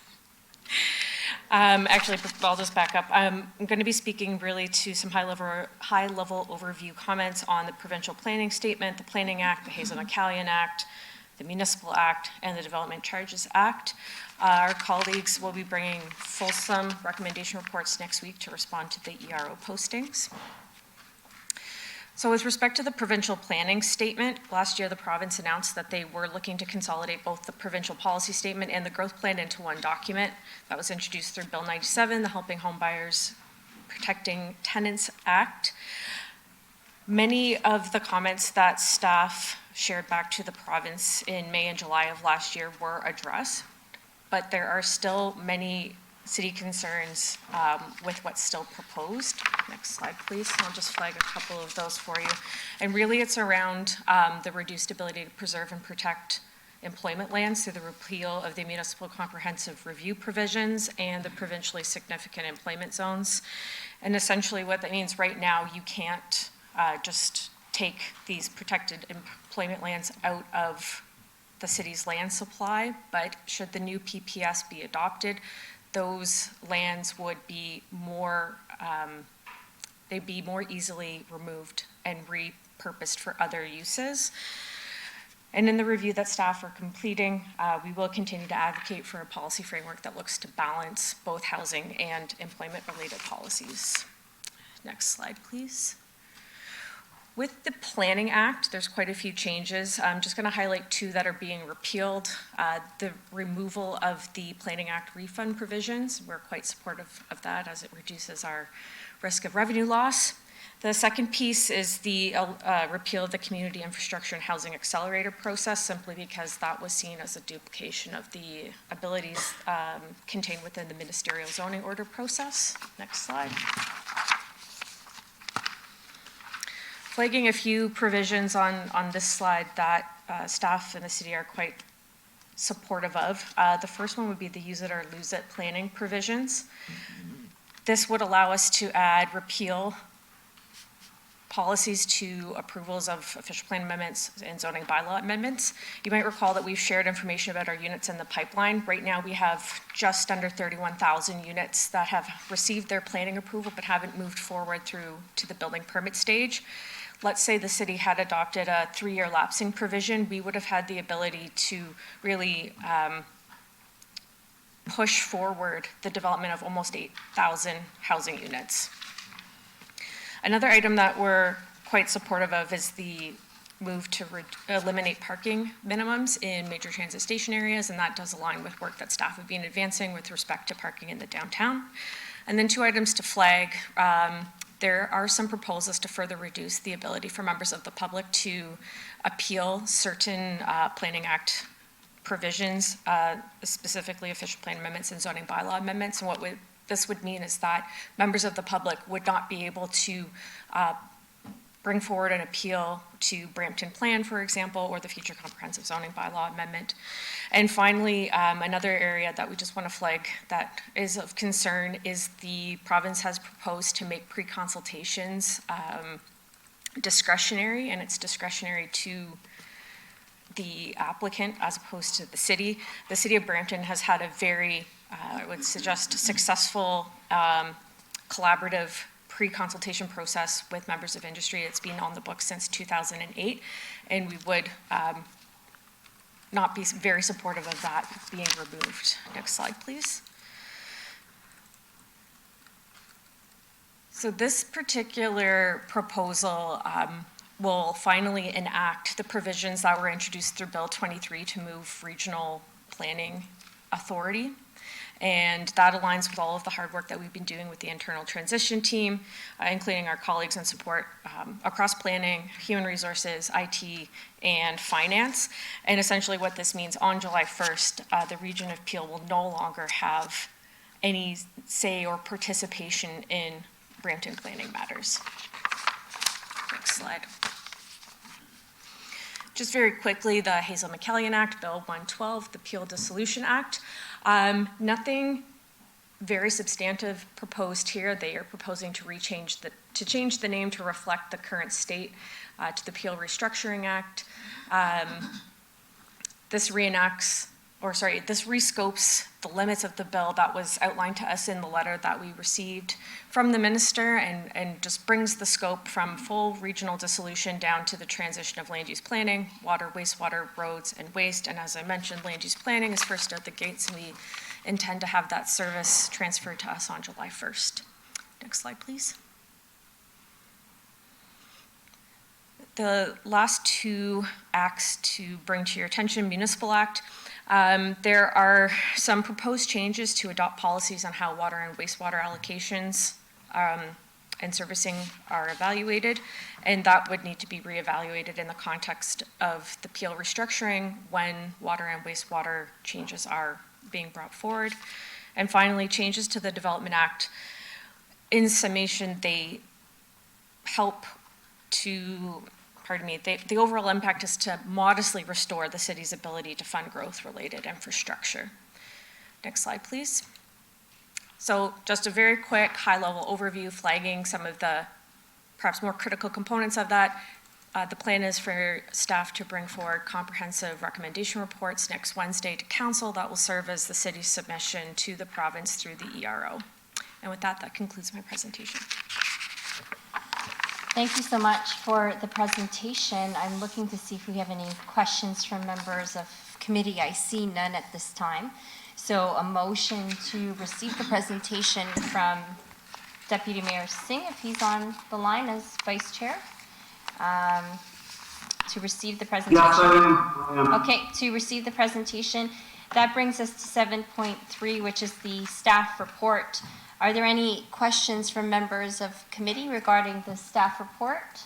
Actually, I'll just back up. I'm going to be speaking really to some high-level overview comments on the Provincial Planning Statement, the Planning Act, the Hazelmcallion Act, the Municipal Act, and the Development Charges Act. Our colleagues will be bringing fulsome recommendation reports next week to respond to the ERO postings. So with respect to the provincial planning statement, last year the province announced that they were looking to consolidate both the provincial policy statement and the growth plan into one document. That was introduced through Bill 97, the Helping Home Buyers Protecting Tenants Act. Many of the comments that staff shared back to the province in May and July of last year were addressed, but there are still many city concerns with what's still proposed. Next slide, please. I'll just flag a couple of those for you. And really it's around the reduced ability to preserve and protect employment lands through the repeal of the Municipal Comprehensive Review provisions and the provincially significant employment zones. And essentially what that means right now, you can't just take these protected employment lands out of the city's land supply, but should the new PPS be adopted, those lands would be more, they'd be more easily removed and repurposed for other uses. And in the review that staff are completing, we will continue to advocate for a policy framework that looks to balance both housing and employment-related policies. Next slide, please. With the Planning Act, there's quite a few changes. I'm just going to highlight two that are being repealed. The removal of the Planning Act refund provisions. We're quite supportive of that as it reduces our risk of revenue loss. The second piece is the repeal of the Community Infrastructure and Housing Accelerator process, simply because that was seen as a duplication of the abilities contained within the ministerial zoning order process. Next slide. Flagging a few provisions on this slide that staff in the city are quite supportive of. The first one would be the use it or lose it planning provisions. This would allow us to add repeal policies to approvals of official plan amendments and zoning bylaw amendments. You might recall that we've shared information about our units in the pipeline. Right now we have just under 31,000 units that have received their planning approval but haven't moved forward through to the building permit stage. Let's say the city had adopted a 3-year lapsing provision, we would have had the ability to really push forward the development of almost 8,000 housing units. Another item that we're quite supportive of is the move to eliminate parking minimums in major transit station areas, and that does align with work that staff have been advancing with respect to parking in the downtown. And then two items to flag. There are some proposals to further reduce the ability for members of the public to appeal certain Planning Act provisions, specifically official plan amendments and zoning bylaw amendments. And what this would mean is that members of the public would not be able to bring forward an appeal to Brampton Plan, for example, or the future comprehensive zoning bylaw amendment. And finally, another area that we just want to flag that is of concern is the province has proposed to make pre-consultations discretionary, and it's discretionary to the applicant as opposed to the city. The city of Brampton has had a very, I would suggest, successful collaborative pre-consultation process with members of industry. It's been on the books since 2008, and we would not be very supportive of that being removed. Next slide, please. So this particular proposal will finally enact the provisions that were introduced through Bill 23 to move regional planning authority. And that aligns with all of the hard work that we've been doing with the internal transition team, including our colleagues and support across planning, human resources, IT, and finance. And essentially what this means, on July 1st, the region of Peel will no longer have any say or participation in Brampton planning matters. Next slide. Just very quickly, the Hazel McCallion Act, Bill 112, the Peel Dissolution Act. Nothing very substantive proposed here. They are proposing to change the name to reflect the current state to the Peel Restructuring Act. This rescopes the limits of the bill that was outlined to us in the letter that we received from the minister, and just brings the scope from full regional dissolution down to the transition of land use planning, water, wastewater, roads, and waste. And as I mentioned, land use planning is first out the gates, and we intend to have that service transferred to us on July 1st. Next slide, please. The last two acts to bring to your attention, Municipal Act. There are some proposed changes to adopt policies on how water and wastewater allocations and servicing are evaluated, and that would need to be reevaluated in the context of the Peel restructuring when water and wastewater changes are being brought forward. And finally, changes to the Development Act. In summation, they help to the overall impact is to modestly restore the city's ability to fund growth-related infrastructure. Next slide, please. So just a very quick high-level overview flagging some of the perhaps more critical components of that. The plan is for staff to bring forward comprehensive recommendation reports next Wednesday to council that will serve as the city's submission to the province through the ERO. And with that, that concludes my presentation. Thank you so much for the presentation. I'm looking to see if we have any questions from members of committee. I see none at this time. So a motion to receive the presentation from Deputy Mayor Singh, if he's on the line as Vice Chair. To receive the presentation. Yes, I am. Okay, to receive the presentation. That brings us to 7.3, which is the staff report. Are there any questions from members of committee regarding the staff report?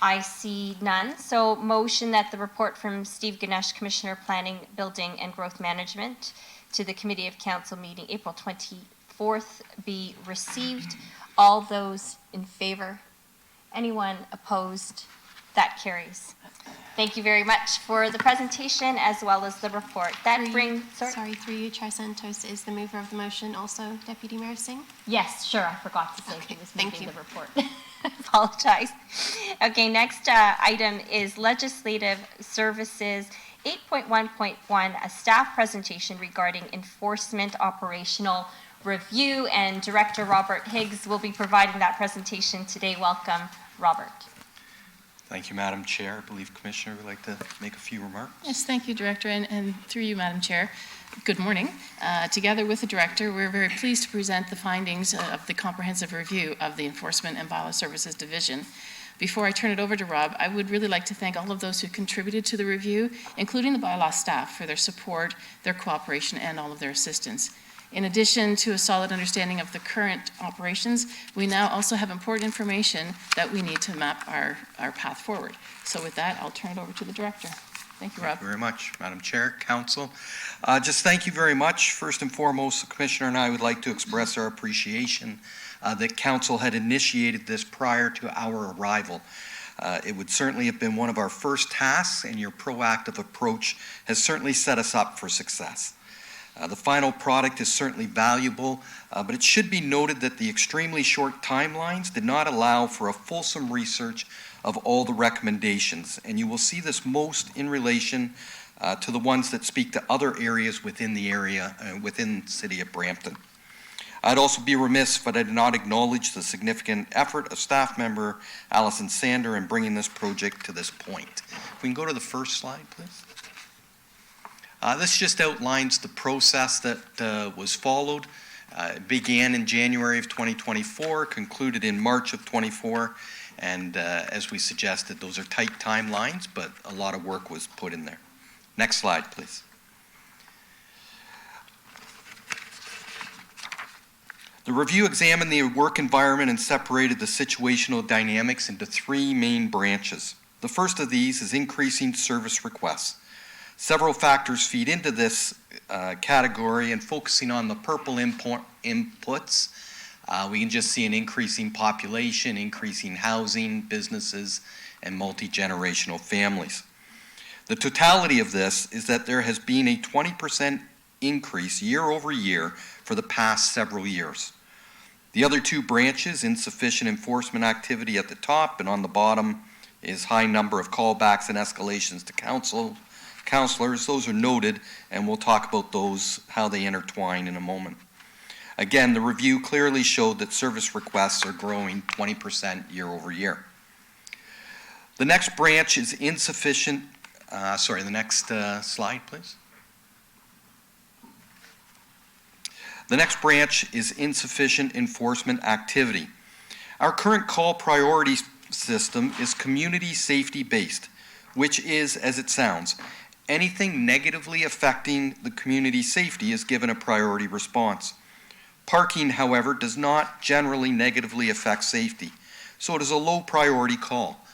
I see none. So motion that the report from Steve Ganesh, Commissioner Planning, Building and Growth Management to the Committee of Council meeting April 24th be received. All those in favor? Anyone opposed? That carries. Thank you very much for the presentation as well as the report. That brings, sorry, through you, Chair Santos, is the mover of the motion also Deputy Mayor Singh? Yes, sure, I forgot to say Okay, he was thank moving you. the report. Apologize. Okay, next item is Legislative Services 8.1.1, a staff presentation regarding enforcement operational review, and Director Robert Higgs will be providing that presentation today. Welcome, Robert. Thank you, Madam Chair. I believe Commissioner would like to make a few remarks. Yes, thank you, Director, and through you, Madam Chair. Good morning. Together with the Director, we're very pleased to present the findings of the comprehensive review of the Enforcement and Bylaw Services Division. Before I turn it over to Rob, I would really like to thank all of those who contributed to the review, including the bylaw staff, for their support, their cooperation, and all of their assistance. In addition to a solid understanding of the current operations, we now also have important information that we need to map our path forward. So with that, I'll turn it over to the Director. Thank you, Rob. Thank you very much, Madam Chair, Council. Just thank you very much. First and foremost, the Commissioner and I would like to express our appreciation that Council had initiated this prior to our arrival. It would certainly have been one of our first tasks, and your proactive approach has certainly set us up for success. The final product is certainly valuable, but it should be noted that the extremely short timelines did not allow for a fulsome research of all the recommendations, and you will see this most in relation to the ones that speak to other areas within the area, within the city of Brampton. I'd also be remiss if I did not acknowledge the significant effort of staff member Allison Sander in bringing this project to this point. If we can go to the first slide, please. This just outlines the process that was followed It began in January of 2024, concluded in March of 24, and as we suggested, those are tight timelines, but a lot of work was put in there. Next slide, please. The review examined the work environment and separated the situational dynamics into three main branches. The first of these is increasing service requests. Several factors feed into this category, and focusing on the purple inputs, we can just see an increasing population, increasing housing, businesses, and multi-generational families. The totality of this is that there has been a 20% increase year over year for the past several years. The other two branches, insufficient enforcement activity at the top, and on the bottom is high number of callbacks and escalations to counselors. Those are noted, and we'll talk about those, how they intertwine in a moment. Again, the review clearly showed that service requests are growing 20% year over year. The next branch is insufficient, the next slide, please. The next branch is insufficient enforcement activity. Our current call priority system is community safety based, which is, as it sounds, anything negatively affecting the community safety is given a priority response. Parking, however, does not generally negatively affect safety, so it is a low priority call,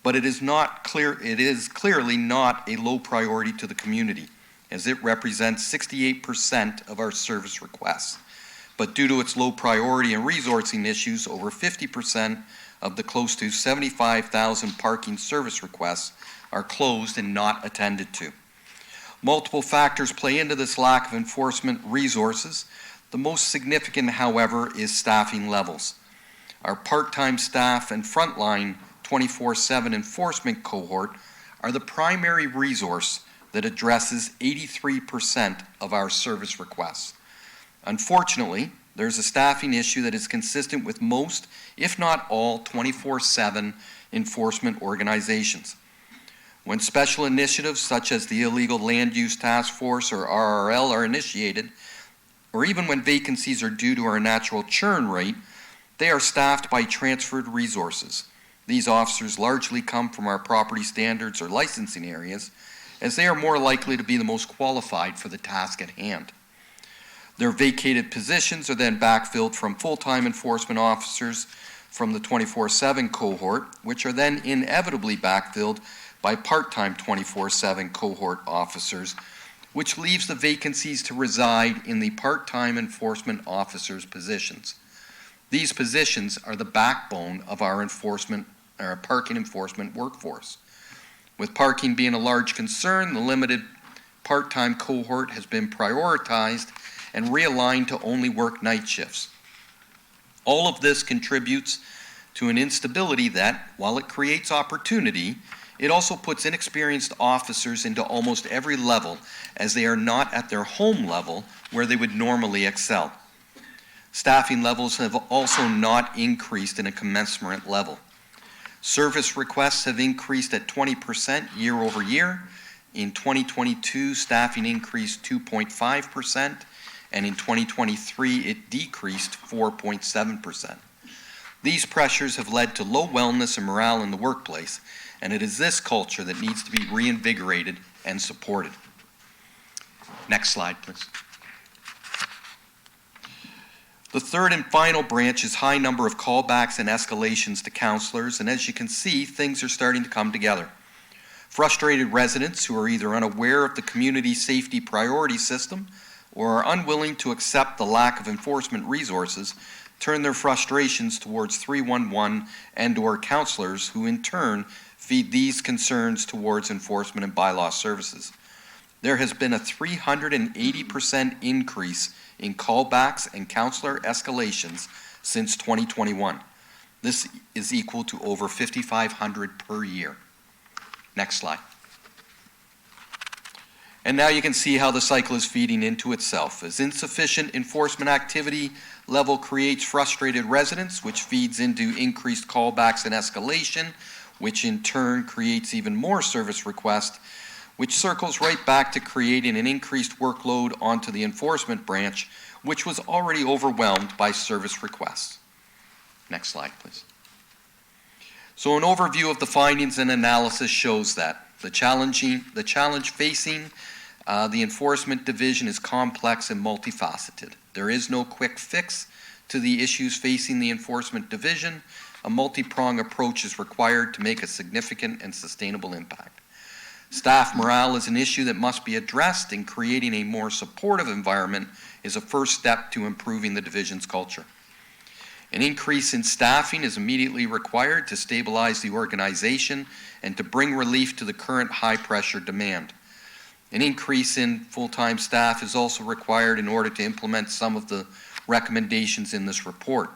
but it is clearly not a low priority to the community, as it represents 68% of our service requests. But due to its low priority and resourcing issues, over 50% of the close to 75,000 parking service requests are closed and not attended to. Multiple factors play into this lack of enforcement resources. The most significant, however, is staffing levels. Our part-time staff and frontline 24/7 enforcement cohort are the primary resource that addresses 83% of our service requests. Unfortunately, there's a staffing issue that is consistent with most, if not all, 24/7 enforcement organizations. When special initiatives such as the Illegal Land Use Task Force or RRL are initiated, or even when vacancies are due to our natural churn rate, they are staffed by transferred resources. These officers largely come from our property standards or licensing areas, as they are more likely to be the most qualified for the task at hand. Their vacated positions are then backfilled from full-time enforcement officers from the 24/7 cohort, which are then inevitably backfilled by part-time 24/7 cohort officers, which leaves the vacancies to reside in the part-time enforcement officers' positions. These positions are the backbone of our parking enforcement workforce. With parking being a large concern, the limited part-time cohort has been prioritized and realigned to only work night shifts. All of this contributes to an instability that, while it creates opportunity, it also puts inexperienced officers into almost every level, as they are not at their home level where they would normally excel. Staffing levels have also not increased in a commensurate level. Service requests have increased at 20% year over year. In 2022, staffing increased 2.5%, and in 2023, it decreased 4.7%. These pressures have led to low wellness and morale in the workplace, and it is this culture that needs to be reinvigorated and supported. Next slide, please. The third and final branch is high number of callbacks and escalations to counselors, and as you can see, things are starting to come together. Frustrated residents who are either unaware of the community safety priority system or are unwilling to accept the lack of enforcement resources turn their frustrations towards 311 and/or counselors, who in turn feed these concerns towards enforcement and bylaw services. There has been a 380% increase in callbacks and counselor escalations since 2021. This is equal to over 5,500 per year. Next slide. And now you can see how the cycle is feeding into itself. As insufficient enforcement activity level creates frustrated residents, which feeds into increased callbacks and escalation, which in turn creates even more service requests, which circles right back to creating an increased workload onto the enforcement branch, which was already overwhelmed by service requests. Next slide, please. So an overview of the findings and analysis shows that the challenge facing the Enforcement Division is complex and multifaceted. There is no quick fix to the issues facing the Enforcement Division. A multi-pronged approach is required to make a significant and sustainable impact. Staff morale is an issue that must be addressed, and creating a more supportive environment is a first step to improving the division's culture. An increase in staffing is immediately required to stabilize the organization and to bring relief to the current high-pressure demand. An increase in full-time staff is also required in order to implement some of the recommendations in this report.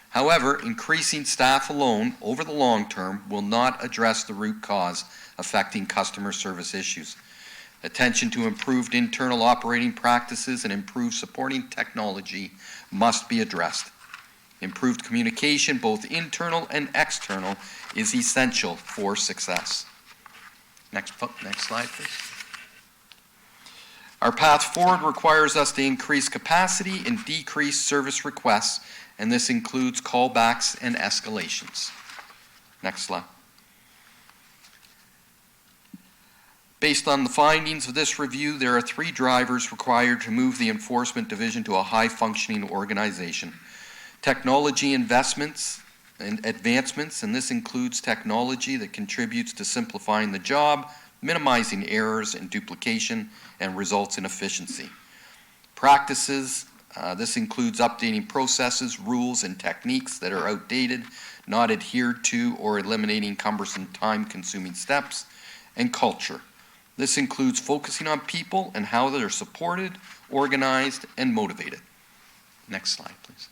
However, increasing staff alone over the long term will not address the root cause affecting customer service issues. Attention to improved internal operating practices and improved supporting technology must be addressed. Improved communication, both internal and external, is essential for success. Next slide, please. Our path forward requires us to increase capacity and decrease service requests, and this includes callbacks and escalations. Next slide. Based on the findings of this review, there are 3 drivers required to move the Enforcement Division to a high-functioning organization. Technology investments and advancements, and this includes technology that contributes to simplifying the job, minimizing errors and duplication, and results in efficiency. Practices, this includes updating processes, rules, and techniques that are outdated, not adhered to, or eliminating cumbersome, time-consuming steps. And culture. This includes focusing on people and how they're supported, organized, and motivated. Next slide, please.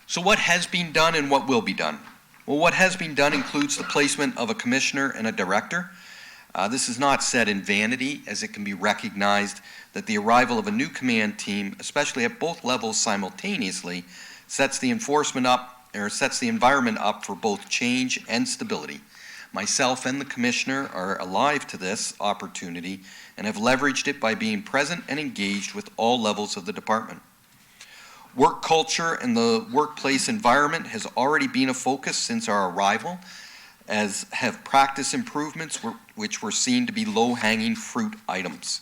So what has been done and what will be done? Well, what has been done includes the placement of a commissioner and a director. This is not said in vanity, as it can be recognized that the arrival of a new command team, especially at both levels simultaneously, sets the environment up for both change and stability. Myself and the commissioner are alive to this opportunity and have leveraged it by being present and engaged with all levels of the department. Work culture and the workplace environment has already been a focus since our arrival, as have practice improvements which were seen to be low-hanging fruit items.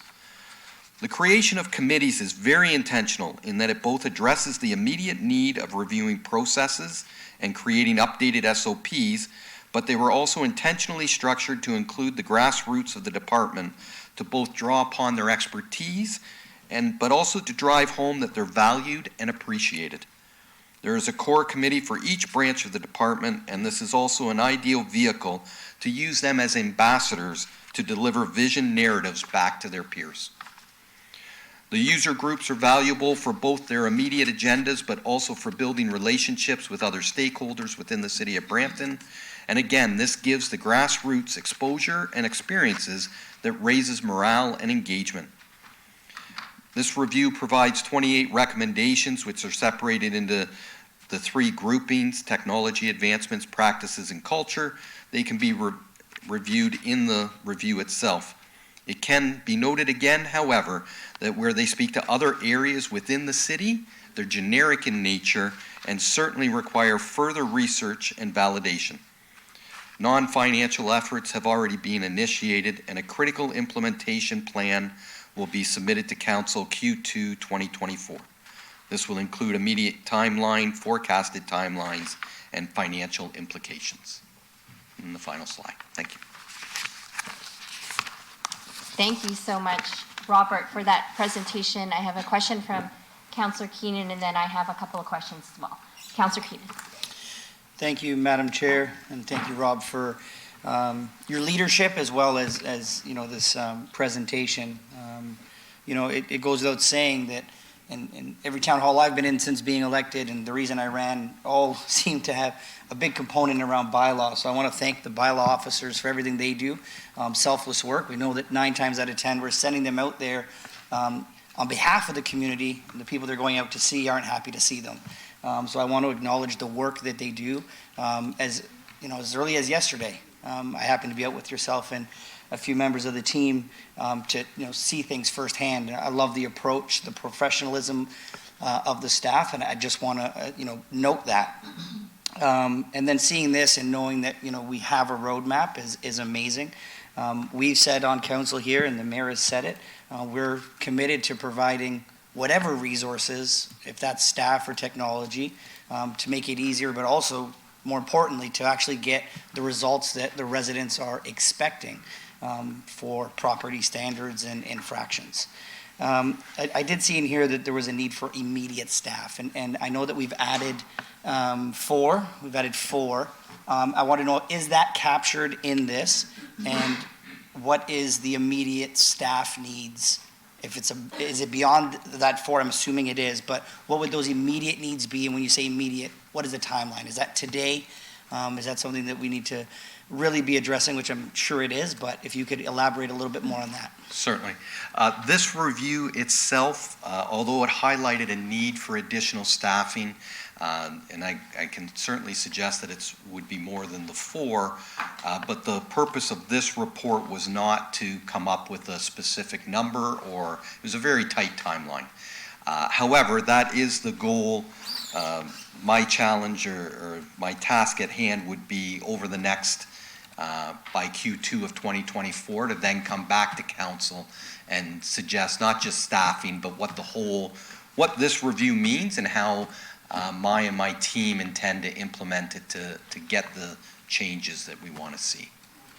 The creation of committees is very intentional in that it both addresses the immediate need of reviewing processes and creating updated SOPs, but they were also intentionally structured to include the grassroots of the department to both draw upon their expertise but also to drive home that they're valued and appreciated. There is a core committee for each branch of the department, and this is also an ideal vehicle to use them as ambassadors to deliver vision narratives back to their peers. The user groups are valuable for both their immediate agendas, but also for building relationships with other stakeholders within the city of Brampton. And again, this gives the grassroots exposure and experiences that raises morale and engagement. This review provides 28 recommendations, which are separated into the 3 groupings: technology, advancements, practices, and culture. They can be reviewed in the review itself. It can be noted again, however, that where they speak to other areas within the city, they're generic in nature and certainly require further research and validation. Non-financial efforts have already been initiated, and a critical implementation plan will be submitted to Council Q2 2024. This will include immediate timeline, forecasted timelines, and financial implications. And the final slide. Thank you. Thank you so much, Robert, for that presentation. I have a question from Councillor Keenan, and then I have a couple of questions as well. Councillor Keenan. Thank you, Madam Chair, and thank you, Rob, for your leadership as well as you know, this presentation. You know, it goes without saying that in every town hall I've been in since being elected, and the reason I ran, all seem to have a big component around bylaw. So I want to thank the bylaw officers for everything they do. Selfless work. We know that 9 times out of 10 we're sending them out there on behalf of the community, and the people they're going out to see aren't happy to see them. So I want to acknowledge the work that they do. As you know, as early as yesterday, I happened to be out with yourself and a few members of the team to see things firsthand. I love the approach, the professionalism of the staff, and I just want to note that. And then seeing this and knowing that we have a roadmap is amazing. We've said on council here, and the mayor has said it, we're committed to providing whatever resources, if that's staff or technology, to make it easier, but also, more importantly, to actually get the results that the residents are expecting for property standards and infractions. I did see in here that there was a need for immediate staff, and I know that we've added four. We've added four. I want to know, is that captured in this? And what is the immediate staff needs? If is it beyond that four? I'm assuming it is, but what would those immediate needs be? And when you say immediate, what is the timeline? Is that today? Is that something that we need to really be addressing, which I'm sure it is, but if you could elaborate a little bit more on that. Certainly. This review itself, although it highlighted a need for additional staffing, and I can certainly suggest that it would be more than the four, but the purpose of this report was not to come up with a specific number, or it was a very tight timeline. However, that is the goal. My challenge or my task at hand would be over the next, by Q2 of 2024, to then come back to council and suggest not just staffing, but what this review means and how my team intend to implement it to get the changes that we want to see.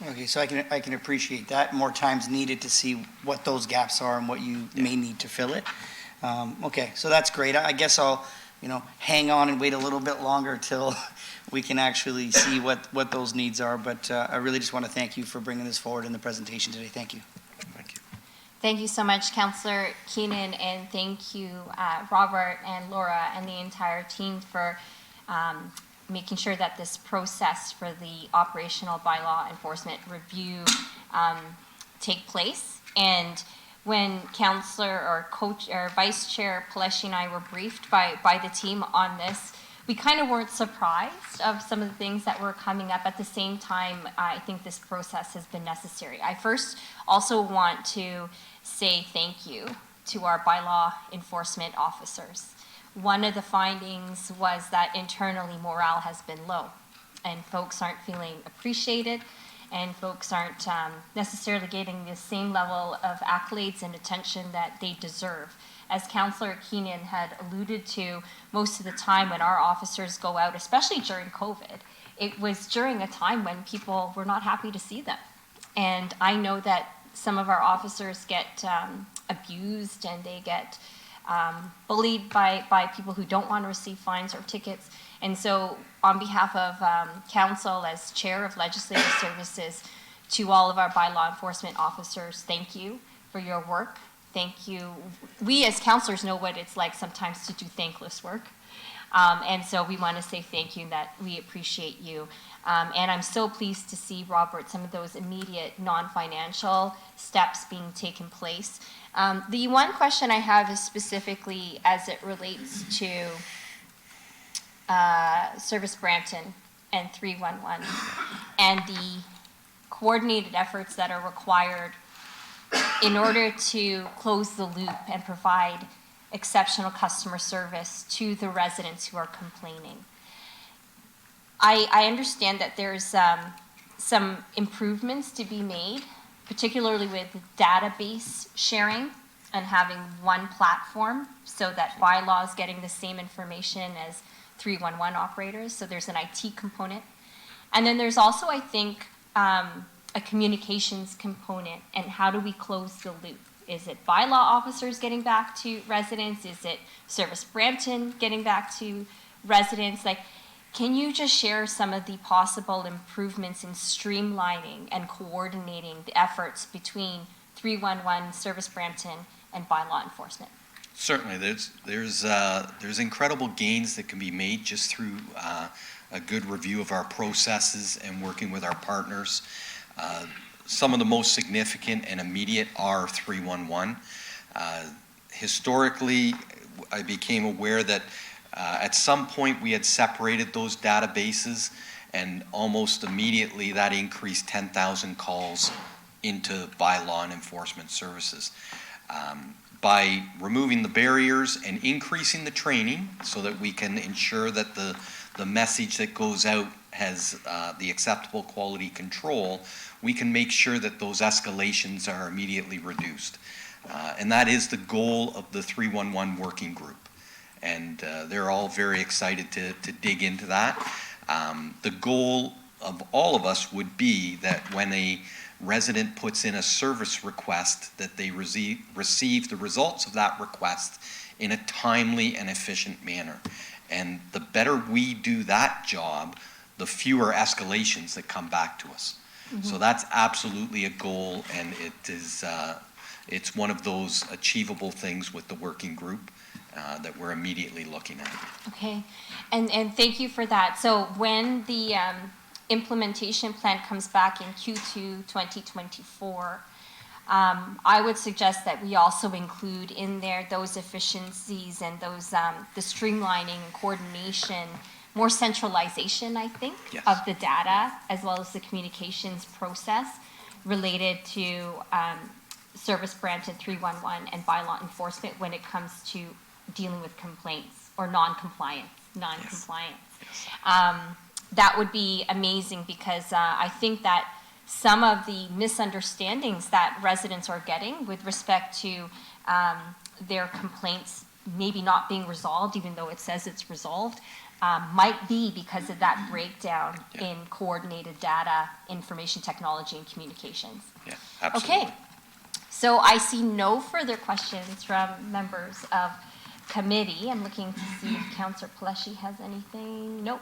Okay, so I can appreciate that. More time's needed to see what those gaps are and what you may need to fill it. Okay, so that's great. I guess I'll hang on and wait a little bit longer till we can actually see what those needs are. But I really just want to thank you for bringing this forward in the presentation today. Thank you. Thank you so much, Councillor Keenan, and thank you, Robert and Laura and the entire team for making sure that this process for the operational bylaw enforcement review take place. And when Councillor or Coach or Vice Chair Paleshi and I were briefed by the team on this, we kind of weren't surprised of some of the things that were coming up. At the same time, I think this process has been necessary. I first also want to say thank you to our bylaw enforcement officers. One of the findings was that internally morale has been low and folks aren't feeling appreciated and folks aren't necessarily getting the same level of accolades and attention that they deserve. As Councillor Keenan had alluded to, most of the time when our officers go out, especially during COVID, it was during a time when people were not happy to see them. And I know that some of our officers get abused and they get bullied by people who don't want to receive fines or tickets. And so on behalf of council, as chair of legislative services, to all of our bylaw enforcement officers, thank you for your work. Thank you. We as councillors know what it's like sometimes to do thankless work. And so we want to say thank you and that we appreciate you. And I'm so pleased to see, Robert, some of those immediate non-financial steps being taken place. The one question I have is specifically as it relates to Service Brampton and 311 and the coordinated efforts that are required in order to close the loop and provide exceptional customer service to the residents who are complaining. I understand that there's some improvements to be made, particularly with database sharing and having one platform so that bylaw is getting the same information as 311 operators. So there's an IT component. And then there's also, I think, a communications component, and how do we close the loop? Is it bylaw officers getting back to residents? Is it Service Brampton getting back to residents? Like, can you just share some of the possible improvements in streamlining and coordinating the efforts between 311, Service Brampton, and bylaw enforcement? Certainly, there's incredible gains that can be made just through a good review of our processes and working with our partners. Some of the most significant and immediate are 311. Historically, I became aware that at some point we had separated those databases, and almost immediately that increased 10,000 calls into bylaw and enforcement services. By removing the barriers and increasing the training so that we can ensure that the message that goes out has the acceptable quality control, we can make sure that those escalations are immediately reduced. And that is the goal of the 311 working group. And they're all very excited to dig into that. The goal of all of us would be that when a resident puts in a service request, that they receive the results of that request in a timely and efficient manner. And the better we do that job, the fewer escalations that come back to us. So that's absolutely a goal, and it is it's one of those achievable things with the working group that we're immediately looking at. Okay, and thank you for that. So when the implementation plan comes back in Q2 2024, I would suggest that we also include in there those efficiencies and those the streamlining and coordination, more centralization, I think, of the data as well as the communications process related to Service Brampton 311 and bylaw enforcement when it comes to dealing with complaints or non-compliance. That would be amazing because I think that some of the misunderstandings that residents are getting with respect to their complaints maybe not being resolved, even though it says it's resolved, might be because of that breakdown in coordinated data, information technology, and communications. Yeah, absolutely. Okay, so I see no further questions from members of committee. I'm looking to see if Councillor Pelletier has anything. Nope.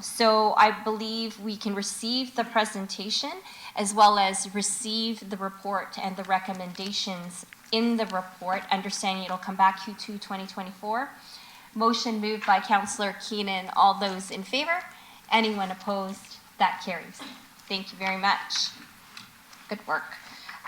So I believe we can receive the presentation as well as receive the report and the recommendations in the report, understanding it'll come back Q2 2024. Motion moved by Councillor Keenan. All those in favor? Anyone opposed? That carries. Thank you very much. Good work.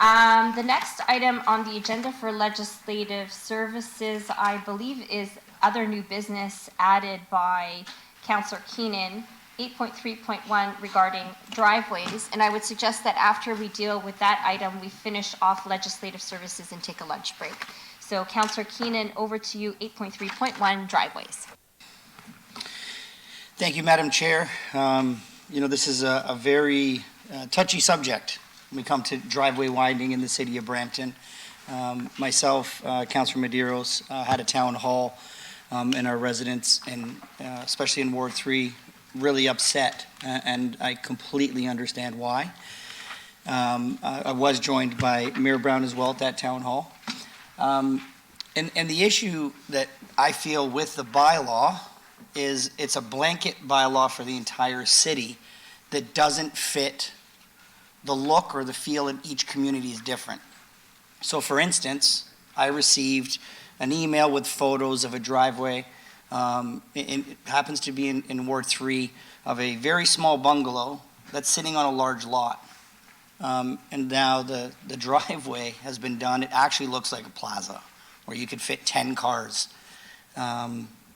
The next item on the agenda for legislative services, I believe, is other new business added by Councillor Keenan, 8.3.1 regarding driveways. And I would suggest that after we deal with that item, we finish off legislative services and take a lunch break. So Councillor Keenan, over to you, 8.3.1 driveways. Thank you, Madam Chair. This is a very touchy subject when we come to driveway widening in the city of Brampton. Myself, Councillor Medeiros, had a town hall, and our residents, and especially in Ward 3, really upset, and I completely understand why. I was joined by Mayor Brown as well at that town hall. And the issue that I feel with the bylaw is it's a blanket bylaw for the entire city that doesn't fit the look or the feel in each community is different. So for instance, I received an email with photos of a driveway, it happens to be in Ward 3, of a very small bungalow that's sitting on a large lot. And now the driveway has been done. It actually looks like a plaza where you could fit 10 cars.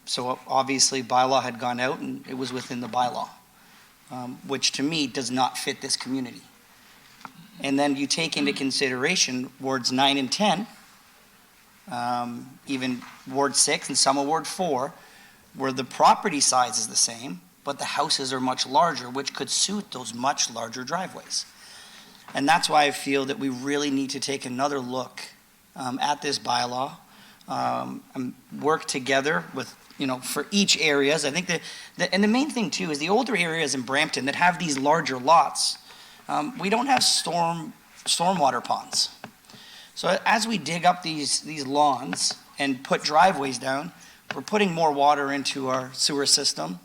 So obviously bylaw had gone out and it was within the bylaw, which to me does not fit this community. And then you take into consideration wards 9 and 10, even Ward 6 and some of Ward 4, where the property size is the same, but the houses are much larger, which could suit those much larger driveways. And that's why I feel that we really need to take another look at this bylaw, and work together with, for each areas. I think and the main thing too is the older areas in Brampton that have these larger lots, we don't have stormwater ponds. So as we dig up these lawns and put driveways down, we're putting more water into our sewer system.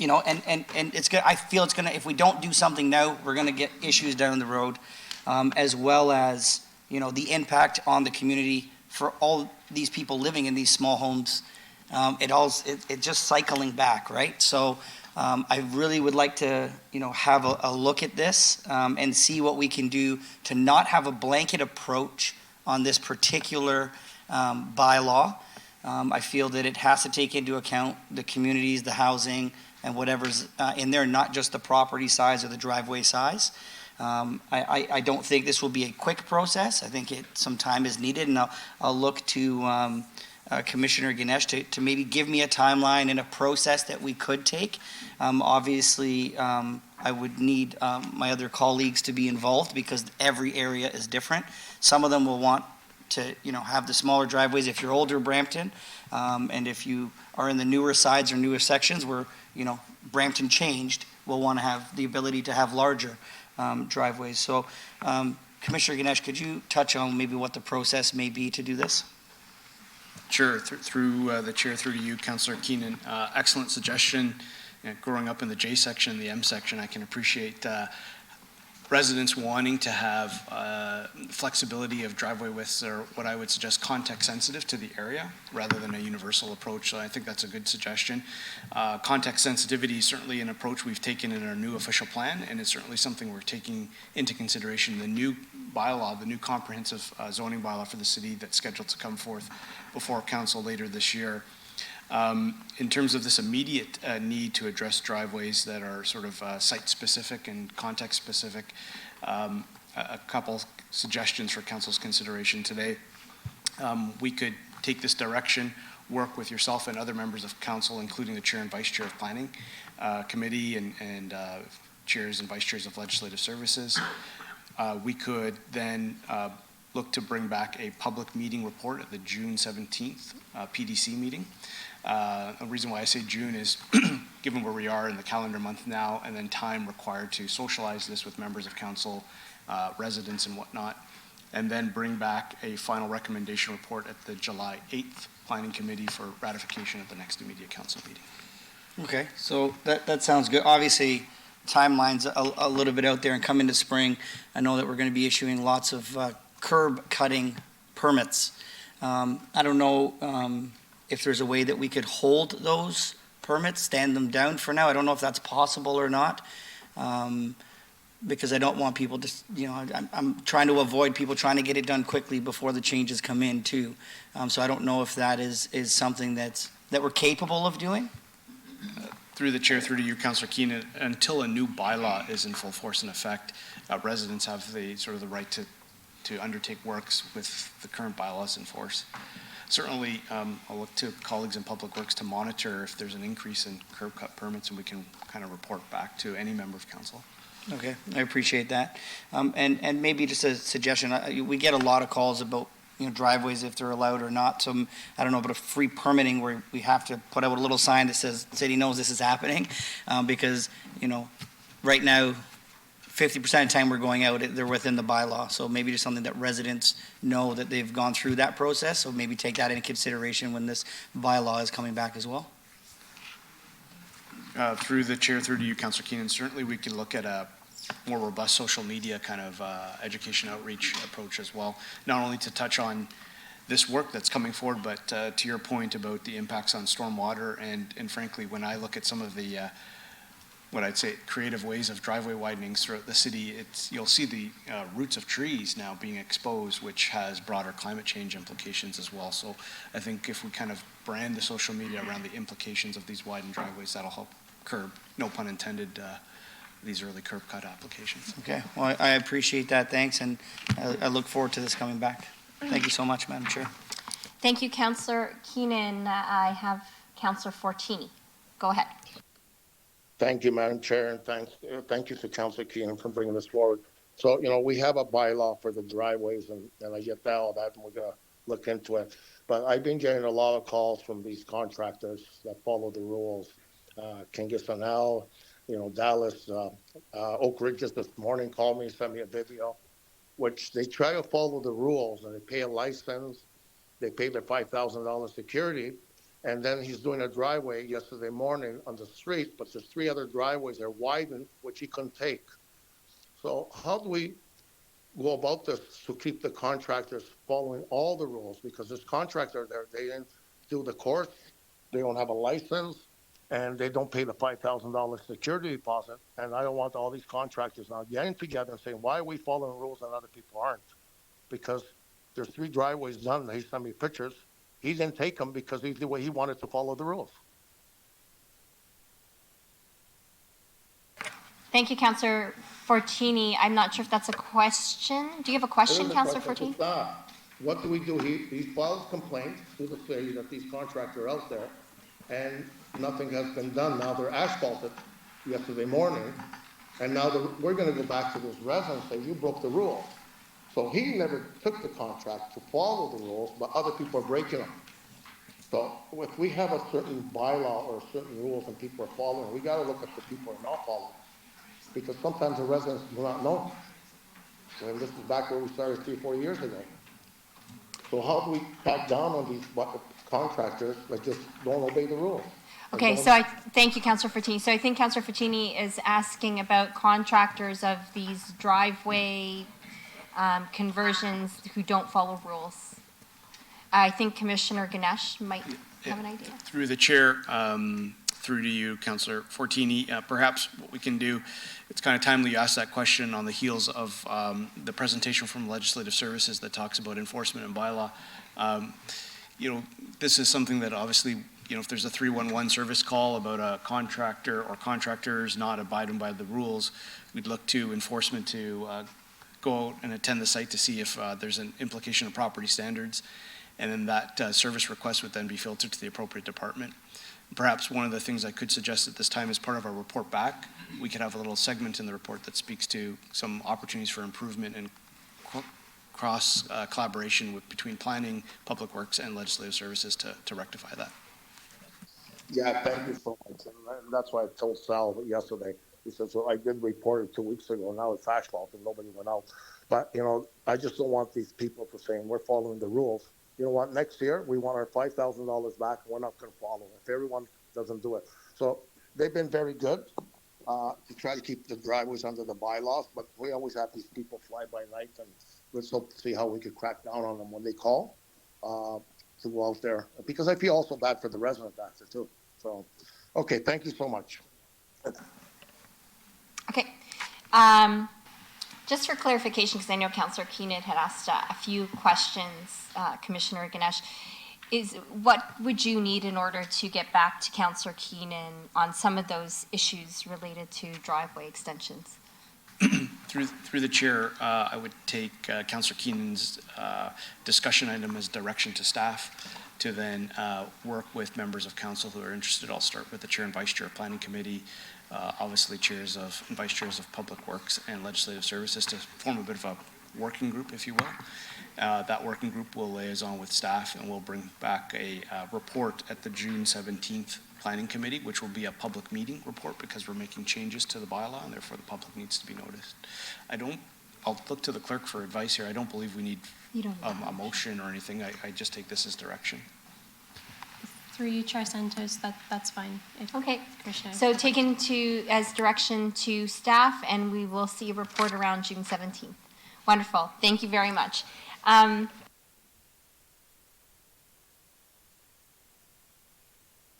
And it's good. I feel it's gonna, if we don't do something now, we're gonna get issues down the road, as well as, the impact on the community for all these people living in these small homes. It just cycling back, right? So I really would like to, have a look at this and see what we can do to not have a blanket approach on this particular bylaw. I feel that it has to take into account the communities, the housing, and whatever's in there, not just the property size or the driveway size. I don't think this will be a quick process. I think some time is needed, and I'll look to Commissioner Ganesh to maybe give me a timeline and a process that we could take. Obviously, I would need my other colleagues to be involved because every area is different. Some of them will want to, have the smaller driveways if you're older Brampton, and if you are in the newer sides or newer sections where, Brampton changed, will want to have the ability to have larger driveways. So, Commissioner Ganesh, could you touch on maybe what the process may be to do this? Sure, through the chair, through to you, Councillor Keenan. Excellent suggestion. Growing up in the J section, the M section, I can appreciate residents wanting to have flexibility of driveway widths, or what I would suggest context sensitive to the area rather than a universal approach. So I think that's a good suggestion. Context sensitivity is certainly an approach we've taken in our new official plan, and it's certainly something we're taking into consideration. The new bylaw, the new comprehensive zoning bylaw for the city that's scheduled to come forth before council later this year. In terms of this immediate need to address driveways that are sort of site-specific and context-specific, a couple suggestions for council's consideration today. We could take this direction, work with yourself and other members of council, including the chair and vice chair of planning committee and chairs and vice chairs of legislative services. We could then look to bring back a public meeting report at the June 17th PDC meeting. The reason why I say June is given where we are in the calendar month now, and then time required to socialize this with members of council, residents and whatnot, and then bring back a final recommendation report at the July 8th Planning Committee for ratification at the next immediate council meeting. Okay, so that sounds good. Obviously, timeline's a little bit out there, and come into spring, I know that we're going to be issuing lots of curb cutting permits. I don't know if there's a way that we could hold those permits, stand them down for now. I don't know if that's possible or not, because I don't want people to, I'm trying to avoid people trying to get it done quickly before the changes come in too. So I don't know if that is something that we're capable of doing. Through the chair, through to you, Councillor Keenan, until a new bylaw is in full force and effect, residents have the right to undertake works with the current bylaws in force. Certainly, I'll look to colleagues in Public Works to monitor if there's an increase in curb cut permits, and we can kind of report back to any member of council. Okay, I appreciate that. And maybe just a suggestion, we get a lot of calls about, driveways, if they're allowed or not. So I don't know about a free permitting where we have to put out a little sign that says, city knows this is happening, because, right now, 50% of the time we're going out, they're within the bylaw. So maybe just something that residents know that they've gone through that process. So maybe take that into consideration when this bylaw is coming back as well. Through the chair, through to you, Councillor Keenan, certainly we can look at a more robust social media kind of education outreach approach as well. Not only to touch on this work that's coming forward, but to your point about the impacts on stormwater and frankly, when I look at some of the what I'd say creative ways of driveway widenings throughout the city, you'll see the roots of trees now being exposed, which has broader climate change implications as well. So I think if we kind of brand the social media around the implications of these widened driveways, that'll help curb, no pun intended, these early curb cut applications. Okay, well, I appreciate that, thanks, and I look forward to this coming back. Thank you so much, Madam Chair. Thank you, Councillor Keenan. I have Councillor Fortini. Go ahead. Thank you, Madam Chair, and thank you to Councillor Keenan for bringing this forward. So, we have a bylaw for the driveways, and I get all that, and we're going to look into it. But I've been getting a lot of calls from these contractors that follow the rules. Kingston L, Dallas, Oak Ridge just this morning called me, sent me a video, which they try to follow the rules, and they pay a license, they pay their $5,000 security, and then he's doing a driveway yesterday morning on the street, but there's 3 other driveways that are widened, which he couldn't take. So how do we go about this to keep the contractors following all the rules? Because this contractor there, they didn't do the course, they don't have a license, and they don't pay the $5,000 security deposit. And I don't want all these contractors now getting together and saying, why are we following rules and other people aren't? Because there's 3 driveways done, he sent me pictures. He didn't take them because he's the way he wanted to follow the rules. Thank you, Councillor Fortini, I'm not sure if that's a question. Do you have a question, There is a Councillor question Fortini? to staff. What do we do? He files complaints to the city that these contractors are out there, and nothing has been done. Now they're asphalted yesterday morning, and now we're gonna go back to this resident and say, you broke the rules. So he never took the contract to follow the rules, but other people are breaking them. So if we have a certain bylaw or certain rules and people are following, we gotta look at the people who are not following. Because sometimes the residents do not know. And this is back where we started 3 or 4 years ago. So how do we crack down on these contractors that just don't obey the rules? Okay, so thank you, Councillor Fortini. So I think Councillor Fortini is asking about contractors of these driveway conversions who don't follow rules. I think Commissioner Ganesh might have an idea. Through the chair, through to you, Councillor Fortini, perhaps what we can do, it's kind of timely you asked that question on the heels of the presentation from Legislative Services that talks about enforcement and bylaw. This is something that obviously, if there's a 311 service call about a contractor or contractors not abiding by the rules, we'd look to enforcement to go out and attend the site to see if there's an implication of property standards. And then that service request would then be filtered to the appropriate department. Perhaps one of the things I could suggest at this time as part of our report back, we could have a little segment in the report that speaks to some opportunities for improvement and cross collaboration between planning, public works, and legislative services to rectify that. Yeah, thank you so much. And that's why I told Sal yesterday. He says, well, I did report it 2 weeks ago. Now it's asphalt and nobody went out. But, I just don't want these people to say, we're following the rules. You know what, next year, we want our $5,000 back, and we're not gonna follow it if everyone doesn't do it. So they've been very good to try to keep the driveways under the bylaws, but we always have these people fly by night, and let's hope to see how we could crack down on them when they call to go out there, because I feel also bad for the residents after too. So, okay, thank you so much. Okay. Just for clarification, because I know Councillor Keenan had asked a few questions, Commissioner Ganesh, what would you need in order to get back to Councillor Keenan on some of those issues related to driveway extensions? Through the chair, I would take Councillor Keenan's discussion item as direction to staff to then work with members of council who are interested. I'll start with the chair and vice chair of planning committee, obviously chairs of and vice chairs of public works and legislative services to form a bit of a working group, if you will. That working group will liaison with staff and will bring back a report at the June 17th planning committee, which will be a public meeting report because we're making changes to the bylaw and therefore the public needs to be noticed. I'll look to the clerk for advice here. I don't believe we need a motion or anything. I just take this as direction. Through you, Chair Santos, that's fine. Okay, so taken as direction to staff, and we will see a report around June 17th. Wonderful. Thank you very much.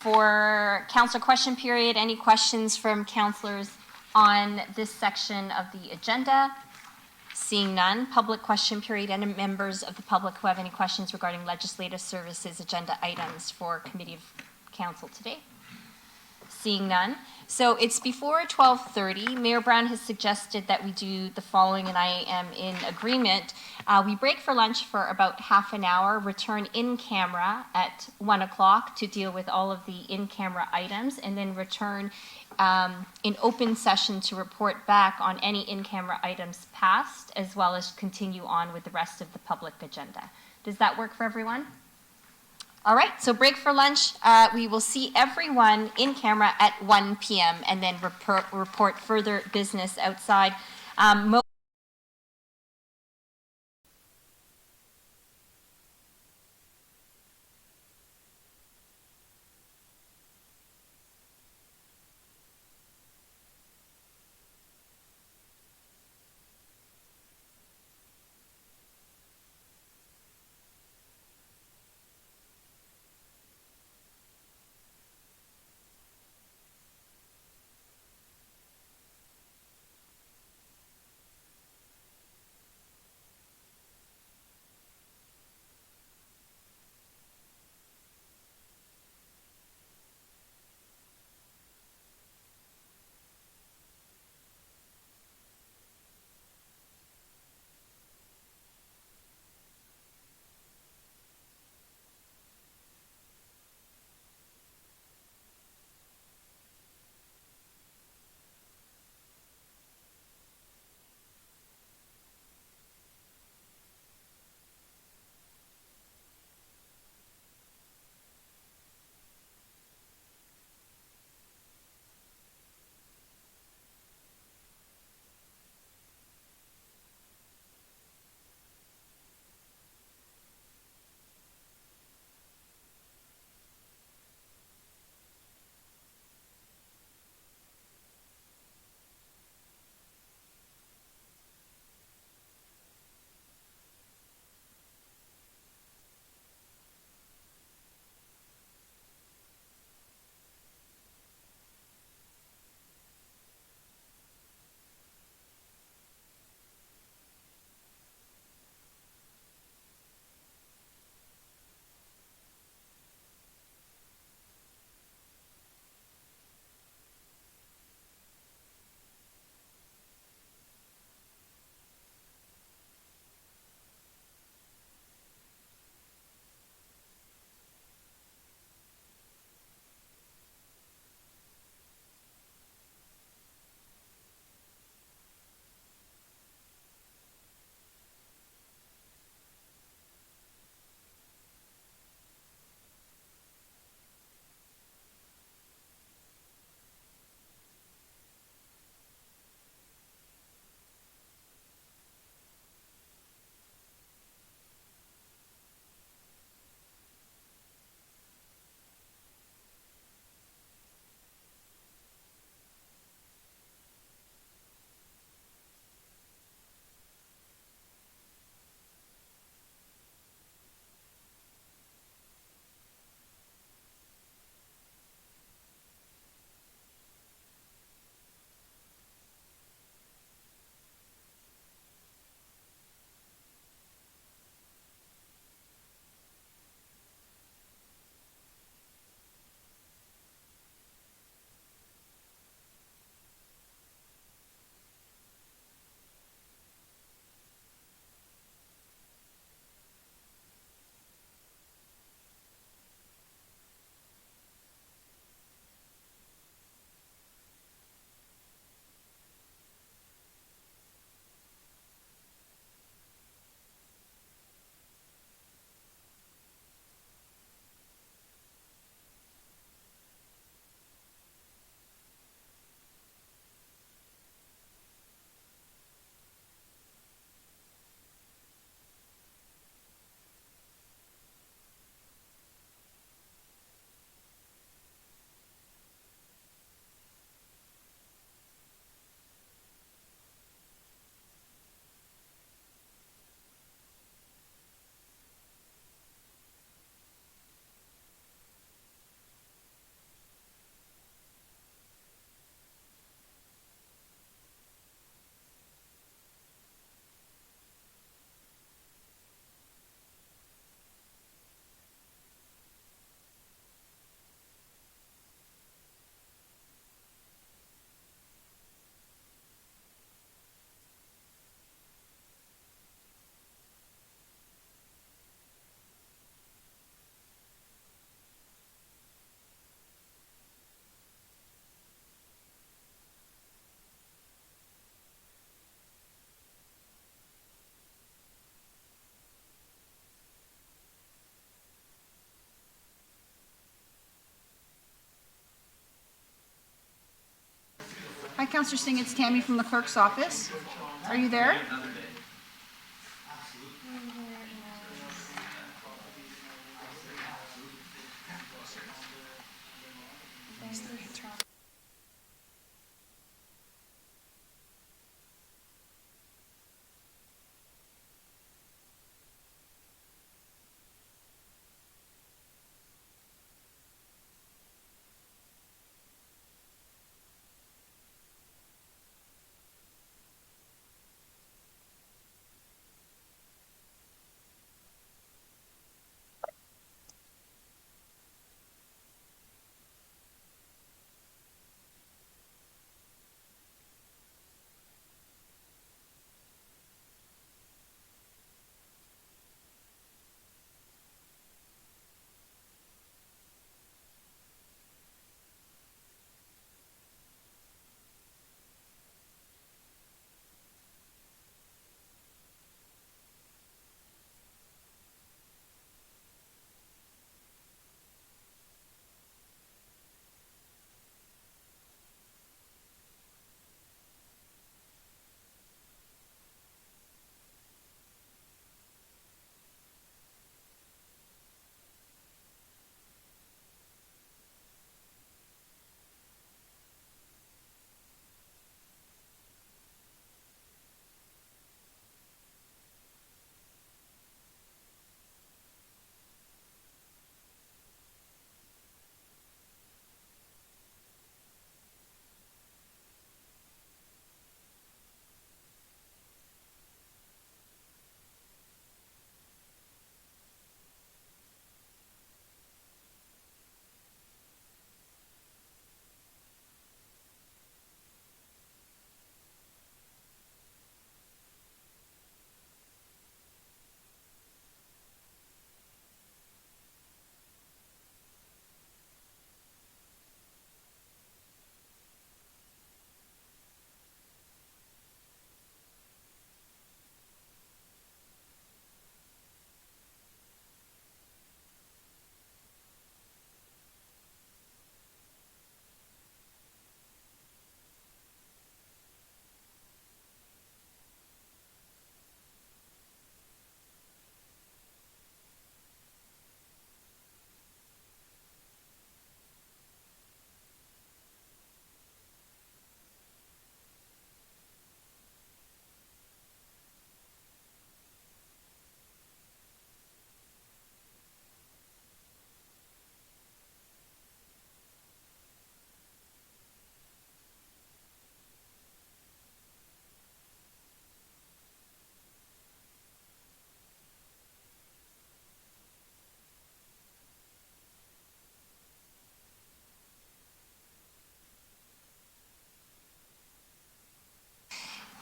For council question period, any questions from councillors on this section of the agenda? Seeing none, public question period. Any members of the public who have any questions regarding legislative services agenda items for committee of council today? Seeing none. So it's before 12:30. Mayor Brown has suggested that we do the following, and I am in agreement. We break for lunch for about half an hour, return in camera at 1 o'clock to deal with all of the in-camera items, and then return in open session to report back on any in-camera items passed, as well as continue on with the rest of the public agenda. Does that work for everyone? All right, so break for lunch. We will see everyone in camera at 1 p.m. and then report further business outside. Hi, Councillor Singh, it's Tammy from the clerk's office. Are you there?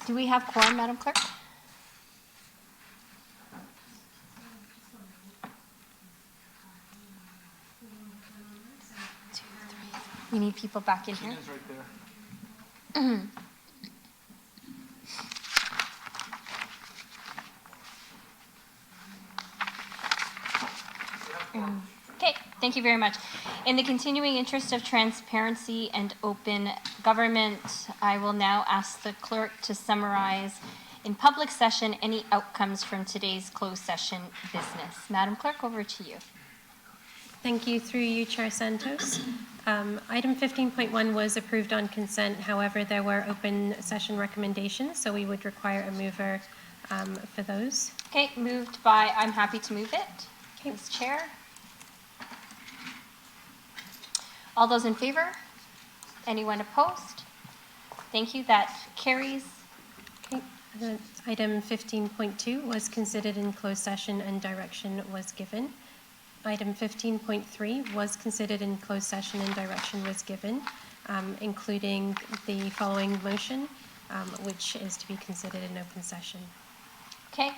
Do we have quorum, Madam Clerk? We need people back in here. Okay, thank you very much. In the continuing interest of transparency and open government, I will now ask the clerk to summarize in public session any outcomes from today's closed session business. Madam Clerk, over to you. Thank you. Through you, Chair Santos. Item 15.1 was approved on consent. However, there were open session recommendations, so we would require a mover for those. Okay, moved by, I'm happy to move it. Okay, as chair. All those in favor? Anyone opposed? Thank you, that carries. Okay. Item 15.2 was considered in closed session and direction was given. Item 15.3 was considered in closed session and direction was given, including the following motion, which is to be considered in open session. Okay,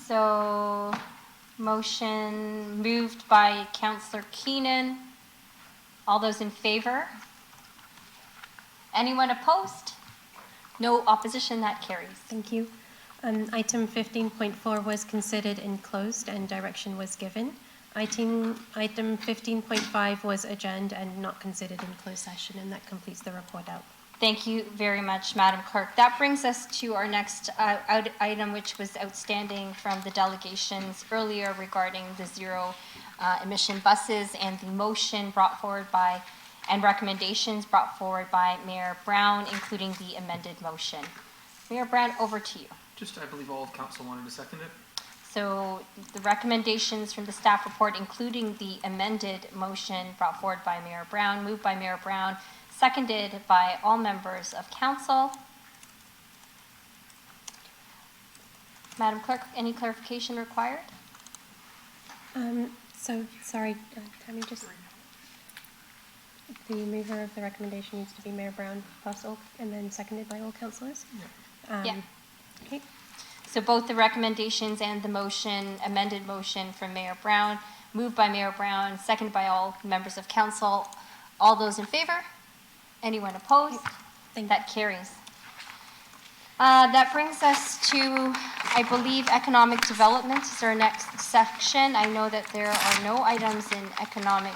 so motion moved by Councillor Keenan. All those in favor? Anyone opposed? No opposition, that carries. Thank you. Item 15.4 was considered in closed and direction was given. Item 15.5 was adjourned and not considered in closed session, and that completes the report out. Thank you very much, Madam Clerk. That brings us to our next item, which was outstanding from the delegations earlier regarding the zero emission buses and the motion brought forward by, and recommendations brought forward by Mayor Brown, including the amended motion. Mayor Brown, over to you. Just, I believe all of council wanted to second it. So the recommendations from the staff report, including the amended motion brought forward by Mayor Brown, moved by Mayor Brown, seconded by all members of council. Madam Clerk, any clarification required? So, sorry, Tammy, just, the mover of the recommendation needs to be Mayor Brown plus Oak, and then seconded by all councillors? Yeah. Okay. So both the recommendations and the motion, amended motion from Mayor Brown, moved by Mayor Brown, seconded by all members of council. All those in favor? Anyone opposed? That carries. That brings us to, I believe, economic development is our next section. I know that there are no items in economic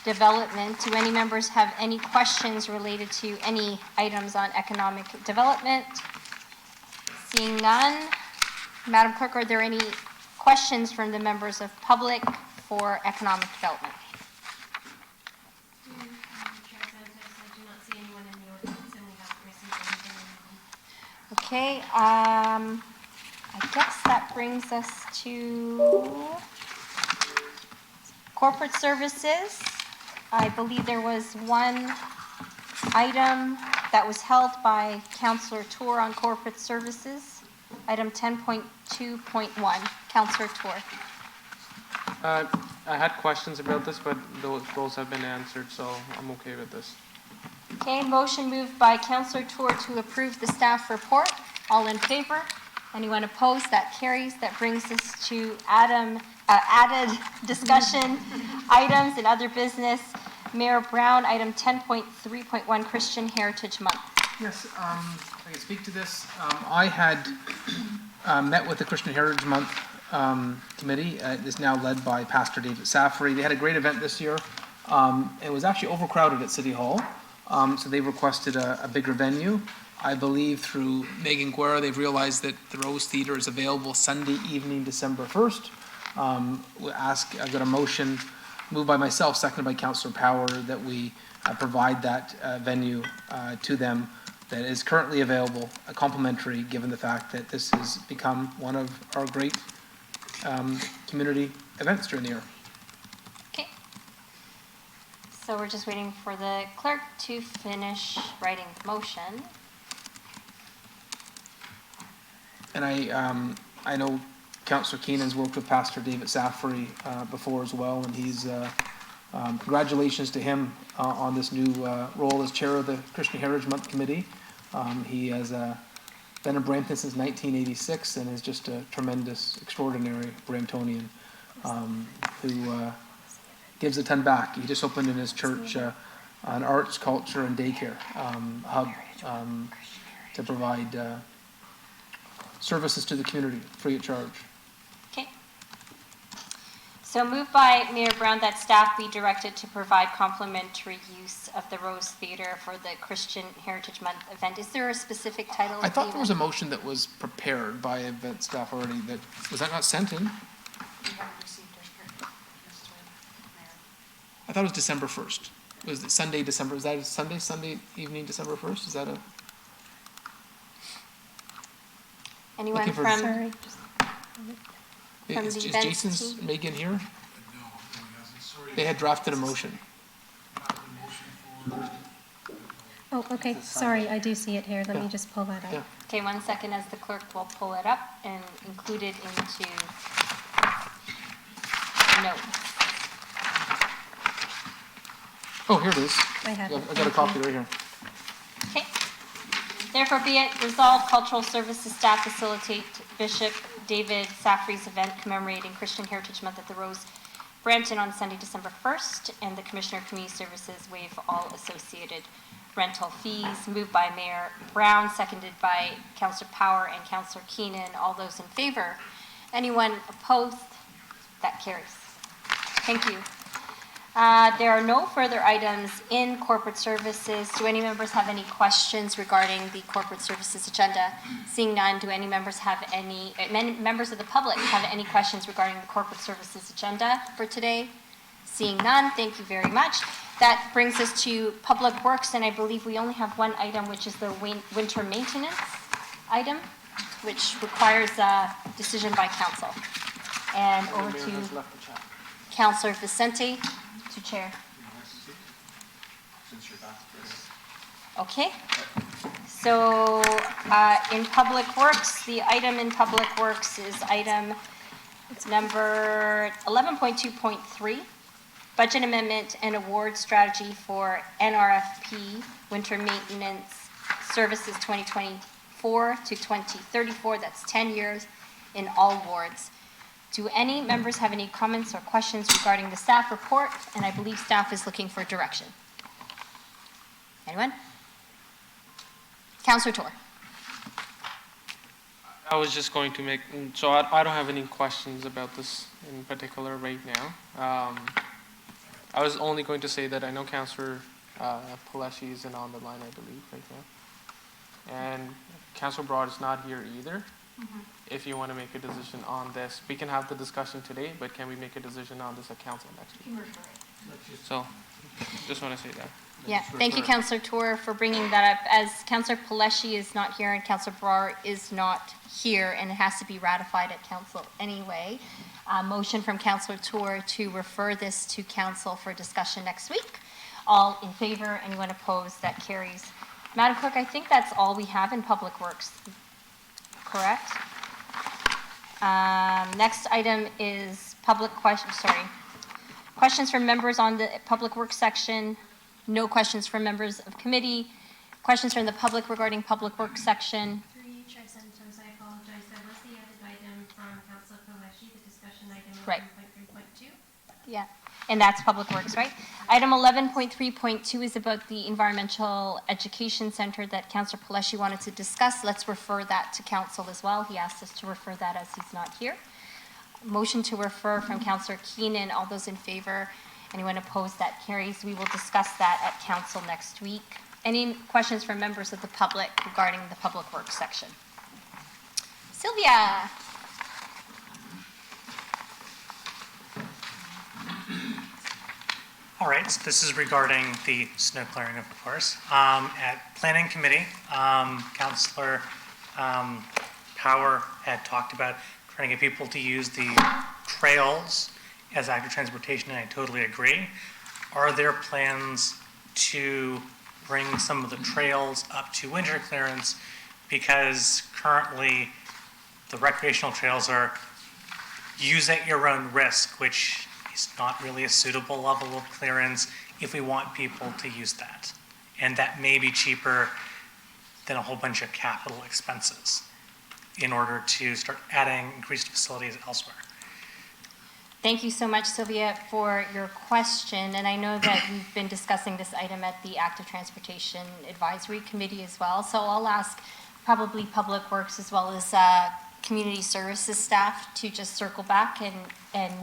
development. Do any members have any questions related to any items on economic development? Seeing none, Madam Clerk, are there any questions from the members of public for economic development? Okay, I guess that brings us to corporate services. I believe there was one item that was held by Councillor Tour on corporate services, item 10.2.1. Councillor Tour. I had questions about this, but those have been answered, so I'm okay with this. Okay, motion moved by Councillor Tour to approve the staff report. All in favor? Anyone opposed? That carries. That brings us to added discussion items and other business. Mayor Brown, item 10.3.1, Christian Heritage Month. Yes, I can speak to this. I had met with the Christian Heritage Month committee. It is now led by Pastor David Saffery. They had a great event this year. It was actually overcrowded at City Hall. So they requested a bigger venue. I believe through Megan Guerra, they've realized that the Rose Theatre is available Sunday evening, December 1st. I've got a motion moved by myself, seconded by Councillor Power, that we provide that venue to them that is currently available, complimentary, given the fact that this has become one of our great community events during the year. Okay. So we're just waiting for the clerk to finish writing the motion. And I know Councillor Keenan's worked with Pastor David Saffery before as well, and he's congratulations to him on this new role as chair of the Christian Heritage Month Committee. He has been in Brampton since 1986 and is just a tremendous, extraordinary Bramptonian who gives a ton back. He just opened in his church an arts, culture, and daycare hub to provide services to the community free of charge. Okay. So moved by Mayor Brown that staff be directed to provide complimentary use of the Rose Theatre for the Christian Heritage Month event. Is there a specific title? I thought there was a motion that was prepared by event staff already. Was that not sent in? I thought it was December 1st. Was it Sunday, December? Is that a Sunday evening, December 1st? Is that a? Anyone from? Sorry. Is Jason's Megan here? They had drafted a motion. Oh, okay, sorry, I do see it here. Let me just pull that up. Okay, 1 second as the clerk will pull it up and include it into notes. Oh, here it is. I have it. I got a copy right here. Okay. Therefore be it resolved, Cultural Services staff facilitate Bishop David Saffery's event commemorating Christian Heritage Month at the Rose, Brampton on Sunday, December 1st, and the Commissioner of Community Services waive all associated rental fees. Moved by Mayor Brown, seconded by Councillor Power and Councillor Keenan. All those in favor? Anyone opposed? That carries. Thank you. There are no further items in corporate services. Do any members have any questions regarding the corporate services agenda? Seeing none, do any members have any, members of the public have any questions regarding the corporate services agenda for today? Seeing none, thank you very much. That brings us to Public Works, and I believe we only have one item, which is the winter maintenance item, which requires a decision by council. And over to Councillor Vicente to chair. Okay. So in Public Works, the item in Public Works is item number 11.2.3, budget amendment and award strategy for NRFP winter maintenance services 2024 to 2034. That's 10 years in all wards. Do any members have any comments or questions regarding the staff report? And I believe staff is looking for direction. Anyone? Councillor Tour. I was just going to make, so I don't have any questions about this in particular right now. I was only going to say that I know Councillor Paleshi isn't on the line, I believe, right now. And Councillor Broad is not here either. If you want to make a decision on this, we can have the discussion today, but can we make a decision on this at council next week? So, just want to say that. Yeah, thank you, Councillor Tour, for bringing that up. As Councillor Paleshi is not here and Councillor Brar is not here, and it has to be ratified at council anyway, motion from Councillor Tour to refer this to council for discussion next week. All in favor? Anyone opposed? That carries. Madam Clerk, I think that's all we have in Public Works. Correct? Next item is questions from members on the Public Works section. No questions from members of committee. Questions from the public regarding Public Works section. Through you, Chair Santos, I apologize. That was the added item from Councilor Paleshi, the discussion item Right. 11.3.2. Yeah, and that's Public Works, right? Item 11.3.2 is about the Environmental Education Center that Councillor Paleshi wanted to discuss. Let's refer that to council as well. He asked us to refer that as he's not here. Motion to refer from Councillor Keenan. All those in favor? Anyone opposed? That carries. We will discuss that at council next week. Any questions from members of the public regarding the Public Works section? Sylvia. All right, so this is regarding the snow clearing, of course. At Planning Committee, Councillor Power had talked about trying to get people to use the trails as active transportation, and I totally agree. Are there plans to bring some of the trails up to winter clearance? Because currently the recreational trails are use at your own risk, which is not really a suitable level of clearance if we want people to use that. And that may be cheaper than a whole bunch of capital expenses in order to start adding increased facilities elsewhere. Thank you so much, Sylvia, for your question. And I know that we've been discussing this item at the Active Transportation Advisory Committee as well. So I'll ask probably Public Works as well as Community Services staff to just circle back and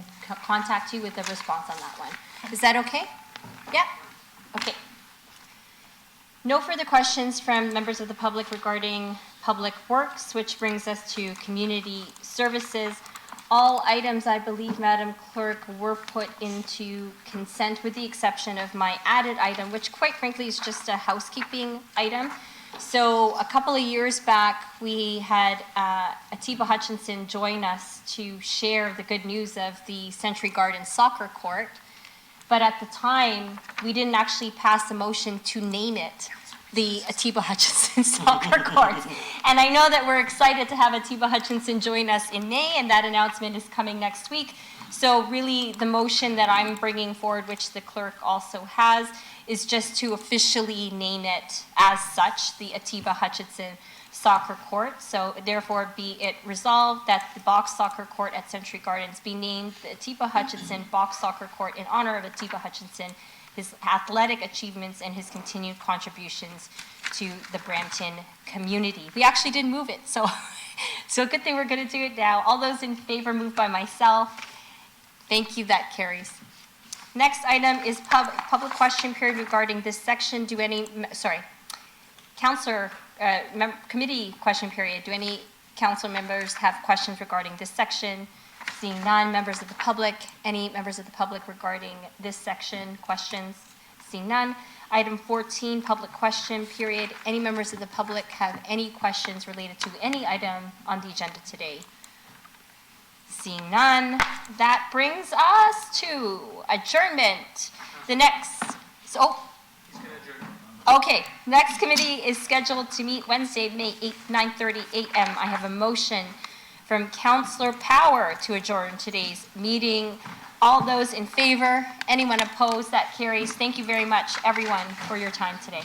contact you with a response on that one. Is that okay? Yeah? Okay. No further questions from members of the public regarding Public Works, which brings us to Community Services. All items, I believe, Madam Clerk, were put into consent with the exception of my added item, which quite frankly is just a housekeeping item. So a couple of years back, we had Atiba Hutchinson join us to share the good news of the Century Gardens soccer court. But at the time, we didn't actually pass a motion to name it the Atiba Hutchinson Soccer Court. And I know that we're excited to have Atiba Hutchinson join us in May, and that announcement is coming next week. So really, the motion that I'm bringing forward, which the clerk also has, is just to officially name it as such, the Atiba Hutchinson Soccer Court. So therefore, be it resolved that the box soccer court at Century Gardens be named the Atiba Hutchinson Box Soccer Court in honor of Atiba Hutchinson, his athletic achievements, and his continued contributions to the Brampton community. We actually did move it, so good thing we're going to do it now. All those in favor, moved by myself. Thank you, that carries. Next item is public question period regarding this section. Do any, committee question period. Do any council members have questions regarding this section? Seeing none, members of the public, any members of the public regarding this section, questions? Seeing none. Item 14, public question period. Any members of the public have any questions related to any item on the agenda today? Seeing none, that brings us to adjournment. The next, okay, next committee is scheduled to meet Wednesday, May 8th, 9:30 a.m. I have a motion from Councillor Power to adjourn today's meeting. All those in favor? Anyone opposed? That carries. Thank you very much, everyone, for your time today.